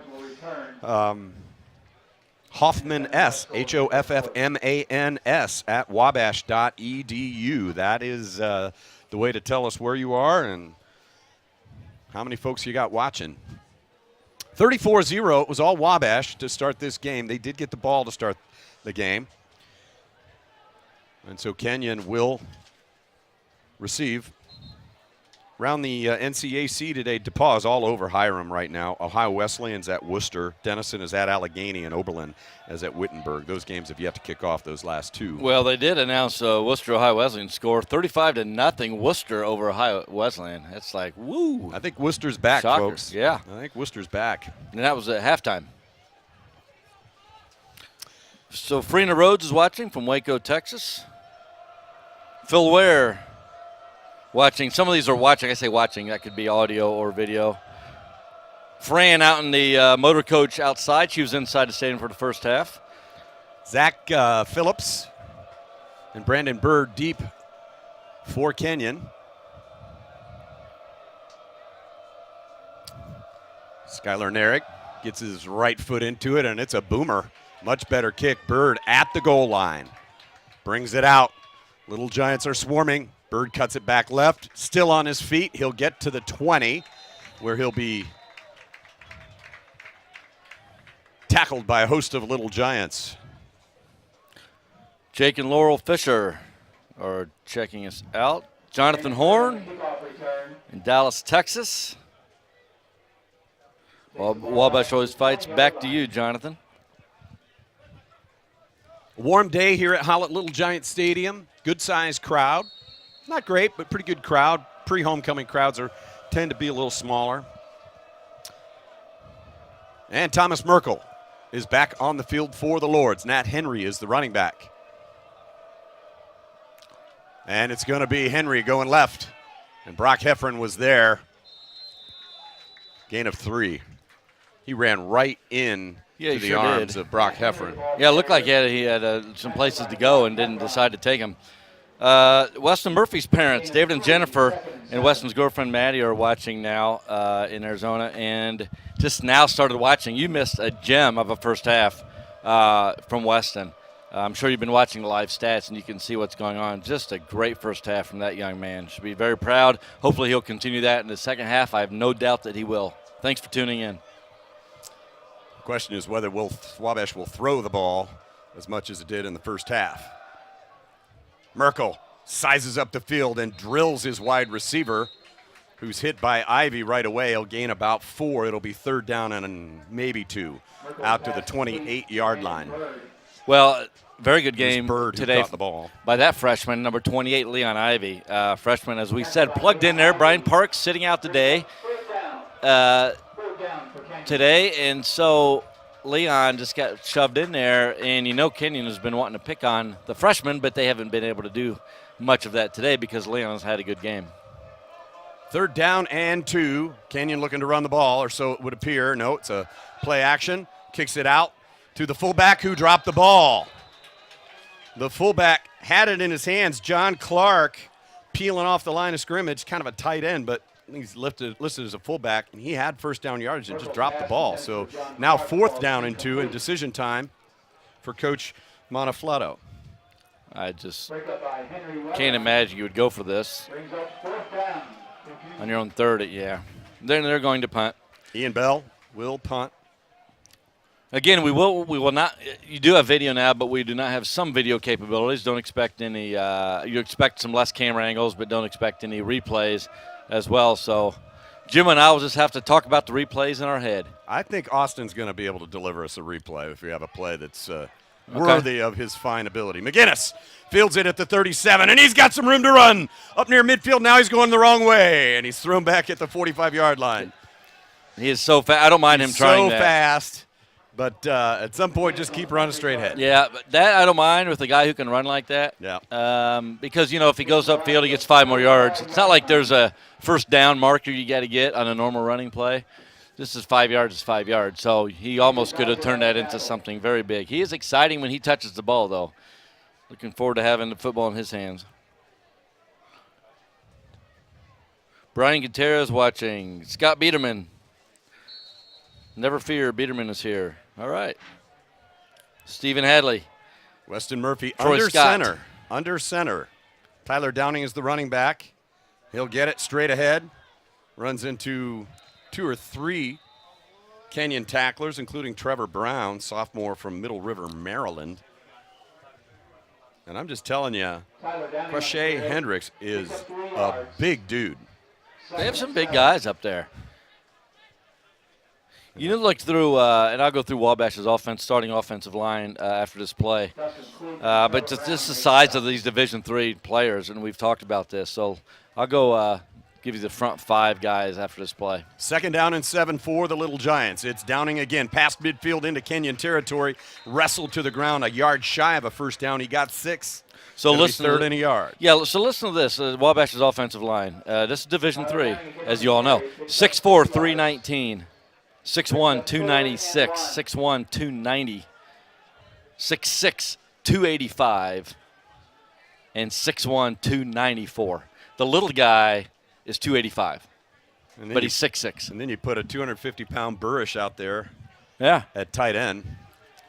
Hoffman S, Hoffmans at wabash.edu. That is the way to tell us where you are and how many folks you got watching. 34-0, it was all Wabash to start this game. They did get the ball to start the game. And so Kenyon will receive. Around the NCAC today, DePaul is all over Hiram right now. Ohio Wesleyan's at Worcester. Denison is at Allegheny, and Oberlin is at Wittenberg. Those games have yet to kick off, those last 2. Well, they did announce Worcester Ohio Wesleyan score 35-0 Worcester over Ohio Wesleyan. It's like, woo. I think Worcester's back, Shocker. folks. Yeah. I think Worcester's back. And that was at halftime. So Frena Rhodes is watching from Waco, Texas. Phil Ware watching. Some of these are watching. I say watching. That could be audio or video. Fran out in the motor coach outside. She was inside the stadium for the first half. Zach Phillips and Brandon Bird deep for Kenyon. Skylar Narek gets his right foot into it, and it's a boomer. Much better kick. Bird at the goal line. Brings it out. Little Giants are swarming. Bird cuts it back left. Still on his feet. He'll get to the 20, where he'll be tackled by a host of Little Giants. Jake and Laurel Fisher are checking us out. Jonathan Horn in Dallas, Texas. Wabash always fights. Back to you, Jonathan. Warm day here at Hallett Little Giant Stadium. Good-sized crowd. Not great, but pretty good crowd. Pre-homecoming crowds tend to be a little smaller. And Thomas Merkel is back on the field for the Lords. Nat Henry is the running back. And it's going to be Henry going left. And Brock Heffron was there. Gain of 3. He ran right in to the arms of Brock Heffron. Yeah, it looked like he had some places to go and didn't decide to take him. Weston Murphy's parents, David and Jennifer, and Weston's girlfriend Maddie are watching now in Arizona, and just now started watching. You missed a gem of a first half from Weston. I'm sure you've been watching the live stats, and you can see what's going on. Just a great first half from that young man. Should be very proud. Hopefully he'll continue that in the second half. I have no doubt that he will. Thanks for tuning in. The question is whether Wabash will throw the ball as much as it did in the first half. Merkel sizes up the field and drills his wide receiver, who's hit by Ivy right away. He'll gain about 4. It'll be 3rd down and maybe 2 out to the 28-yard line. Well, very good game Bird today the ball. by that freshman, number 28, Leon Ivy. Freshman, as we said, plugged in there. Brian Parks sitting out today, and so Leon just got shoved in there. And Kenyon has been wanting to pick on the freshman, but they haven't been able to do much of that today because Leon's had a good game. 3rd down and 2. Kenyon looking to run the ball, or so it would appear. No, it's a play action. Kicks it out to the fullback who dropped the ball. The fullback had it in his hands. John Clark peeling off the line of scrimmage, kind of a tight end, but I think he's listed as a fullback, and he had 1st down yardage and just dropped the ball. So now 4th down and 2 in decision time for Coach Montefilato. I just can't imagine you would go for this on your own 3rd. Yeah, then they're going to punt. Ian Bell will punt. Again, we will not. You do have video now, but we do not have some video capabilities. Don't expect any. You expect some less camera angles, but don't expect any replays as well. So, Jim and I will just have to talk about the replays in our head. I think Austin's going to be able to deliver us a replay if we have a play that's worthy of his fine ability. McGinnis fields it at the 37, and he's got some room to run up near midfield. Now he's going the wrong way, and he's thrown back at the 45-yard line. He is so fast. I don't mind him trying that. So fast. But at some point, just keep running straight ahead. Yeah, but that I don't mind with a guy who can run like that. Yeah. Because, if he goes upfield, he gets 5 more yards. It's not like there's a 1st down marker you got to get on a normal running play. This is 5 yards is 5 yards. So he almost could have turned that into something very big. He is exciting when he touches the ball, though. Looking forward to having the football in his hands. Brian Gutierrez watching. Scott Biederman. Never fear, Biederman is here. All right. Stephen Hadley. Weston Murphy Troy under Scott. center. Under center. Tyler Downing is the running back. He'll get it straight ahead. Runs into 2 or 3 Kenyon tacklers, including Trevor Brown, sophomore from Middle River, Maryland. And I'm just telling you, Quashay Hendricks is a big dude. They have some big guys up there. You need to look through, and I'll go through Wabash's starting offensive line after this play. But just the size of these Division III players, and we've talked about this. So I'll go give you the front 5 guys after this play. 2nd down and 7 for the Little Giants. It's Downing again, past midfield into Kenyon territory, wrestled to the ground a yard shy of a 1st down. He got 6. So listen, 3rd and a yard. Yeah, so listen to this. Wabash's offensive line. This is Division III, as you all know. 6'4", 319. 6'1", 296, 6'1", 290, 6'6", 285, and 6'1", 294. The little guy is 285, but he's 6'6". And then you put a 250-pound Burrish out there at tight end,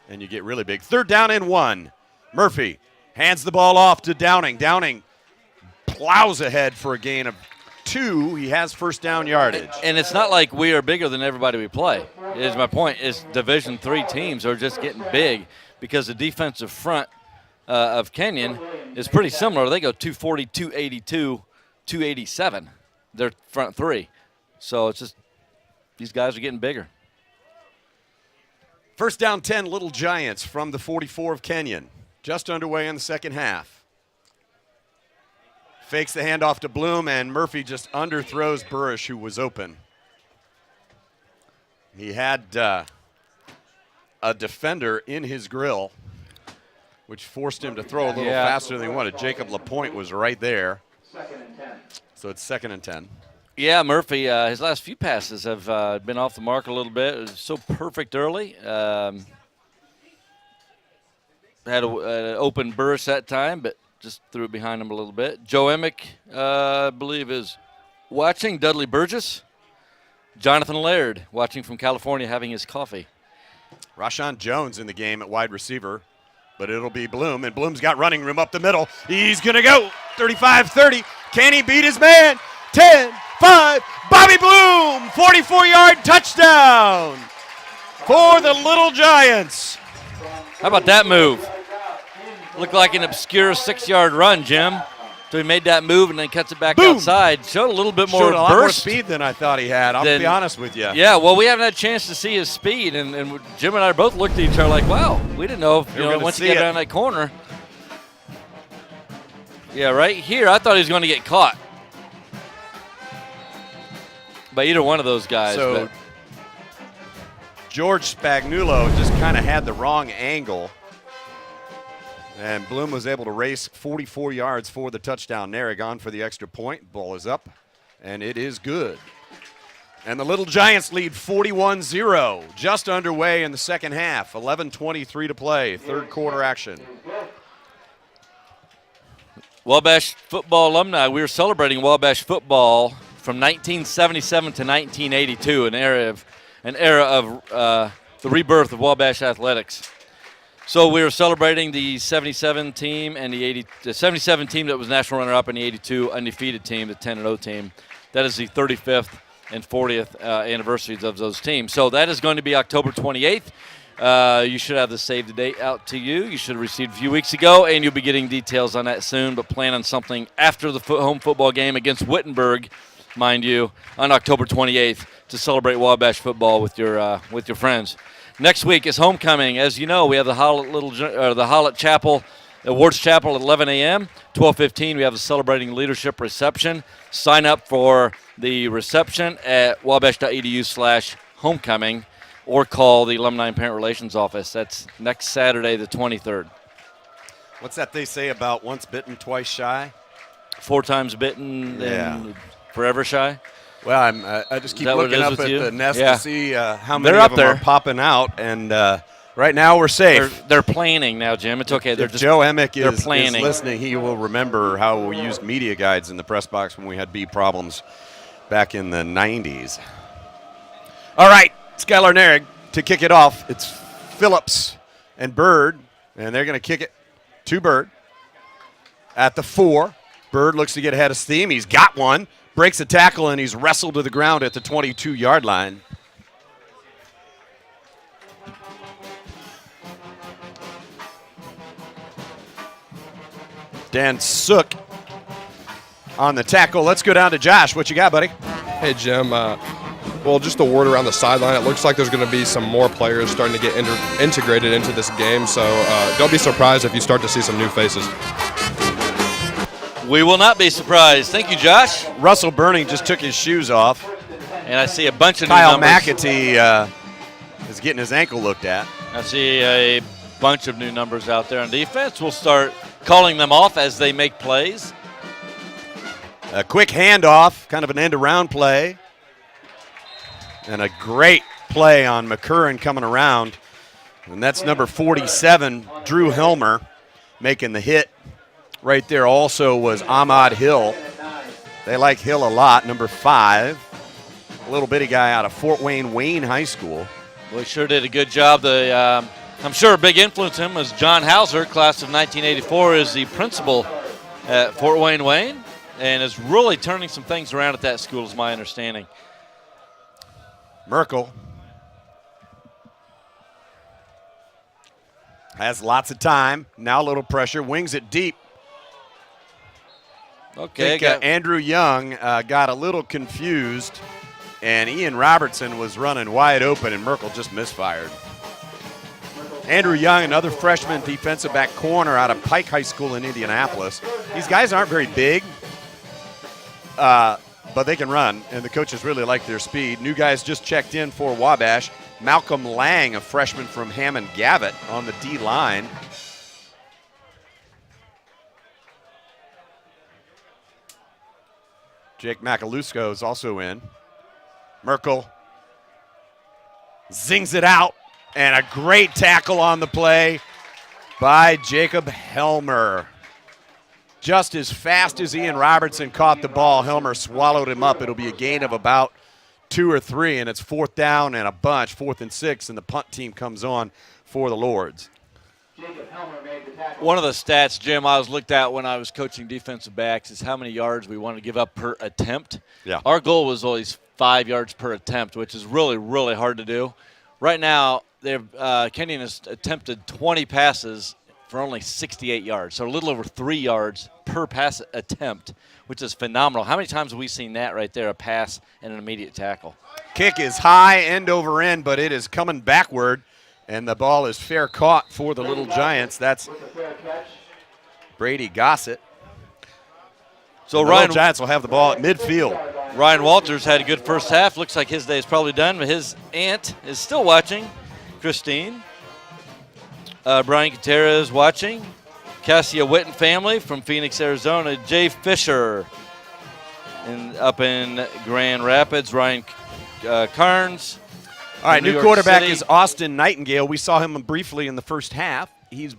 and you get really big. 3rd down and 1. Murphy hands the ball off to Downing. Downing plows ahead for a gain of 2. He has 1st down yardage. And it's not like we are bigger than everybody we play. Is my point. Is Division III teams are just getting big because the defensive front of Kenyon is pretty similar. They go 240, 282, 287. Their front 3. So it's just these guys are getting bigger. 1st down 10, Little Giants from the 44 of Kenyon. Just underway in the 2nd half. Fakes the handoff to Bloom, and Murphy just underthrows Burrish, who was open. He had a defender in his grill, which forced him to throw a little faster than he wanted. Jacob LaPointe was right there. So it's 2nd and 10. Yeah, Murphy, his last few passes have been off the mark a little bit. It was so perfect early. Had an open Burrish that time, but just threw it behind him a little bit. Joe Emick, I believe, is watching. Dudley Burgess. Jonathan Laird, watching from California, having his coffee. Rashawn Jones in the game at wide receiver, but it'll be Bloom, and Bloom's got running room up the middle. He's going to go 35-30. Can he beat his man? 10-5. Bobby Bloom, 44-yard touchdown for the Little Giants. How about that move? Looked like an obscure 6-yard run, Jim. So he made that move and then cuts it back Boom. outside. Showed a little bit more Showed a lot more burst. speed than I thought he had. I'll be honest with you. Yeah, well, we haven't had a chance to see his speed, and Jim and I both looked at each other like, wow, we didn't know if, once you get around that corner. Yeah, right here, I thought he was going to get caught by either one of those guys. So George Spagnuolo just kind of had the wrong angle. And Bloom was able to race 44 yards for the touchdown. Narragon for the extra point. Ball is up, and it is good. And the Little Giants lead 41-0. Just underway in the second half. 11:23 to play. Third quarter action. Wabash football alumni, we were celebrating Wabash football from 1977 to 1982, an era of the rebirth of Wabash athletics. So we were celebrating the 77 team and the 77 team that was national runner-up and the 82 undefeated team, the 10-0 team. That is the 35th and 40th anniversaries of those teams. So that is going to be October 28th. You should have the save the date out to you. You should have received a few weeks ago, and you'll be getting details on that soon. But plan on something after the home football game against Wittenberg, mind you, on October 28th to celebrate Wabash football with your friends. Next week is homecoming. As you know, we have the Hollett Chapel, Awards Chapel at 11 a.m. 12:15, we have the Celebrating Leadership reception. Sign up for the reception at wabash.edu/homecoming or call the Alumni and Parent Relations Office. That's next Saturday, the 23rd. What's that they say about once bitten, twice shy? 4 times bitten and forever shy. Well, I just keep looking up at the nest to see how many up of them there. are popping out, and right now we're safe. They're planning now, Jim. It's okay. If Joe Emick is listening, he will remember how we used media guides in the press box when we had bee problems back in the 90s. All right, Skylar Narig to kick it off. It's Phillips and Bird, and they're going to kick it to Bird at the 4. Bird looks to get ahead of steam. He's got one. Breaks a tackle, and he's wrestled to the ground at the 22-yard line. Dan Sook on the tackle. Let's go down to Josh. What you got, buddy? Hey, Jim. Well, just a word around the sideline. It looks like there's going to be some more players starting to get integrated into this game, so don't be surprised if you start to see some new faces. We will not be surprised. Thank you, Josh. Russell Burning just took his shoes off. And I see a bunch of Kyle new numbers. McAtee is getting his ankle looked at. I see a bunch of new numbers out there on defense. We'll start calling them off as they make plays. A quick handoff, kind of an end-around play. And a great play on McCurran coming around. And that's number 47, Drew Helmer, making the hit. Right there also was Ahmad Hill. They like Hill a lot, number 5. A little bitty guy out of Fort Wayne High School. Well, he sure did a good job. I'm sure a big influence on him was John Hauser, class of 1984, is the principal at Fort Wayne and is really turning some things around at that school, is my understanding. Merkel has lots of time. Now a little pressure. Wings it deep. Okay. I think Andrew Young got a little confused, and Ian Robertson was running wide open, and Merkel just misfired. Andrew Young, another freshman defensive back corner out of Pike High School in Indianapolis. These guys aren't very big, but they can run, and the coaches really like their speed. New guys just checked in for Wabash. Malcolm Lang, a freshman from Hammond Gavitt, on the D-line. Jake Macalusco is also in. Merkel zings it out, and a great tackle on the play by Jacob Helmer. Just as fast as Ian Robertson caught the ball, Helmer swallowed him up. It'll be a gain of about 2 or 3, and it's 4th down and a bunch, 4th and 6, and the punt team comes on for the Lords. One of the stats, Jim, I was looked at when I was coaching defensive backs is how many yards we want to give up per attempt. Yeah. Our goal was always 5 yards per attempt, which is really, really hard to do. Right now, Kenyon has attempted 20 passes for only 68 yards, so a little over 3 yards per pass attempt, which is phenomenal. How many times have we seen that right there, a pass and an immediate tackle? Kick is high, end over end, but it is coming backward, and the ball is fair caught for the Little Giants. That's Brady Gossett. So the Little Giants will have the ball at midfield. Ryan Walters had a good first half. Looks like his day is probably done, but his aunt is still watching, Christine. Brian Katera is watching. Cassia Witten family from Phoenix, Arizona. Jay Fisher up in Grand Rapids. Ryan Carnes. All right, new quarterback is Austin Nightingale. We saw him briefly in the first half. He's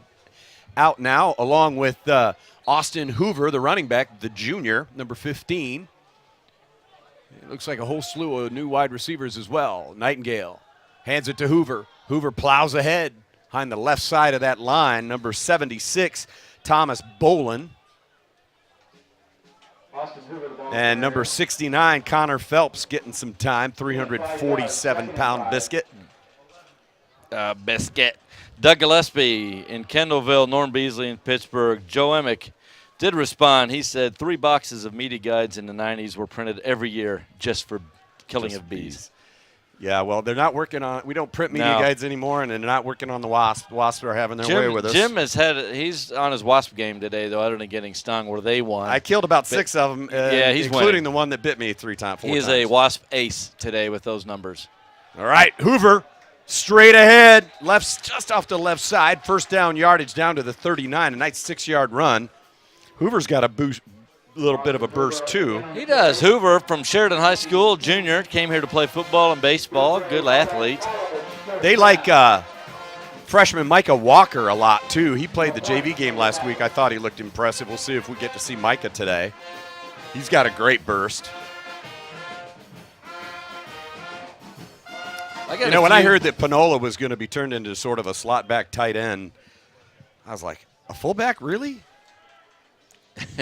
out now, along with Austin Hoover, the running back, the junior, number 15. It looks like a whole slew of new wide receivers as well. Nightingale hands it to Hoover. Hoover plows ahead behind the left side of that line, number 76, Thomas Bolin. And number 69, Connor Phelps, getting some time, 347-pound biscuit. Doug Gillespie in Kendallville, Norm Beasley in Pittsburgh. Joe Emick did respond. He said 3 boxes of media guides in the 90s were printed every year just for killing of bees. Yeah, well, they're not working on – we don't print media guides anymore, and they're not working on the wasp. The wasps are having their way with us. Jim he's on his wasp game today, though, other than getting stung, where they won. I killed about 6 of them, yeah, he's including winning. the one that bit me 4 times. He is a wasp ace today with those numbers. All right, Hoover straight ahead, just off the left side. First down yardage down to the 39, a nice 6-yard run. Hoover's got a little bit of a burst, too. He does. Hoover from Sheridan High School, junior, came here to play football and baseball. Good athlete. They like freshman Micah Walker a lot, too. He played the JV game last week. I thought he looked impressive. We'll see if we get to see Micah today. He's got a great burst. When I heard that Panola was going to be turned into sort of a slot back tight end, I was like, a fullback, really?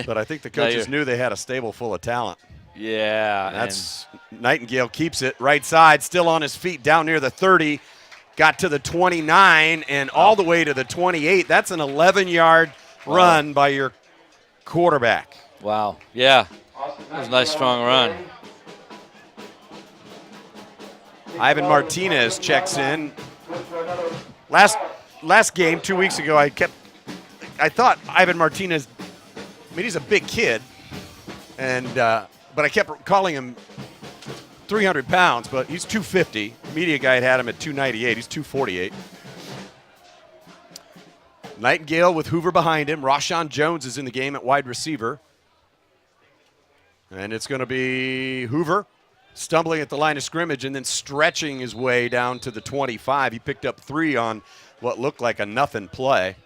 But I think the coaches knew they had a stable full of talent. Yeah. That's Nightingale keeps it right side, still on his feet down near the 30, got to the 29 and all the way to the 28. That's an 11-yard run by your quarterback. Wow. Yeah. That was a nice, strong run. Ivan Martinez checks in. Last game, 2 weeks ago, I thought Ivan Martinez, I mean, he's a big kid, but I kept calling him 300 pounds, but he's 250. Media guy had him at 298. He's 248. Nightingale with Hoover behind him. Rashawn Jones is in the game at wide receiver. And it's going to be Hoover stumbling at the line of scrimmage and then stretching his way down to the 25. He picked up 3 on what looked like a nothing play.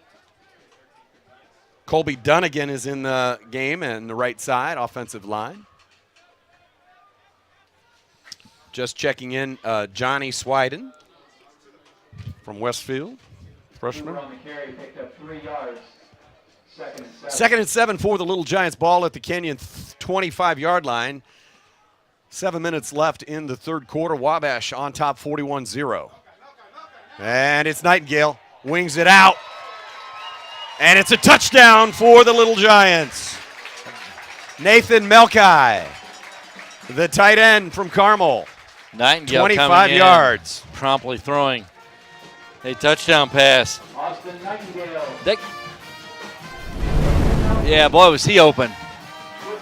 Colby Dunnigan is in the game and the right side, offensive line. Just checking in, Johnny Swiden from Westfield, freshman. Second and 7 for the Little Giants. Ball at the Kenyon 25-yard line. 7 minutes left in the third quarter. Wabash on top 41-0. And it's Nightingale. Wings it out. And it's a touchdown for the Little Giants. Nathan Melkai, the tight end from Carmel. Nightingale 25 yards. Promptly throwing a touchdown pass. Austin Nightingale. Yeah, boy, was he open.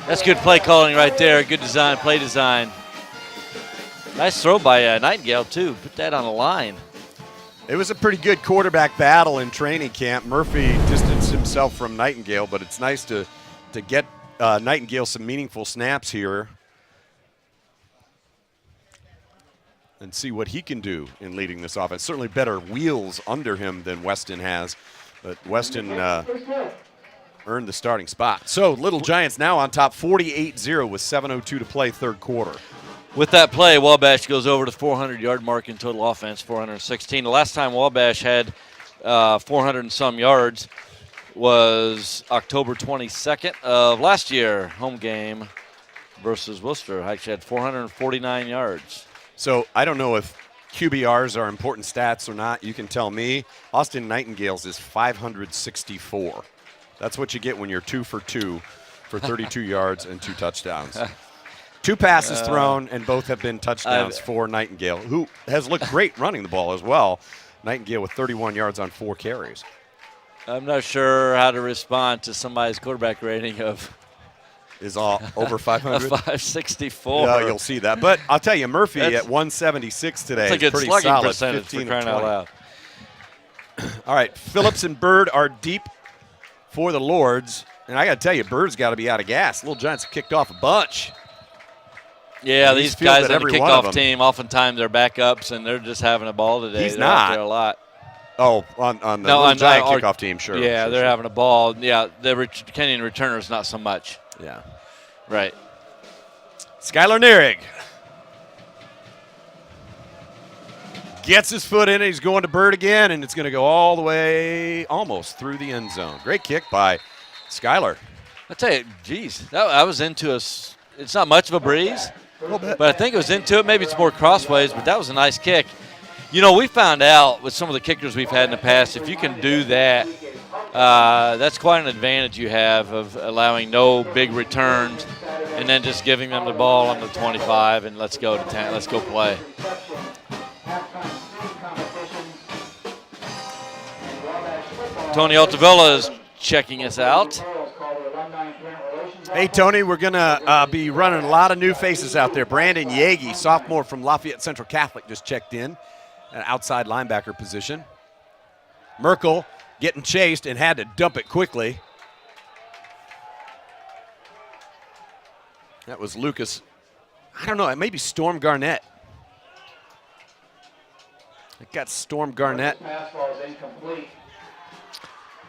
That's good play calling right there. Good design, play design. Nice throw by Nightingale, too. Put that on the line. It was a pretty good quarterback battle in training camp. Murphy distanced himself from Nightingale, but it's nice to get Nightingale some meaningful snaps here and see what he can do in leading this offense. Certainly better wheels under him than Weston has, but Weston earned the starting spot. So Little Giants now on top 48-0 with 7:02 to play third quarter. With that play, Wabash goes over the 400-yard mark in total offense, 416. The last time Wabash had 400 and some yards was October 22nd of last year, home game versus Worcester. Actually had 449 yards. So I don't know if QBRs are important stats or not, you can tell me. Austin Nightingale's is 564. That's what you get when you're 2 for 2 for 32 yards and 2 touchdowns. 2 passes thrown, and both have been touchdowns for Nightingale, who has looked great running the ball as well. Nightingale with 31 yards on 4 carries. I'm not sure how to respond to somebody's quarterback rating of is all over 500. 564. Yeah, you'll see that. But I'll tell you, Murphy at 176 today is pretty slugging solid. Percentage 15 for crying out loud. All right, Phillips and Bird are deep for the Lords. And I got to tell you, Bird's got to be out of gas. Little Giants have kicked off a bunch. Yeah, these guys on the kickoff team, oftentimes they're backups, and they're just having a ball today. He's they're out there not. a lot. Oh, on the Little Giant kickoff team, sure. Yeah, sure, they're sure. having a ball. Yeah, the Kenyon returners, not so much. Yeah. Right. Skylar Nierig gets his foot in it. He's going to Bird again, and it's going to go all the way almost through the end zone. Great kick by Skylar. I tell you, geez, I was into it's not much of a breeze, but I think it was into it. Maybe it's more crossways, but that was a nice kick. You know, we found out with some of the kickers we've had in the past, if you can do that, that's quite an advantage you have of allowing no big returns and then just giving them the ball on the 25 and let's go to 10. Let's go play. Tony Altavilla is checking us out. Hey, Tony, we're going to be running a lot of new faces out there. Brandon Yagi, sophomore from Lafayette Central Catholic, just checked in, an outside linebacker position. Merkel getting chased and had to dump it quickly. That was Lucas. I don't know, it may be Storm Garnett. It got Storm Garnett.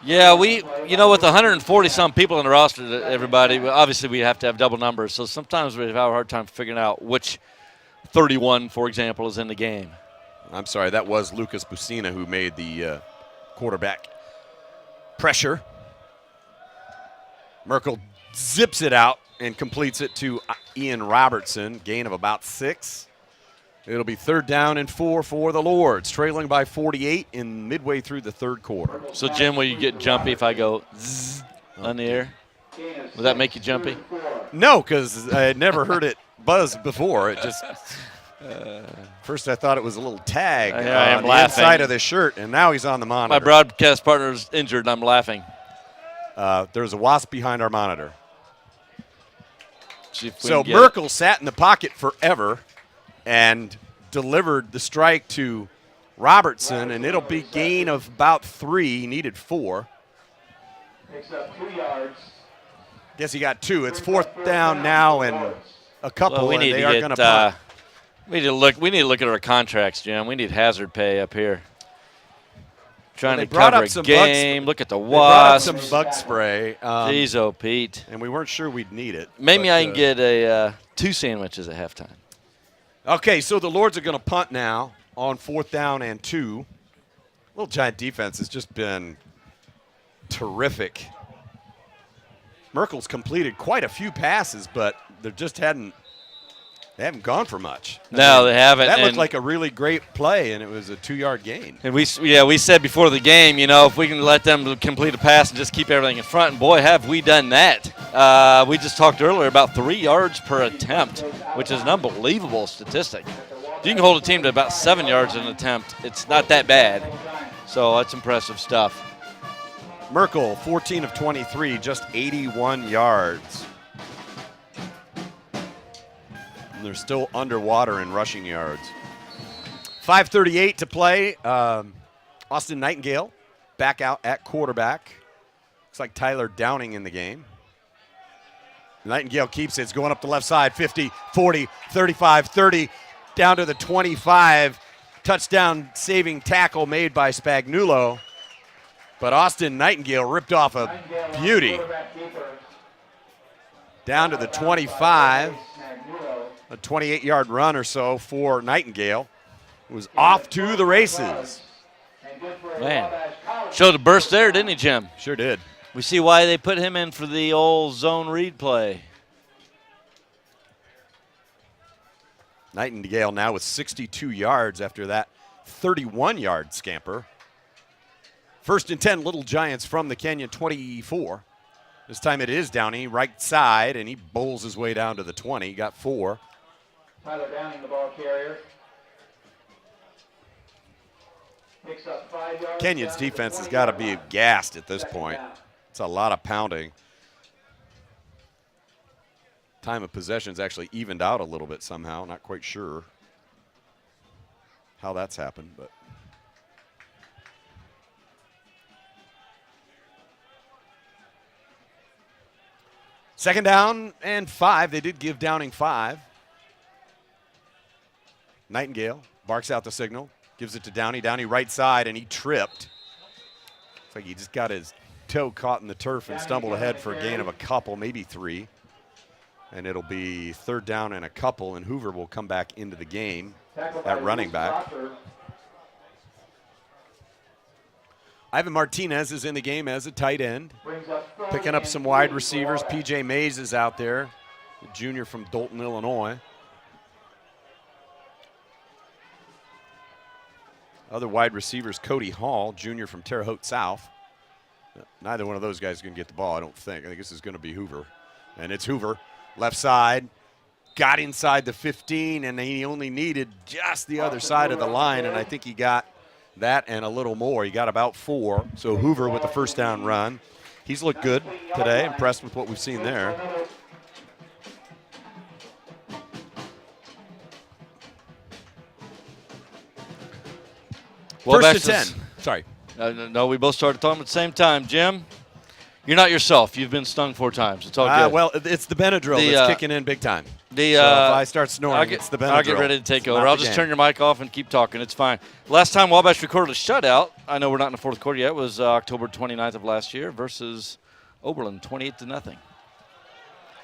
Yeah, with 140-some people on the roster, everybody, obviously we have to have double numbers. So sometimes we have a hard time figuring out which 31, for example, is in the game. I'm sorry, that was Lucas Busina who made the quarterback pressure. Merkel zips it out and completes it to Ian Robertson, gain of about 6. It'll be 3rd down and 4 for the Lords, trailing by 48 in midway through the 3rd quarter. So, Jim, will you get jumpy if I go zzz on the air? Will that make you jumpy? No, because I had never heard it buzz before. It just first I thought it was a little tag on the inside of the shirt, and now he's on the monitor. My broadcast partner's injured, and I'm laughing. There's a wasp behind our monitor. So Merkel sat in the pocket forever and delivered the strike to Robertson, and it'll be gain of about 3. He needed 4. Picks up 2 yards. Guess he got 2. It's 4th down now and a couple. Well, we and need they to are get. going to punt. We need to look at our contracts, Jim. We need hazard pay up here. Trying to cover a game. Look at the wasps. They brought up some bug spray. Jeez, oh, Pete. And we weren't sure we'd need it. Maybe I can get a 2 sandwiches at halftime. Okay, so the Lords are going to punt now on 4th down and 2. Little Giant defense has just been terrific. Merkel's completed quite a few passes, but they haven't gone for much. No, they haven't. That looked like a really great play, and it was a 2-yard gain. And we said before the game, if we can let them complete a pass and just keep everything in front, and boy, have we done that. We just talked earlier about 3 yards per attempt, which is an unbelievable statistic. If you can hold a team to about 7 yards an attempt, it's not that bad. So that's impressive stuff. Merkel, 14 of 23, just 81 yards. And they're still underwater in rushing yards. 5:38 to play. Austin Nightingale back out at quarterback. Looks like Tyler Downing in the game. Nightingale keeps it. It's going up the left side. 50, 40, 35, 30, down to the 25. Touchdown saving tackle made by Spagnuolo. But Austin Nightingale ripped off a beauty. Down to the 25. A 28-yard run or so for Nightingale. It was off to the races. Man, showed a burst there, didn't he, Jim? Sure did. We see why they put him in for the old zone read play. Nightingale now with 62 yards after that 31-yard scamper. 1st and 10, Little Giants from the Kenyon 24. This time it is Downey, right side, and he bowls his way down to the 20. Got 4. Tyler Downing, the ball carrier. Picks up 5 yards. Kenyon's defense has got to be gassed at this point. It's a lot of pounding. Time of possession's actually evened out a little bit somehow. Not quite sure how that's happened, but. Second down and 5. They did give Downing 5. Nightingale barks out the signal, gives it to Downey. Downey right side, and he tripped. It's like he just got his toe caught in the turf and stumbled ahead for a gain of a couple, maybe 3. And it'll be 3rd down and a couple, and Hoover will come back into the game at running back. Ivan Martinez is in the game as a tight end. Picking up some wide receivers. P.J. Mays is out there, the junior from Dolton, Illinois. Other wide receivers, Cody Hall, junior from Terre Haute South. Neither one of those guys is going to get the ball, I don't think. I think this is going to be Hoover. And it's Hoover, left side. Got inside the 15, and he only needed just the other side of the line, and I think he got that and a little more. He got about 4. So Hoover with the 1st down run. He's looked good today. Impressed with what we've seen there. Well, 1st and 10. Sorry. No, we both started talking at the same time. Jim, you're not yourself. You've been stung 4 times. It's all good. Well, it's the Benadryl that's kicking in big time. So if I start snoring, it's the Benadryl. I'll get ready to take over. I'll just turn your mic off and keep talking. It's fine. Last time Wabash recorded a shutout, I know we're not in the 4th quarter yet, was October 29th of last year versus Oberlin, 28-0.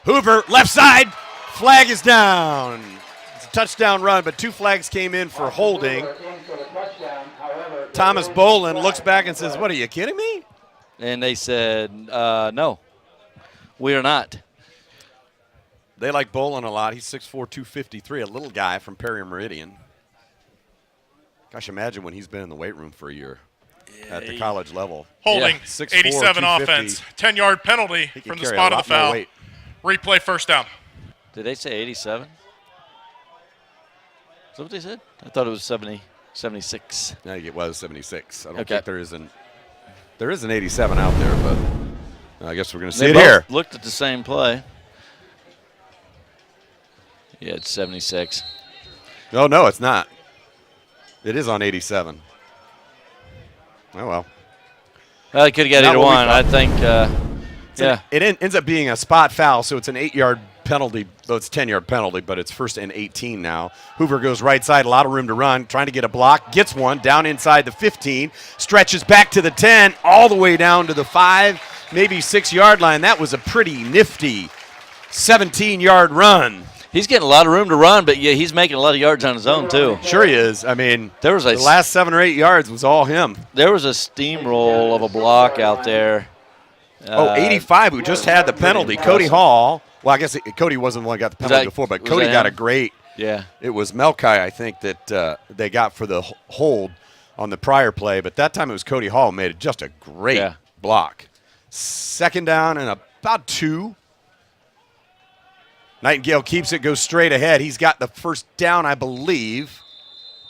Hoover, left side. Flag is down. It's a touchdown run, but 2 flags came in for holding. Thomas Bolin looks back and says, "What, are you kidding me?" And they said, no, we are not. They like Bolin a lot. He's 6'4", 253, a little guy from Perry Meridian. Gosh, imagine when he's been in the weight room for a year at the college level. Holding, 6'4", 87 offense, 10-yard penalty from the spot of the foul. Replay 1st down. Did they say 87? Is that what they said? I thought it was 76. No, it was 76. I don't think there is an 87 out there, but I guess we're going to see it here. Looked at the same play. Yeah, it's 76. Oh, no, it's not. It is on 87. Oh, well. Well, they could have got either one. I think, yeah. It ends up being a spot foul, so it's an 8-yard penalty. Though it's a 10-yard penalty, but it's 1st and 18 now. Hoover goes right side, a lot of room to run, trying to get a block, gets one down inside the 15, stretches back to the 10, all the way down to the 5, maybe 6-yard line. That was a pretty nifty 17-yard run. He's getting a lot of room to run, but yeah, he's making a lot of yards on his own too. Sure he is. I mean, there was the last 7 or 8 yards was all him. There was a steamroll of a block out there. 85, who just had the penalty. Cody Hall. Well, I guess Cody wasn't the one who got the penalty before, but Cody got a great. Yeah. It was Melkai, I think, that they got for the hold on the prior play, but that time it was Cody Hall who made just a great block. 2nd down and about 2. Nightingale keeps it, goes straight ahead. He's got the 1st down, I believe,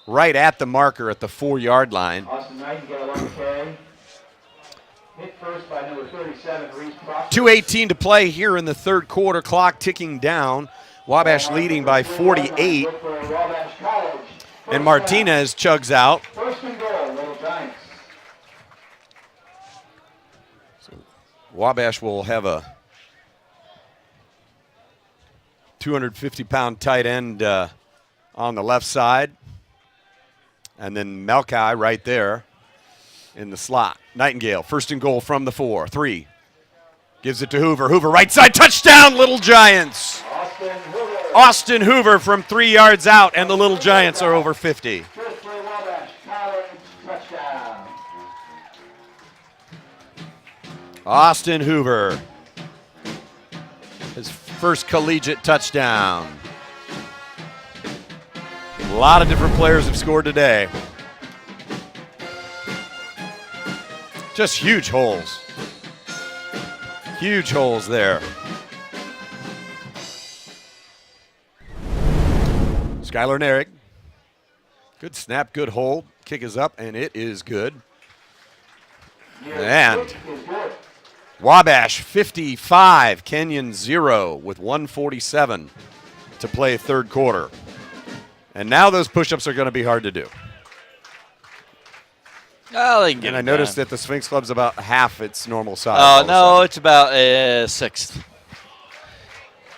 right at the marker at the 4-yard line. Austin Nightingale on the carry. Hit first by number 37, Reese Proctor. 2:18 to play here in the 3rd quarter. Clock ticking down. Wabash leading by 48. And Martinez chugs out. 1st and goal, Little Giants. So Wabash will have a 250-pound tight end on the left side. And then Melkai right there in the slot. Nightingale, 1st and goal from the 4. 3. Gives it to Hoover. Hoover right side, touchdown, Little Giants. Austin Hoover from 3 yards out, and the Little Giants are over 50. Austin Hoover, his 1st collegiate touchdown. A lot of different players have scored today. Just huge holes. Huge holes there. Skylar Narig. Good snap, good hold. Kick is up, and it is good. And Wabash 55, Kenyon 0 with 1:47 to play third quarter. And now those push-ups are going to be hard to do. Oh, they can get and I it noticed done. that the Sphinx Club's about half its normal size. Oh, no, it's about a sixth.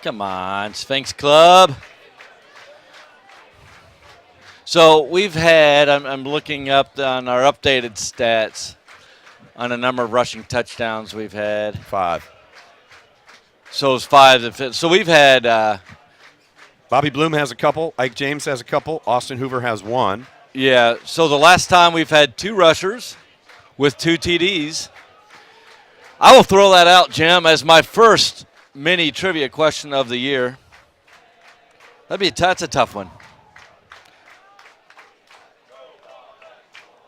Come on, Sphinx Club. So we've had, I'm looking up on our updated stats on a number of rushing touchdowns we've had. 5. So it's 5. So we've had. Bobby Bloom has a couple. Ike James has a couple. Austin Hoover has 1. Yeah, so the last time we've had 2 rushers with 2 TDs. I will throw that out, Jim, as my first mini trivia question of the year. That's a tough one.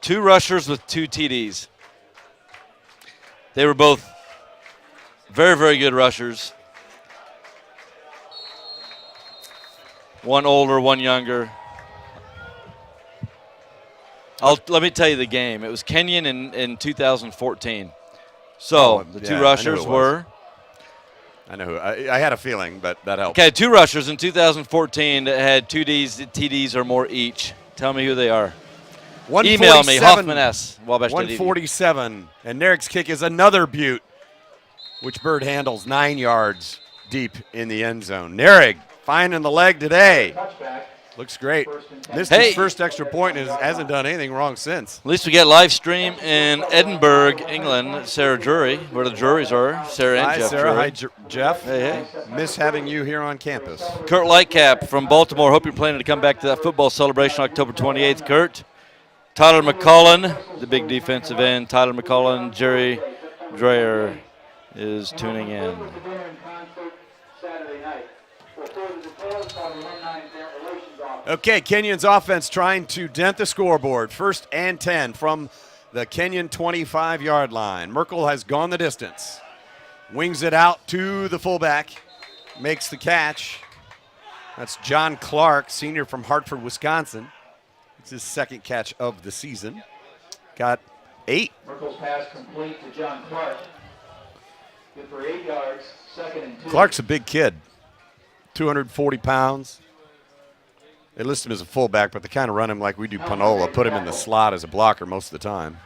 2 rushers with 2 TDs. They were both very, very good rushers. One older, one younger. Let me tell you the game. It was Kenyon in 2014. So the 2 rushers were. I know who. I had a feeling, but that helps. Okay, 2 rushers in 2014 that had 2 TDs or more each. Tell me who they are. Email me, Hoffman S. Wabash. 147. And Narig's kick is another beaut, which Bird handles 9 yards deep in the end zone. Narig finding the leg today. Looks great. Missed his first extra point and hasn't done anything wrong since. At least we get live stream in Edinburgh, England. Sarah Drury, where the Druries are. Sarah and Hi, Jeff Sarah. Drury. Hi, Jeff. Hey. Miss having you here on campus. Kurt Lightcap from Baltimore. Hope you're planning to come back to that football celebration October 28th, Kurt. Tyler McCullen, the big defensive end. Tyler McCullen, Jerry Dreyer is tuning in. Okay, Kenyon's offense trying to dent the scoreboard. 1st and 10 from the Kenyon 25-yard line. Merkel has gone the distance. Wings it out to the fullback. Makes the catch. That's John Clark, senior from Hartford, Wisconsin. It's his 2nd catch of the season. Got 8. Merkel's pass complete to John Clark. Good for 8 yards, 2nd and 2. Clark's a big kid, 240 pounds. They list him as a fullback, but they kind of run him like we do Panola, put him in the slot as a blocker most of the time.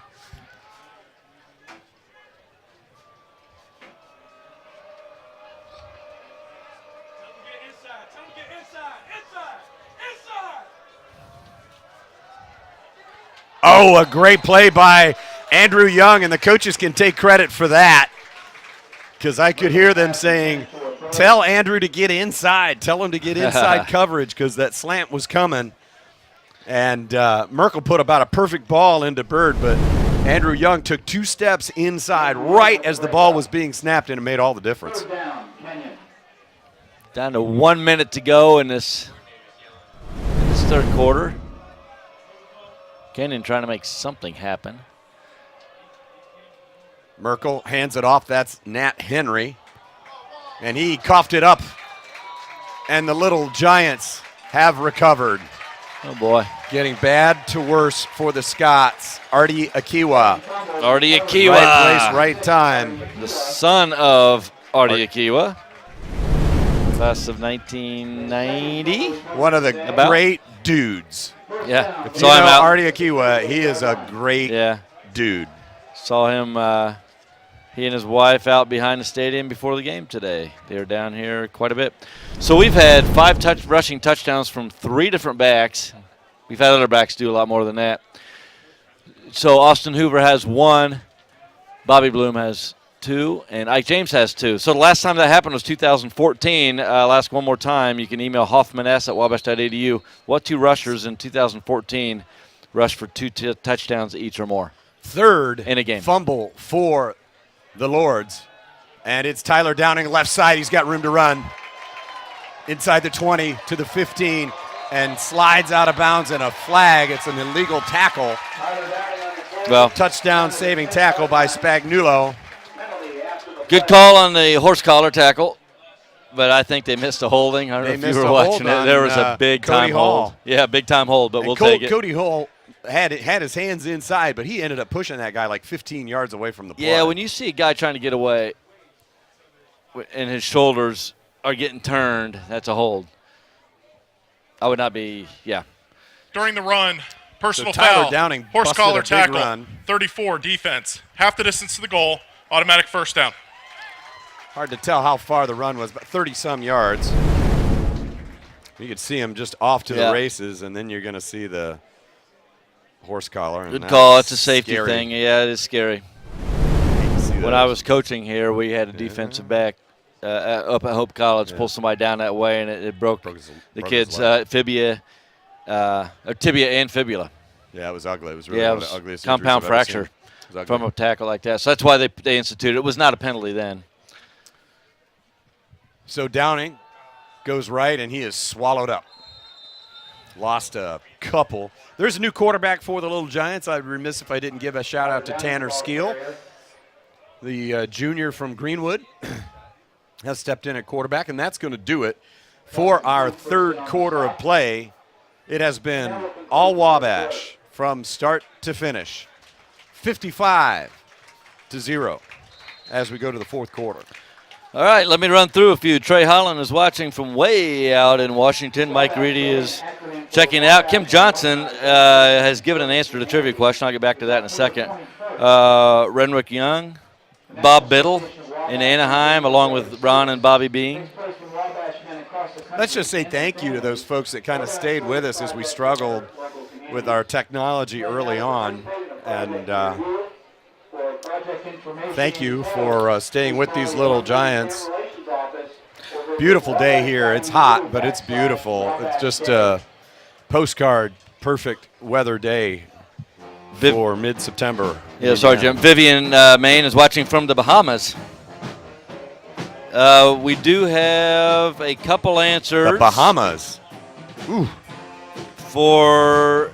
Oh, a great play by Andrew Young, and the coaches can take credit for that because I could hear them saying, tell Andrew to get inside. Tell him to get inside coverage because that slant was coming. And Merkel put about a perfect ball into Bird, but Andrew Young took 2 steps inside right as the ball was being snapped, and it made all the difference. Down to 1 minute to go in this third quarter. Kenyon trying to make something happen. Merkel hands it off. That's Nat Henry. And he coughed it up. And the Little Giants have recovered. Oh, boy. Getting bad to worse for the Scots. Artie Akiwa. Artie Akiwa. Right place, right time. The son of Artie Akiwa. Class of 1990. One of the great dudes. Yeah. If you know Artie Akiwa, he is a great dude. Saw him, he and his wife out behind the stadium before the game today. They're down here quite a bit. So we've had 5 rushing touchdowns from 3 different backs. We've had other backs do a lot more than that. So Austin Hoover has 1. Bobby Bloom has 2. And Ike James has 2. So the last time that happened was 2014. I'll ask one more time. You can email hoffmans@wabash.edu. What 2 rushers in 2014 rushed for 2 touchdowns each or more? 3rd in a game. Fumble for the Lords. And it's Tyler Downing left side. He's got room to run. Inside the 20 to the 15. and slides out of bounds and a flag. It's an illegal tackle. Well, touchdown saving tackle by Spagnuolo. Good call on the horse collar tackle, but I think they missed a holding. I don't know if you were watching it. There was a big-time hold. Yeah, big-time hold, but we'll take it. Cody Hall had his hands inside, but he ended up pushing that guy like 15 yards away from the play. Yeah, when you see a guy trying to get away and his shoulders are getting turned, that's a hold. I would not be, During the run, personal So Tyler foul, Downing horse busted collar a big tackle, run. 34, defense. Half the distance to the goal, automatic first down. Hard to tell how far the run was, but 30-some yards. You could see him just off to the races, and then you're going to see the horse collar. Good call. It's a safety thing. Yeah, it is scary. When I was coaching here, we had a defensive back up at Hope College pull somebody down that way, and it broke the kid's tibia and fibula. Yeah, it was ugly. It was really one one of of the ugliest compound injuries I've ever seen. fracture It was ugly. from a tackle like that. So that's why they instituted it. It was not a penalty then. So Downing goes right, and he is swallowed up. Lost a couple. There's a new quarterback for the Little Giants. I'd be remiss if I didn't give a shout-out to Tanner Skeel, the junior from Greenwood. Has stepped in at quarterback, and that's going to do it for our third quarter of play. It has been all Wabash from start to finish, 55-0 as we go to the fourth quarter. All right, let me run through a few. Trey Holland is watching from way out in Washington. Mike Reedy is checking out. Kim Johnson has given an answer to the trivia question. I'll get back to that in a second. Renwick Young, Bob Biddle in Anaheim, along with Ron and Bobby Bean. Let's just say thank you to those folks that kind of stayed with us as we struggled with our technology early on. And thank you for staying with these Little Giants. Beautiful day here. It's hot, but it's beautiful. It's just a postcard perfect weather day for mid-September. Yeah, sorry, Jim. Vivian Main is watching from the Bahamas. We do have a couple answers. The Bahamas. Ooh. For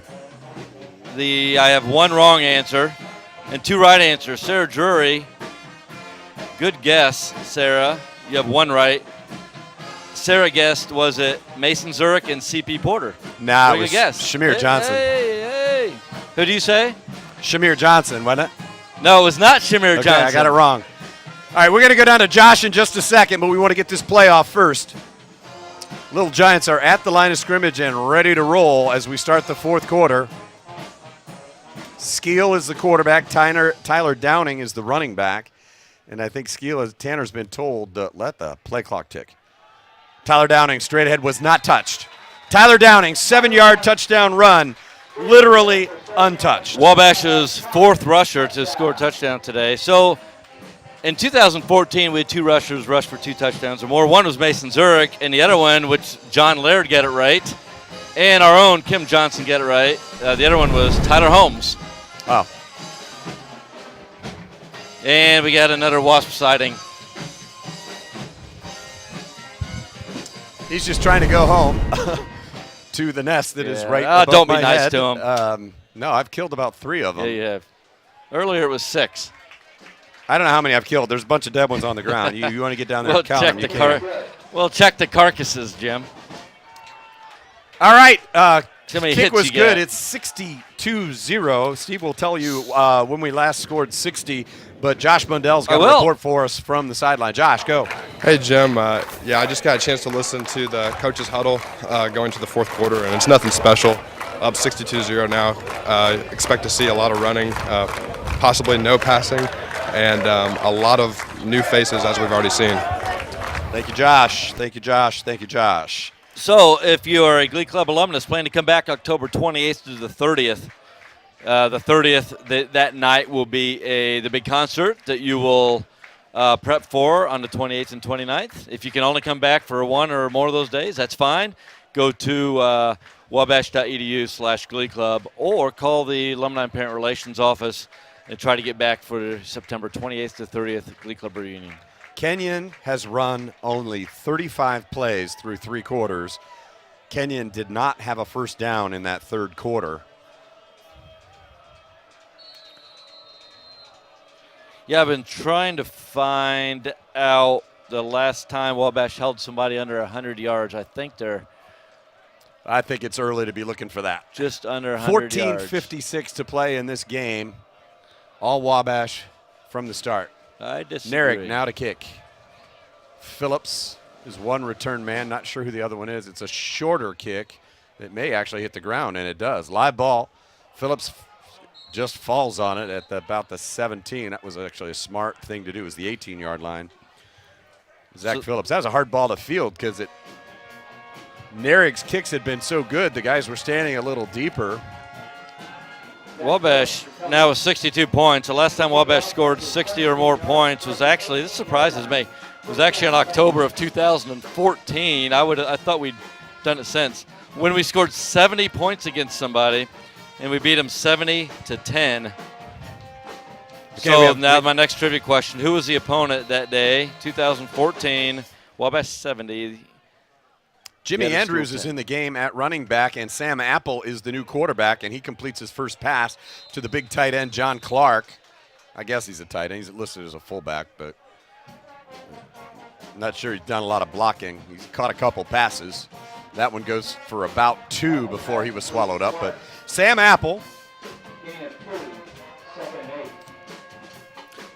I have one wrong answer and two right answers. Sarah Drury, good guess, Sarah. You have one right. Sarah guessed, was it Mason Zurich and C.P. Porter? Nah, What it do was you guess? Shamir Johnson. Hey. Who do you say? Shamir Johnson, wasn't it? No, it was not Shamir Okay, Johnson. I got it wrong. All right, we're going to go down to Josh in just a second, but we want to get this playoff first. Little Giants are at the line of scrimmage and ready to roll as we start the fourth quarter. Skeel is the quarterback. Tyler Downing is the running back. And I think Tanner's been told to let the play clock tick. Tyler Downing straight ahead was not touched. Tyler Downing, 7-yard touchdown run, literally untouched. Wabash's fourth rusher to score a touchdown today. So in 2014, we had two rushers rush for 2 touchdowns or more. One was Mason Zurich, and the other one, which John Laird got it right, and our own Kim Johnson got it right. The other one was Tyler Holmes. Wow. And we got another wasp sighting. He's just trying to go home to the nest that is right above don't be my nice head. to him. No, I've killed about 3 of them. Yeah, you have. Earlier it was 6. I don't know how many I've killed. There's a bunch of dead ones on the ground. You want to get down there and count them, you can. We'll check the carcasses, Jim. All right. How many Kick hits was you good. got? It's 62-0. Steve will tell you when we last scored 60, but Josh Mundell's got a report for us from the sideline. Josh, go. Hey, Jim. I just got a chance to listen to the coach's huddle going to the fourth quarter, and it's nothing special. Up 62-0 now. Expect to see a lot of running, possibly no passing, and a lot of new faces, as we've already seen. Thank you, Josh. Thank you, Josh. Thank you, Josh. So if you are a Glee Club alumnus planning to come back October 28th to the 30th, that night will be the big concert that you will prep for on the 28th and 29th. If you can only come back for one or more of those days, that's fine. Go to wabash.edu/Glee Club or call the Alumni and Parent Relations office and try to get back for September 28th to 30th Glee Club reunion. Kenyon has run only 35 plays through 3 quarters. Kenyon did not have a first down in that third quarter. Yeah, I've been trying to find out the last time Wabash held somebody under 100 yards. I think it's early to be looking for that. Just under 100 yards. 14:56 to play in this game. All Wabash from the start. I disagree. Narek now to kick. Phillips is one return man. Not sure who the other one is. It's a shorter kick. It may actually hit the ground, and it does. Live ball. Phillips just falls on it at about the 17. That was actually a smart thing to do. It was the 18-yard line. Zach Phillips. That was a hard ball to field because Narek's kicks had been so good, the guys were standing a little deeper. Wabash now with 62 points. The last time Wabash scored 60 or more points was actually, this surprises me, was actually in October of 2014. I thought we'd done it since. When we scored 70 points against somebody, and we beat them 70-10. So now my next trivia question, who was the opponent that day? 2014, Wabash 70. Jimmy Andrews is in the game at running back, and Sam Apple is the new quarterback, and he completes his first pass to the big tight end, John Clark. I guess he's a tight end. He's listed as a fullback, but I'm not sure he's done a lot of blocking. He's caught a couple passes. That one goes for about 2 before he was swallowed up, but Sam Apple.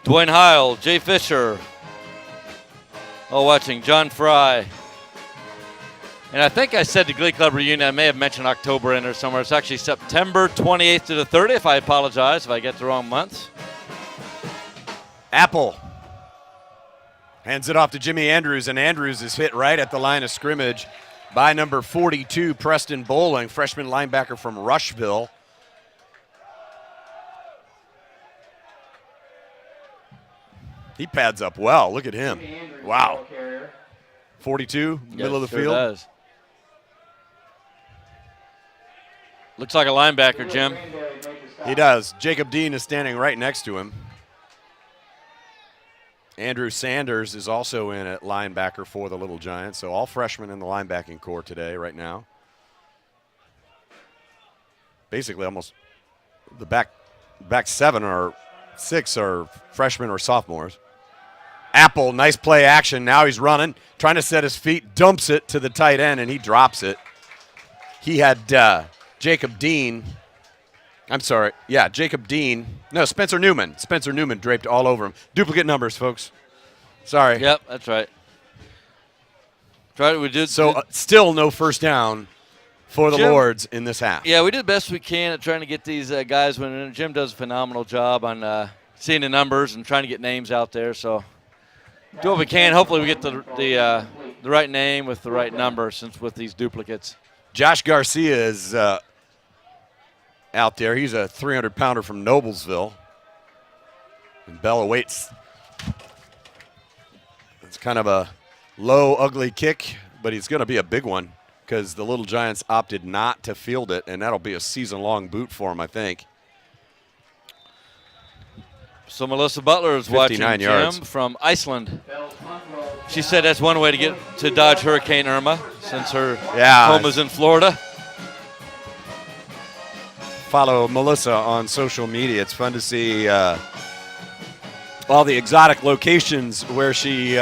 Dwayne Heil, Jay Fisher. Oh, watching John Fry. And I think I said the Glee Club reunion. I may have mentioned October in there somewhere. It's actually September 28th to the 30th. I apologize if I get the wrong months. Apple hands it off to Jimmy Andrews, and Andrews is hit right at the line of scrimmage by number 42, Preston Bowling, freshman linebacker from Rushville. He pads up well. Look at him. Wow. 42, middle of the field. Does. Looks like a linebacker, Jim. He does. Jacob Dean is standing right next to him. Andrew Sanders is also in at linebacker for the Little Giants. So all freshmen in the linebacking core today right now. Basically almost the back 7 or 6 are freshmen or sophomores. Apple, nice play action. Now he's running, trying to set his feet, dumps it to the tight end, and he drops it. He had Jacob Dean. I'm sorry. Yeah, Jacob Dean. No, Spencer Newman. Spencer Newman draped all over him. Duplicate numbers, folks. Sorry. Yep, that's right. We did. So still no first down for the Lords in this half. Yeah, we did the best we can at trying to get these guys winning. Jim does a phenomenal job on seeing the numbers and trying to get names out there. So do what we can. Hopefully we get the right name with the right number since with these duplicates. Josh Garcia is out there. He's a 300-pounder from Noblesville. And Bell awaits. It's kind of a low, ugly kick, but it's going to be a big one because the Little Giants opted not to field it, and that'll be a season-long boot for him, I think. So Melissa Butler is watching yards. Jim from Iceland. She said that's one way to get to dodge Hurricane Irma since her home is in Florida. Follow Melissa on social media. It's fun to see all the exotic locations where she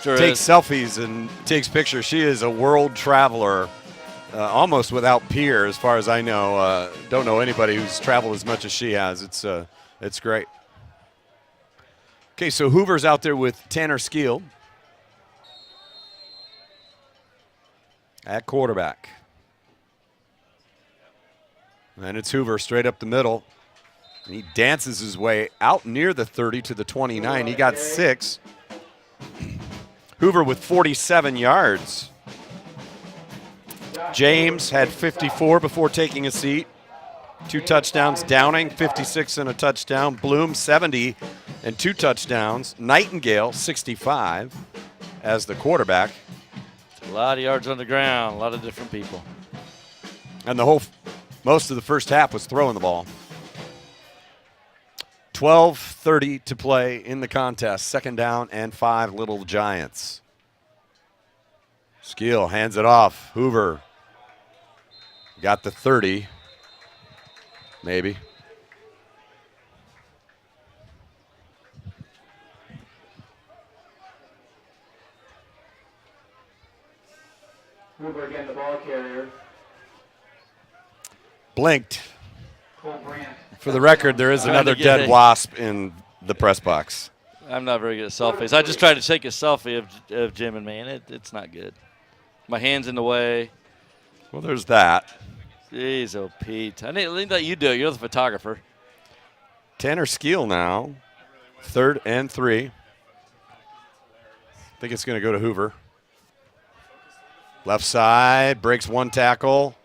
takes selfies and takes pictures. She is a world traveler, almost without peer, as far as I know. Don't know anybody who's traveled as much as she has. It's great. Okay, so Hoover's out there with Tanner Skeel at quarterback. And it's Hoover straight up the middle. And he dances his way out near the 30 to the 29. He got 6. Hoover with 47 yards. James had 54 before taking a seat. 2 touchdowns. Downing, 56 and a touchdown. Bloom, 70 and 2 touchdowns. Nightingale, 65 as the quarterback. A lot of yards on the ground, a lot of different people. And most of the first half was throwing the ball. 12:30 to play in the contest. 2nd down and 5, Little Giants. Skeel hands it off. Hoover got the 30, maybe. Hoover again, the ball carrier. Blinked. Cole Brandt. For the record, there is another dead wasp in the press box. I'm not very good at selfies. I just tried to take a selfie of Jim and me, and it's not good. My hand's in the way. Well, there's that. Jeez, oh, Pete. I need to let you do it. You're the photographer. Tanner Skeel now. 3rd and 3. I think it's going to go to Hoover. Left side, breaks one tackle.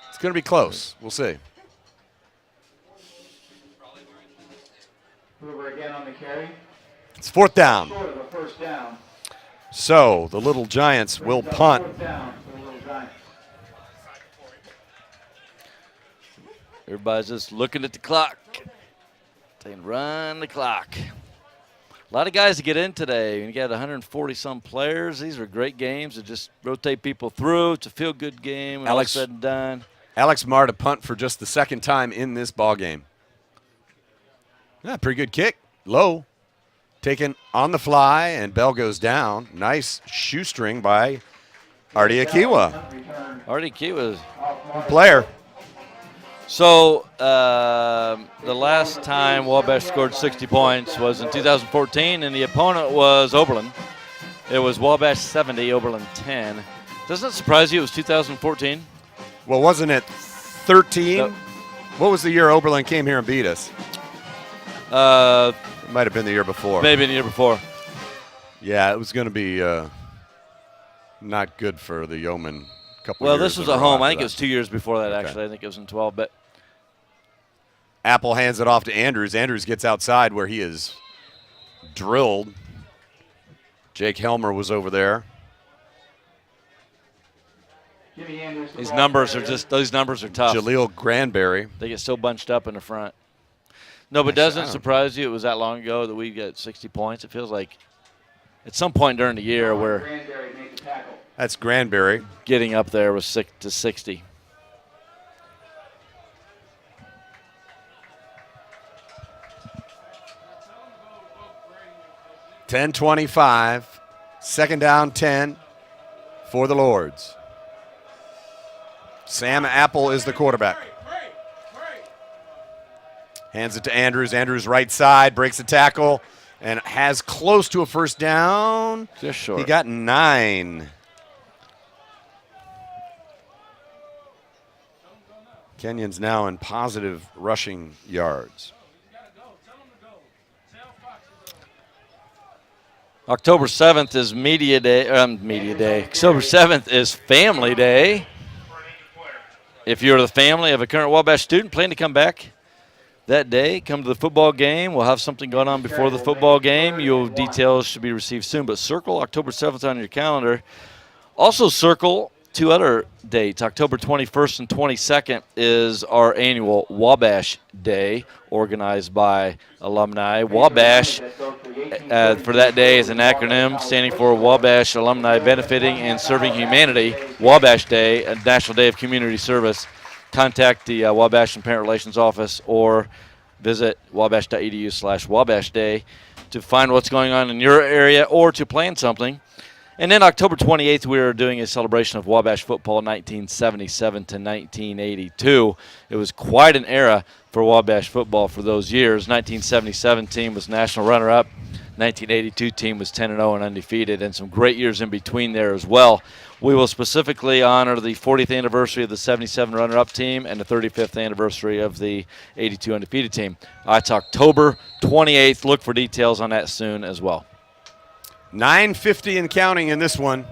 It's going to be close. We'll see. Hoover again on the carry. It's 4th down. Short of a first down. So the Little Giants will punt. 4th down for the Little Giants. Everybody's just looking at the clock. Saying, run the clock. A lot of guys to get in today. You got 140-some players. These are great games to just rotate people through. It's a feel-good game when all said and done. Alex Marr to punt for just the 2nd time in this ball game. Yeah, pretty good kick. Low. Taken on the fly, and Bell goes down. Nice shoestring by Artie Akiwa. Artie Akiwa. Player. So the last time Wabash scored 60 points was in 2014, and the opponent was Oberlin. It was Wabash 70, Oberlin 10. Doesn't it surprise you it was 2014? Well, wasn't it 13? No. What was the year Oberlin came here and beat us? It might have been the year before. Maybe the year before. Yeah, it was going to be not good for the Yeomen. Well, this was at home. I think it was 2 years before that, actually. I think it was in 12. But Apple hands it off to Andrews. Andrews gets outside where he is drilled. Jake Helmer was over there. These numbers are tough. Jaleel Granberry. They get so bunched up in the front. No, but doesn't it surprise you it was that long ago that we got 60 points? It feels like at some point during the year where that's Granberry getting up there was 6 to 60. $10:25, 2nd down 10 for the Lords. Sam Apple is the quarterback. Hands it to Andrews. Andrews right side, breaks the tackle, and has close to a first down. Just short. He got 9. Kenyon's now in positive rushing yards. October 7th is media day. October 7th is family day. If you're the family of a current Wabash student planning to come back that day, come to the football game. We'll have something going on before the football game. Your details should be received soon, but circle October 7th on your calendar. Also circle 2 other dates. October 21st and 22nd is our annual Wabash Day, organized by alumni. Wabash, for that day, is an acronym standing for Wabash Alumni Benefiting and Serving Humanity. Wabash Day, a National Day of Community Service. Contact the Wabash and Parent Relations Office or visit wabash.edu/Wabash Day to find what's going on in your area or to plan something. And then October 28th, we are doing a celebration of Wabash football 1977 to 1982. It was quite an era for Wabash football for those years. 1977 team was national runner-up. 1982 team was 10-0 and undefeated, and some great years in between there as well. We will specifically honor the 40th anniversary of the 77 runner-up team and the 35th anniversary of the 82 undefeated team. It's October 28th. Look for details on that soon as well. 9:50 and counting in this one.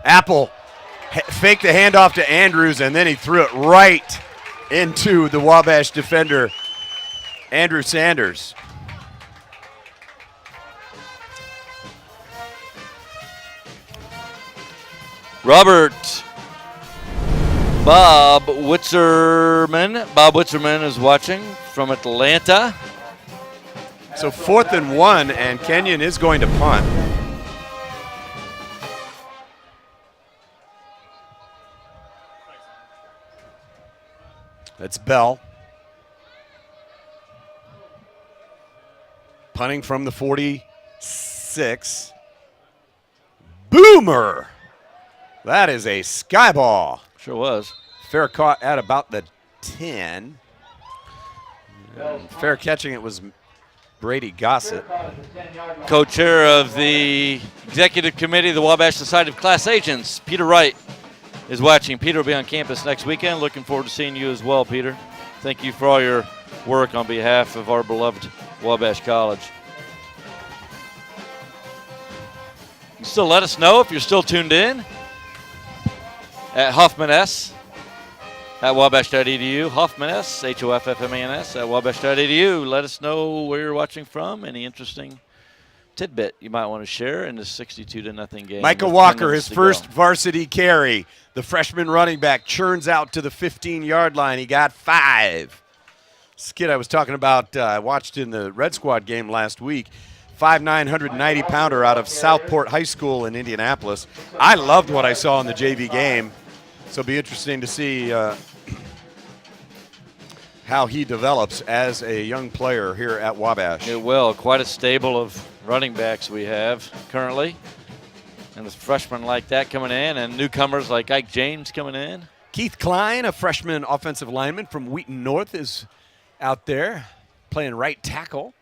Apple faked the handoff to Andrews, and then he threw it right into the Wabash defender, Andrew Sanders. Robert Bob Witzerman is watching from Atlanta. So 4th and 1, and Kenyon is going to punt. That's Bell. Punting from the 46. Boomer! That is a sky ball. Sure was. Fair caught at about the 10. And fair catching it was Brady Gossett. Co-chair of the executive committee of the Wabash Society of Class Agents, Peter Wright, is watching. Peter will be on campus next weekend. Looking forward to seeing you as well, Peter. Thank you for all your work on behalf of our beloved Wabash College. You still let us know if you're still tuned in at Hoffman S at wabash.edu. Hoffman S, Hoffmans at wabash.edu. Let us know where you're watching from. Any interesting tidbit you might want to share in this 62-0 game. Micah Walker, his first varsity carry. The freshman running back churns out to the 15-yard line. He got 5. This kid I was talking about, I watched in the Red Squad game last week. 5'9", 190-pounder out of Southport High School in Indianapolis. I loved what I saw in the JV game, so it'll be interesting to see how he develops as a young player here at Wabash. It will. Quite a stable of running backs we have currently. And with freshmen like that coming in and newcomers like Ike James coming in. Keith Klein, a freshman offensive lineman from Wheaton North, is out there playing right tackle.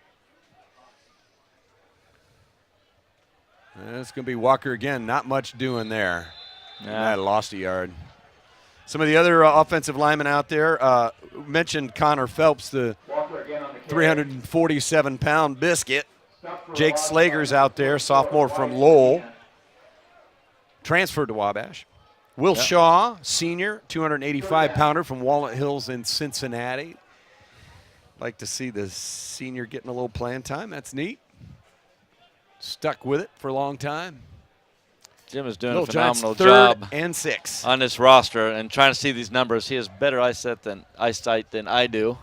It's going to be Walker again. Not much doing there. I lost a yard. Some of the other offensive linemen out there mentioned Connor Phelps, the 347-pound biscuit. Jake Slager's out there, sophomore from Lowell. Transferred to Wabash. Will Shaw, senior, 285-pounder from Walnut Hills in Cincinnati. Like to see the senior getting a little playing time. That's neat. Stuck with it for a long time. Jim is doing a phenomenal job. job And 6 on this roster and trying to see these numbers. He has better eyesight than I do.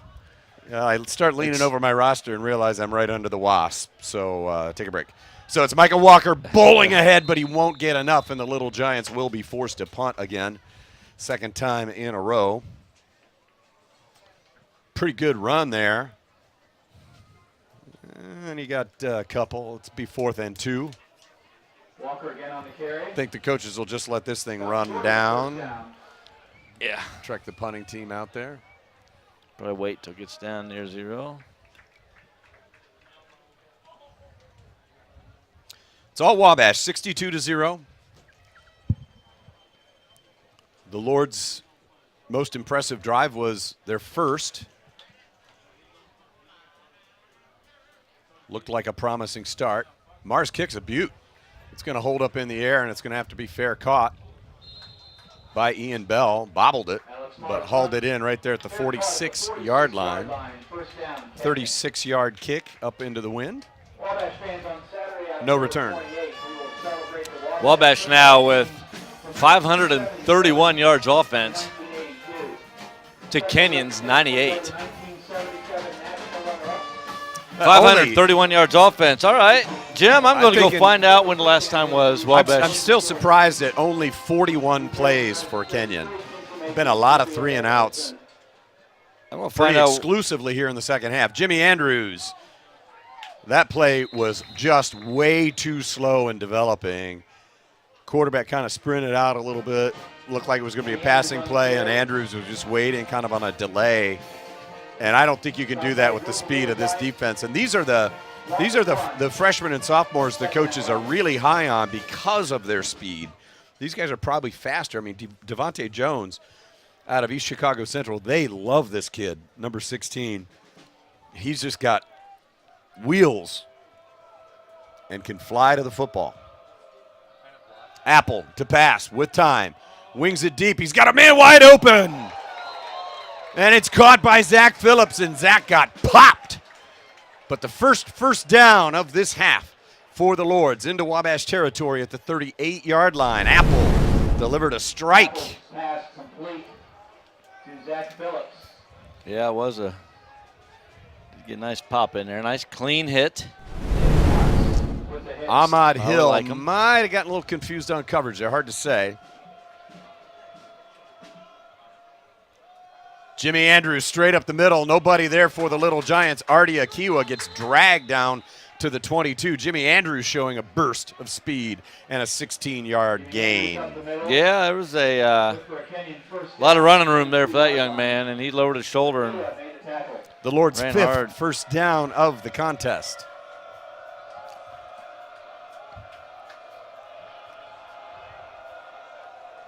I start leaning over my roster and realize I'm right under the wasp. So take a break. So it's Micah Walker bowling ahead, but he won't get enough, and the Little Giants will be forced to punt again. Second time in a row. Pretty good run there. And he got a couple. Let's be 4th and 2. Walker again on the carry. I think the coaches will just let this thing run down. Yeah. Track the punting team out there. But I wait till it gets down near 0. It's all Wabash, 62-0. The Lord's most impressive drive was their first. Looked like a promising start. Mars kicks a beaut. It's going to hold up in the air, and it's going to have to be fair caught by Ian Bell. Bobbled it, but hauled it in right there at the 46-yard line. 36-yard kick up into the wind. No return. Wabash now with 531 yards offense to Kenyon's 98. 531 yards offense. All right, Jim, I'm going to go find out when the last time was Wabash. I'm still surprised at only 41 plays for Kenyon. Been a lot of 3 and outs. I'm going to find out exclusively here in the second half. Jimmy Andrews. That play was just way too slow in developing. Quarterback kind of sprinted out a little bit. Looked like it was going to be a passing play, and Andrews was just waiting kind of on a delay. And I don't think you can do that with the speed of this defense. And these are the freshmen and sophomores the coaches are really high on because of their speed. These guys are probably faster. I mean, Devontae Jones out of East Chicago Central, they love this kid, number 16. He's just got wheels and can fly to the football. Apple to pass with time. Wings it deep. He's got a man wide open. And it's caught by Zach Phillips, and Zach got popped. But the first down of this half for the Lords into Wabash territory at the 38-yard line. Apple delivered a strike. Pass complete to Zach Phillips. Yeah, it was a nice pop in there. Nice clean hit. Ahmad Hill like him. might have gotten a little confused on coverage there. Hard to say. Jimmy Andrews straight up the middle. Nobody there for the Little Giants. Artie Akiwa gets dragged down to the 22. Jimmy Andrews showing a burst of speed and a 16-yard gain. Yeah, there was a lot of running room there for that young man, and he lowered his shoulder and the Lord's ran fifth hard. first down of the contest.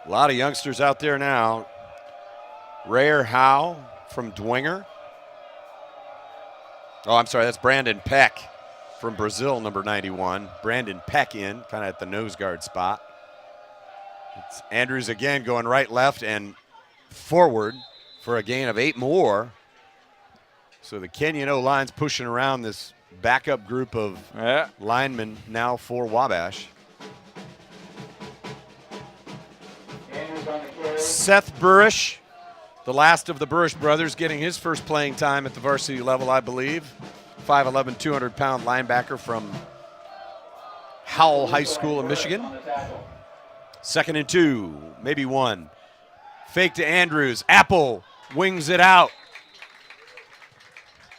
A lot of youngsters out there now. Rayer Howe from Dwenger. Oh, I'm sorry, that's Brandon Peck from Brazil, number 91. Brandon Peck in, kind of at the nose guard spot. It's Andrews again going right, left, and forward for a gain of 8 more. So the Kenyon O-line's pushing around this backup group of linemen now for Wabash. Seth Burish, the last of the Burish brothers, getting his first playing time at the varsity level, I believe. 5'11", 200-pound linebacker from Howell High School in Michigan. 2nd and 2, maybe 1. Fake to Andrews. Apple wings it out.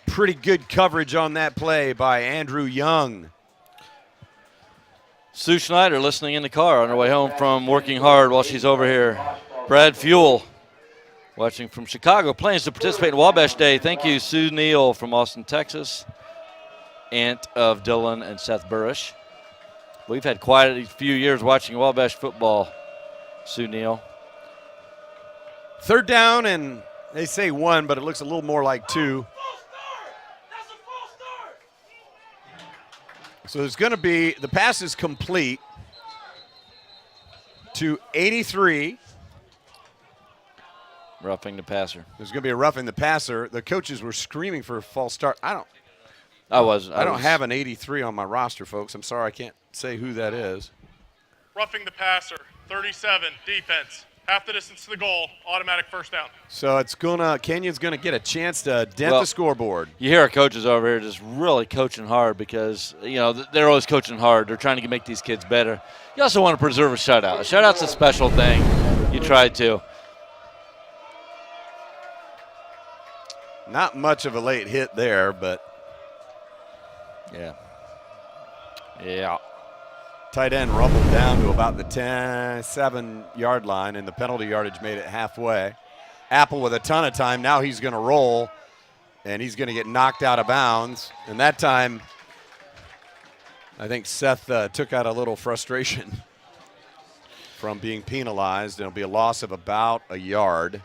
Pretty good coverage on that play by Andrew Young. Sue Schneider listening in the car on her way home from working hard while she's over here. Brad Fuel watching from Chicago. Plans to participate in Wabash Day. Thank you, Sue Neal from Austin, Texas. Aunt of Dylan and Seth Burish. We've had quite a few years watching Wabash football, Sue Neal. 3rd down, and they say 1, but it looks a little more like 2. So there's going to be, the pass is complete to 83. Roughing the passer. There's going to be a roughing the passer. The coaches were screaming for a false start. I don't have an 83 on my roster, folks. I'm sorry, I can't say who that is. Roughing the passer, 37, defense. Half the distance to the goal, automatic first down. So it's Kenyon's gonna get a chance to dent the scoreboard. You hear our coaches over here just really coaching hard because, you know, they're always coaching hard. They're trying to make these kids better. You also want to preserve a shutout. A shutout's a special thing. You try to. Not much of a late hit there, but yeah. Tight end rumbled down to about the 7-yard line, and the penalty yardage made it halfway. Apple with a ton of time. Now he's going to roll, and he's going to get knocked out of bounds. And that time, I think Seth took out a little frustration from being penalized. It'll be a loss of about a yard.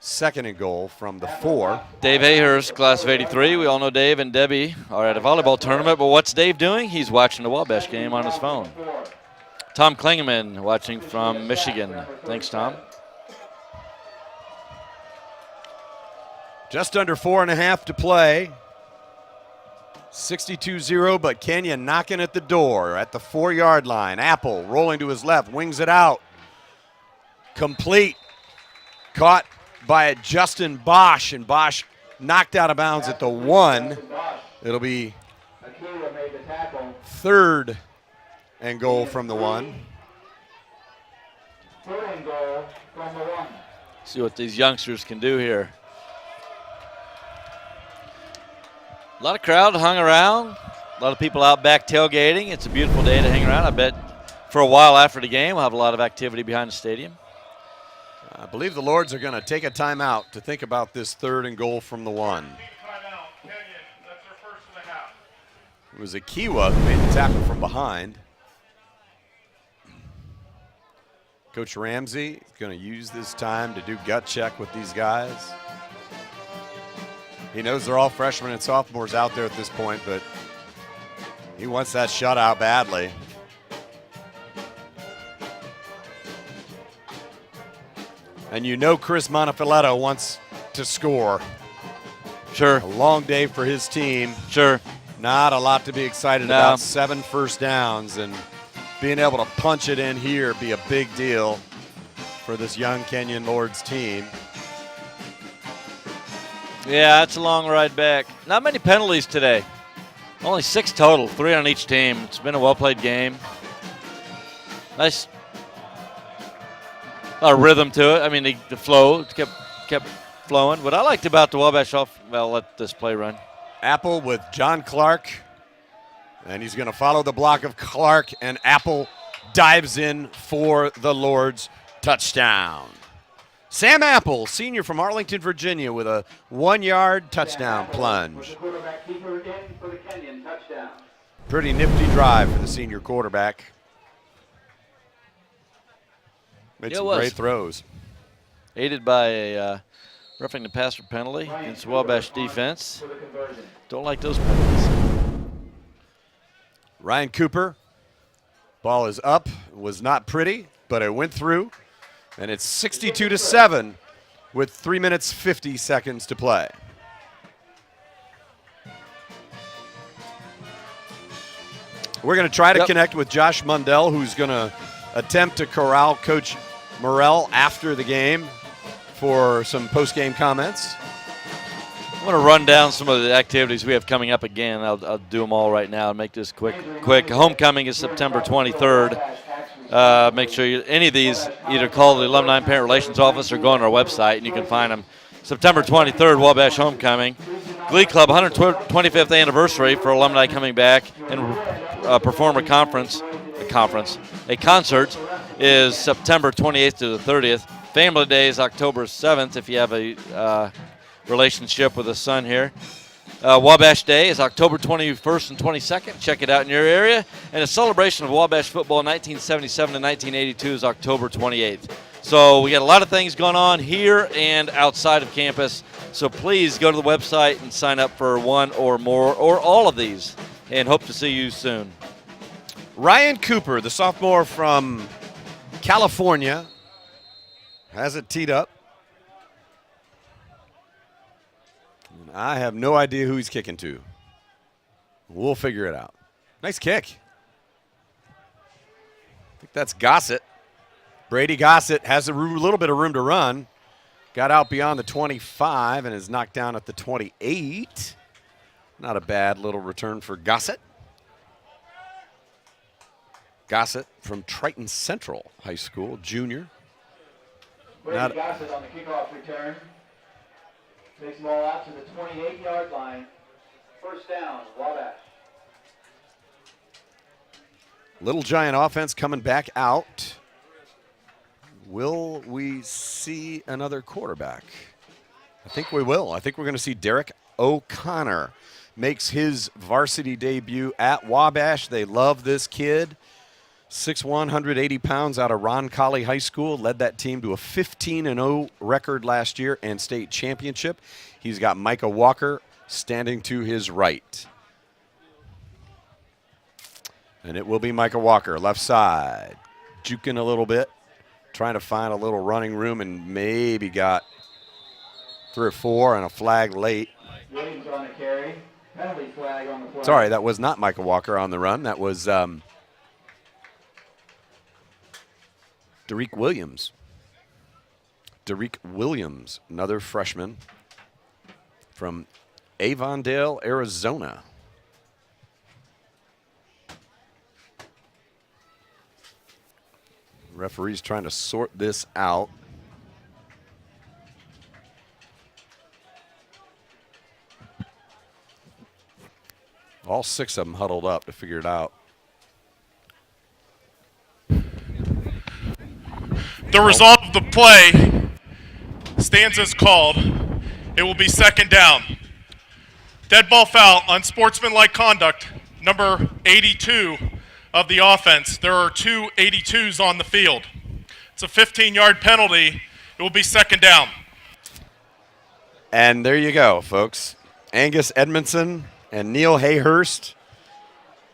2nd and goal from the 4. Dave Ahurst, class of 83. We all know Dave and Debbie are at a volleyball tournament, but what's Dave doing? He's watching the Wabash game on his phone. Tom Klingeman watching from Michigan. Thanks, Tom. Just under 4.5 to play. 62-0, but Kenyon knocking at the door at the 4-yard line. Apple rolling to his left, wings it out. Complete. Caught by Justin Bosch, and Bosch knocked out of bounds at the 1. It'll be 3rd and goal from the 1. See what these youngsters can do here. A lot of crowd hung around. A lot of people out back tailgating. It's a beautiful day to hang around. I bet for a while after the game we'll have a lot of activity behind the stadium. I believe the Lords are going to take a timeout to think about this 3rd and goal from the 1. It was Akiwa who made the tackle from behind. Coach Ramsey is going to use this time to do gut check with these guys. He knows they're all freshmen and sophomores out there at this point, but he wants that shutout badly. And you know Chris Montefiletto wants to score. Sure. A long day for his team. Sure. Not a lot to be excited about. 7 first downs, and being able to punch it in here be a big deal for this young Kenyon Lords team. Yeah, it's a long ride back. Not many penalties today. Only 6 total, 3 on each team. It's been a well-played game. Nice rhythm to it. I mean, the flow kept flowing. What I liked about the Wabash well, let this play run. Apple with John Clark, and he's going to follow the block of Clark, and Apple dives in for the Lord's touchdown. Sam Apple, senior from Arlington, Virginia, with a 1-yard touchdown plunge. Pretty nifty drive for the senior quarterback. Made some great throws. Aided by a roughing the passer penalty against Wabash defense. Don't like those penalties. Ryan Cooper, ball is up. Was not pretty, but it went through. And it's 62-7 with 3 minutes 50 seconds to play. We're going to try to connect with Josh Mundell, who's going to attempt to corral Coach Morrell after the game for some post-game comments. I want to run down some of the activities we have coming up again. I'll do them all right now and make this quick. Homecoming is September 23rd. Make sure any of these, either call the Alumni and Parent Relations Office or go on our website and you can find them. September 23rd, Wabash Homecoming. Glee Club 125th anniversary for alumni coming back and perform a concert is September 28th to the 30th. Family Day is October 7th if you have a relationship with a son here. Wabash Day is October 21st and 22nd. Check it out in your area. And a celebration of Wabash football 1977 to 1982 is October 28th. So we got a lot of things going on here and outside of campus. So please go to the website and sign up for one or more or all of these. And hope to see you soon. Ryan Cooper, the sophomore from California, has it teed up. I have no idea who he's kicking to. We'll figure it out. Nice kick. I think that's Gossett. Brady Gossett has a little bit of room to run. Got out beyond the 25 and is knocked down at the 28. Not a bad little return for Gossett. Gossett from Triton Central High School, junior. Brady Gossett on the kickoff return. Takes the ball out to the 28-yard line. First down, Wabash. Little Giant offense coming back out. Will we see another quarterback? I think we will. I think we're going to see Derek O'Connor makes his varsity debut at Wabash. They love this kid. 6'1", 180 pounds out of Roncalli High School. Led that team to a 15-0 record last year and state championship. He's got Micah Walker standing to his right. And it will be Micah Walker, left side. Juking a little bit. Trying to find a little running room and maybe got 3 or 4 and a flag late. Williams on the carry. Penalty flag on the play. Sorry, that was not Micah Walker on the run. That was Derek Williams. Derek Williams, another freshman from Avondale, Arizona. Referee's trying to sort this out. All 6 of them huddled up to figure it out. The result of the play stands as called. It will be second down. Dead ball foul, unsportsmanlike conduct, number 82 of the offense. There are 2 82s on the field. It's a 15-yard penalty. It will be second down. And there you go, folks. Angus Edmondson and Neil Hayhurst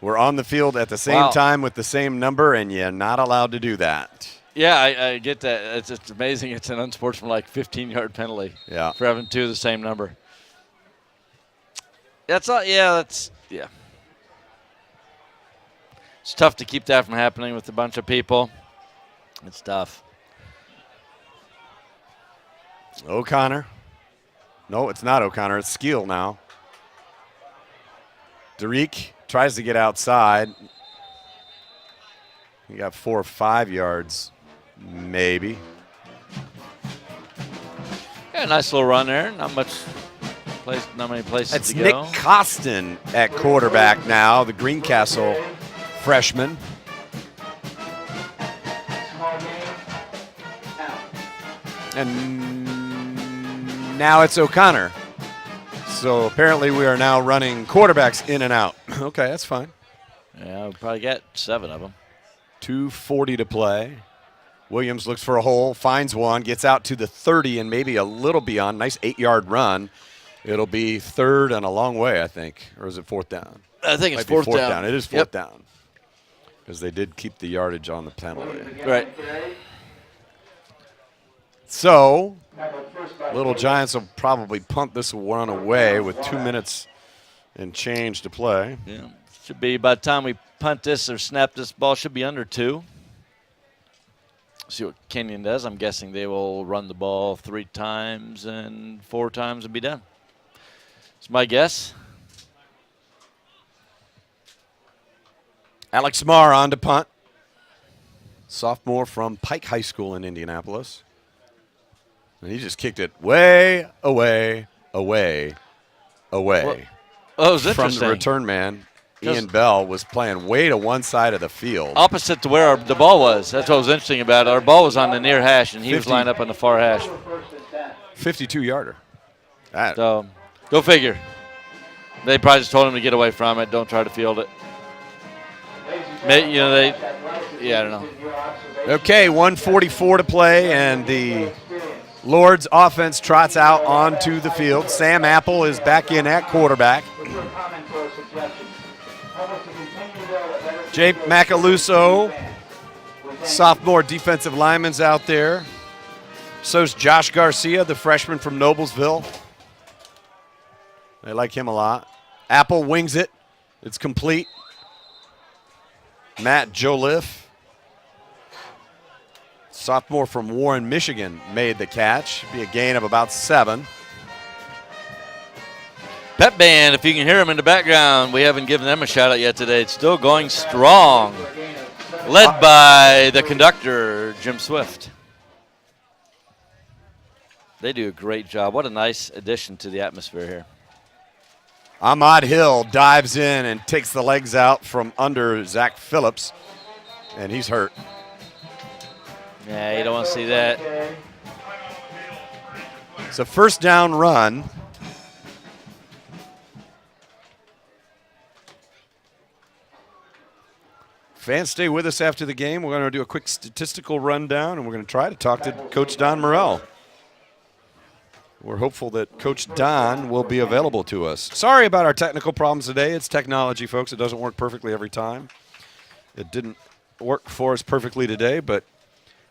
were on the field at the same time with the same number, and you're not allowed to do that. Yeah, I get that. It's amazing. It's an unsportsmanlike 15-yard penalty for having 2 of the same number. That's all. Yeah. It's tough to keep that from happening with a bunch of people. It's tough. O'Connor. No, it's not O'Connor. It's Skeel now. Derek tries to get outside. He got 4 or 5 yards, maybe. Yeah, Yeah, nice little run there. Not many places That's to Nick go. Costin at quarterback now, the Greencastle freshman. And now it's O'Connor. So apparently we are now running quarterbacks in and out. Okay, that's fine. Yeah, we'll probably get 7 of them. 2:40 to play. Williams looks for a hole, finds one, gets out to the 30 and maybe a little beyond. Nice 8-yard run. It'll be 3rd and a long way, I think. Or is it 4th down? I think it's Might be 4th down. It is 4th Yep. down. Because they did keep the yardage on the penalty. Right. So, Little Giants will probably punt this one away with 2 minutes and change to play. Yeah. Should be, by the time we punt this or snap this ball, should be under 2. See what Kenyon does. I'm guessing they will run the ball 3 times and 4 times and be done. It's my guess. Alex Marr on to punt. Sophomore from Pike High School in Indianapolis. And he just kicked it way away. Well, oh, it was from interesting. the return man. Ian Bell was playing way to one side of the field. Opposite to where the ball was. That's what was interesting about it. Our ball was on the near hash, and he was lined up on the far hash. 52-yarder. So, go figure. They probably just told him to get away from it. Don't try to field it. I don't know. Okay, 1:44 to play, and the Lords offense trots out onto the field. Sam Apple is back in at quarterback. Jake Macaluso, sophomore defensive lineman's out there. So's Josh Garcia, the freshman from Noblesville. They like him a lot. Apple wings it. It's complete. Matt Joliff, sophomore from Warren, Michigan, made the catch. Be a gain of about 7. Pep Band, if you can hear them in the background, we haven't given them a shout out yet today. It's still going strong. Led by the conductor, Jim Swift. They do a great job. What a nice addition to the atmosphere here. Ahmad Hill dives in and takes the legs out from under Zach Phillips, and he's hurt. Yeah, you don't want to see that. It's a first down run. Fans, stay with us after the game. We're going to do a quick statistical rundown, and we're going to try to talk to Coach Don Morrell. We're hopeful that Coach Don will be available to us. Sorry about our technical problems today. It's technology, folks. It doesn't work perfectly every time. It didn't work for us perfectly today, but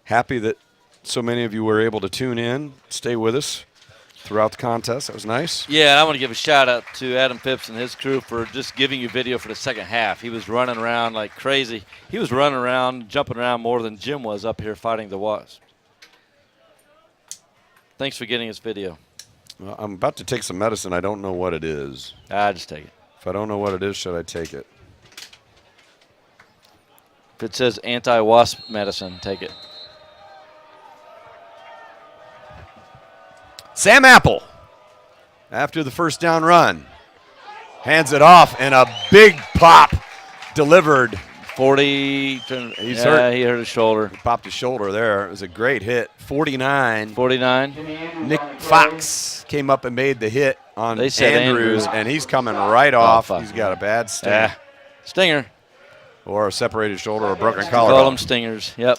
happy that so many of you were able to tune in, stay with us throughout the contest. That was nice. Yeah, I want to give a shout-out to Adam Phipps and his crew for just giving you video for the second half. He was running around like crazy. He was running around, jumping around more than Jim was up here fighting the Wasps. Thanks for getting us video. Well, I'm about to take some medicine. I don't know what it is. Just take it. If I don't know what it is, should I take it? If it says anti-wasp medicine, take it. Sam Apple, after the first down run, hands it off, and a big pop delivered. 40. He's hurt. He hurt his shoulder. He popped his shoulder there. It was a great hit. 49. 49. Nick Fox came up and made the hit on They said Andrews, Andrew. and he's coming right off. Fuck. He's got a bad sting. Stinger. Or a separated shoulder or a broken Call them collarbone. stingers. Yep.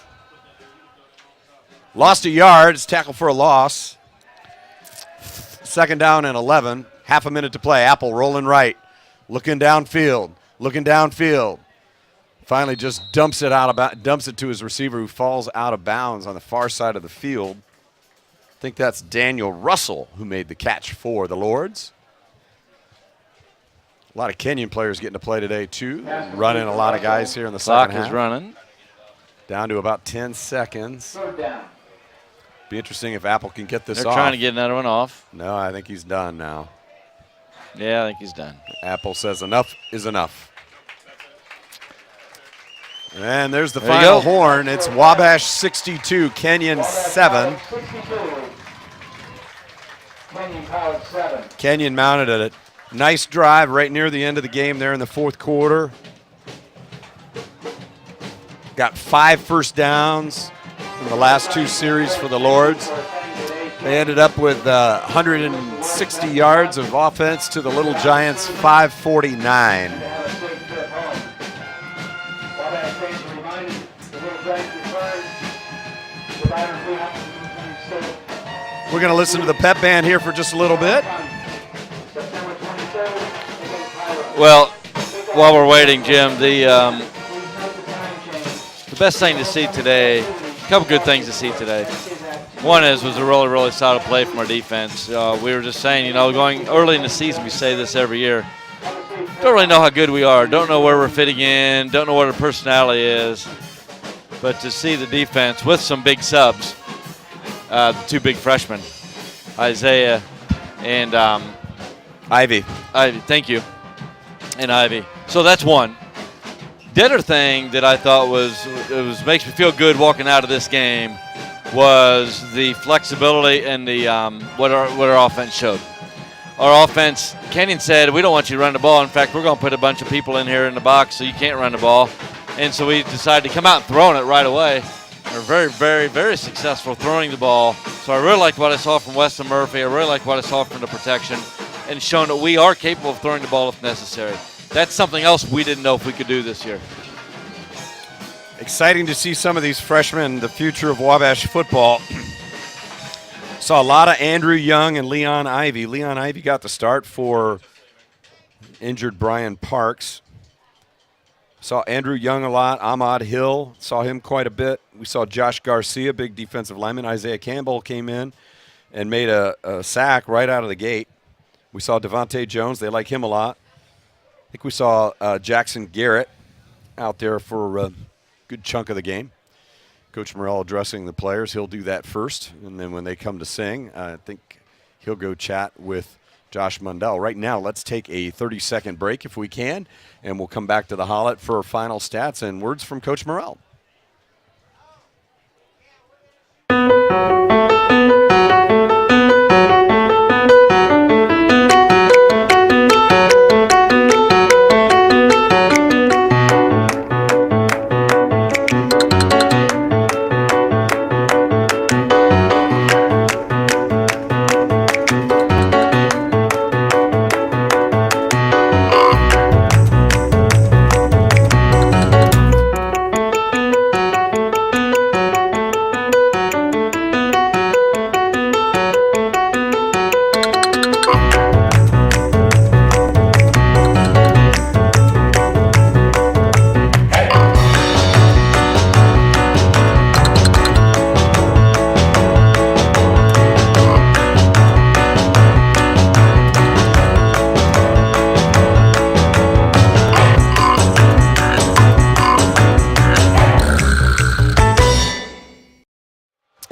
Lost a yard. It's tackle for a loss. 2nd down and 11. Half a minute to play. Apple rolling right. Looking downfield. Finally just dumps it to his receiver, who falls out of bounds on the far side of the field. I think that's Daniel Russell who made the catch for the Lords. A lot of Kenyon players getting to play today, too. Running a lot of guys here in the second half. Clock is running. Down to about 10 seconds. Be interesting if Apple can get this off. They're trying to get another one off. No, I think he's done now. Yeah, I think he's done. Apple says enough is enough. And there's the There you final go. horn. It's Wabash 62, Kenyon 7. Kenyon College 7. Kenyon mounted a nice drive right near the end of the game there in the fourth quarter. Got 5 first downs in the last 2 series for the Lords. They ended up with 160 yards of offense to the Little Giants, 549. We're going to listen to the pep band here for just a little bit. Well, while we're waiting, Jim, the best thing to see today, a couple good things to see today. One was a really, really solid play from our defense. We were just saying, going early in the season, we say this every year, don't really know how good we are, don't know where we're fitting in, don't know what our personality is. But to see the defense with some big subs, the 2 big freshmen, Isaiah and Ivy. Thank you. And Ivy. So that's one. The other thing that I thought makes me feel good walking out of this game was the flexibility and the what our offense showed. Our offense, Kenyon said, we don't want you to run the ball. In fact, we're going to put a bunch of people in here in the box so you can't run the ball. And so we decided to come out and throwing it right away. We're very, very, very successful throwing the ball. So I really liked what I saw from Weston Murphy. I really liked what I saw from the protection and showing that we are capable of throwing the ball if necessary. That's something else we didn't know if we could do this year. Exciting to see some of these freshmen, the future of Wabash football. Saw a lot of Andrew Young and Leon Ivy. Leon Ivy got the start for injured Brian Parks. Saw Andrew Young a lot. Ahmad Hill, saw him quite a bit. We saw Josh Garcia, big defensive lineman. Isaiah Campbell came in and made a sack right out of the gate. We saw Devontae Jones. They like him a lot. I think we saw Jackson Garrett out there for a good chunk of the game. Coach Morrell addressing the players. He'll do that first, and then when they come to sing, I think he'll go chat with Josh Mundell. Right now, let's take a 30-second break if we can, and we'll come back to the Hollet for final stats and words from Coach Morrell.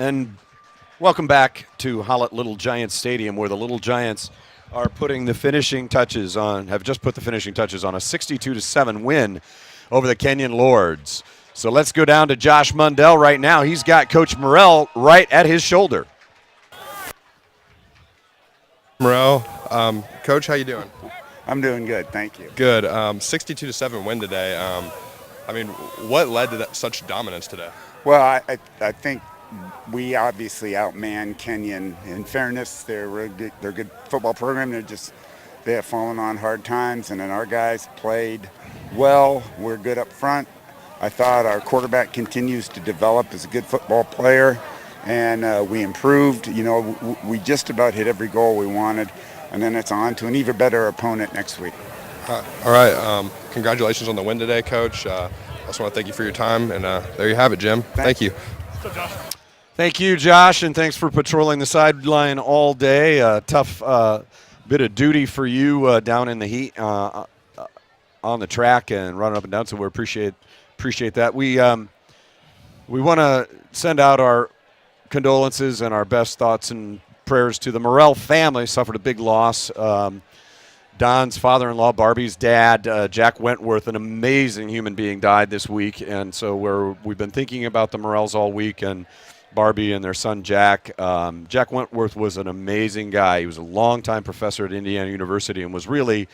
And welcome back to Hollet Little Giants Stadium, where the Little Giants are putting the finishing touches on, have just put the finishing touches on a 62-7 win over the Kenyon Lords. So let's go down to Josh Mundell right now. He's got Coach Morrell right at his shoulder. Morrell, Coach, how you doing? I'm doing good, thank you. Good. 62-7 win today. I mean, what led to such dominance today? Well, I think we obviously outmanned Kenyon. In fairness, they're a good football program. They have fallen on hard times, and then our guys played well. We're good up front. I thought our quarterback continues to develop as a good football player, and we improved. You know, we just about hit every goal we wanted, and then it's on to an even better opponent next week. All right. Congratulations on the win today, Coach. I also want to thank you for your time, and there you have it, Jim. Thank you. Thank you, Josh, and thanks for patrolling the sideline all day. Tough bit of duty for you down in the heat on the track and running up and down, so we appreciate that. We want to send out our condolences and our best thoughts and prayers to the Morrell family. Suffered a big loss. Don's father-in-law, Barbie's dad, Jack Wentworth, an amazing human being, died this week, and so we've been thinking about the Morrells all week, and Barbie and their son Jack. Jack Wentworth was an amazing guy. He was a longtime professor at Indiana University and was really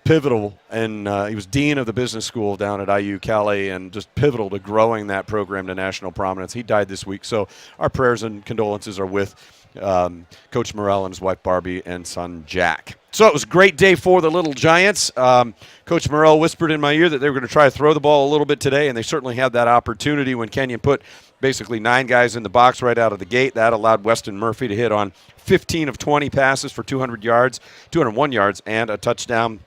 pivotal, and he was dean of the business school down at IU Cali, and just pivotal to growing that program to national prominence. He died this week, so our prayers and condolences are with Coach Morrell and his wife Barbie and son Jack. So it was a great day for the Little Giants. Coach Morrell whispered in my ear that they were going to try to throw the ball a little bit today, and they certainly had that opportunity when Kenyon put basically 9 guys in the box right out of the gate. That allowed Weston Murphy to hit on 15 of 20 passes for 201 yards, and a touchdown.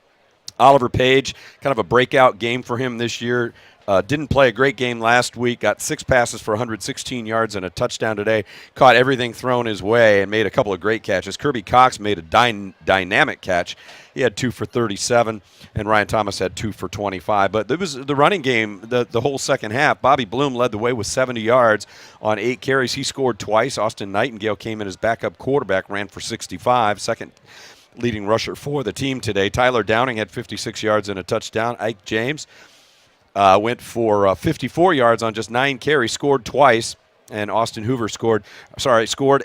Oliver Page, kind of a breakout game for him this year. Didn't play a great game last week, got 6 passes for 116 yards and a touchdown today. Caught everything thrown his way and made a couple of great catches. Kirby Cox made a dynamic catch. He had 2 for 37, and Ryan Thomas had 2 for 25. But it was the running game the whole second half. Bobby Bloom led the way with 70 yards on 8 carries. He scored twice. Austin Nightingale came in as backup quarterback, ran for 65, second leading rusher for the team today. Tyler Downing had 56 yards and a touchdown. Ike James went for 54 yards on just 9 carries, scored twice, and Austin Hoover scored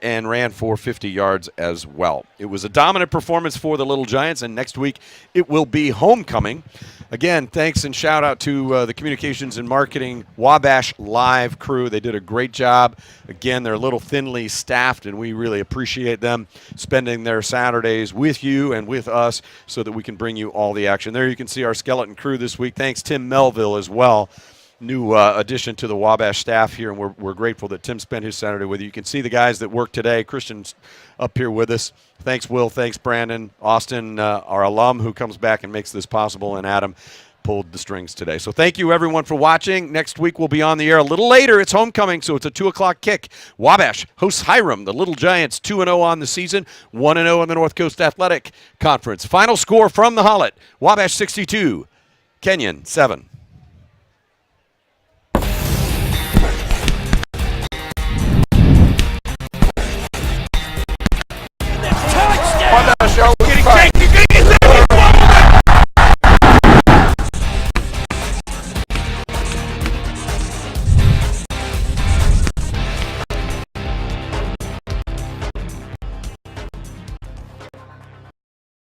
and ran for 50 yards as well. It was a dominant performance for the Little Giants, and next week it will be homecoming. Again, thanks and shout out to the communications and marketing Wabash Live crew. They did a great job. Again, they're a little thinly staffed, and we really appreciate them spending their Saturdays with you and with us so that we can bring you all the action. There you can see our skeleton crew this week. Thanks, Tim Melville, as well. New addition to the Wabash staff here, and we're grateful that Tim spent his Saturday with you. You can see the guys that work today. Christian's up here with us. Thanks, Will. Thanks, Brandon. Austin, our alum who comes back and makes this possible, and Adam pulled the strings today. So thank you, everyone, for watching. Next week we'll be on the air a little later. It's homecoming, so it's a 2 o'clock kick. Wabash hosts Hiram. The Little Giants 2-0 on the season, 1-0 in the North Coast Athletic Conference. Final score from the Hollet, Wabash 62, Kenyon 7.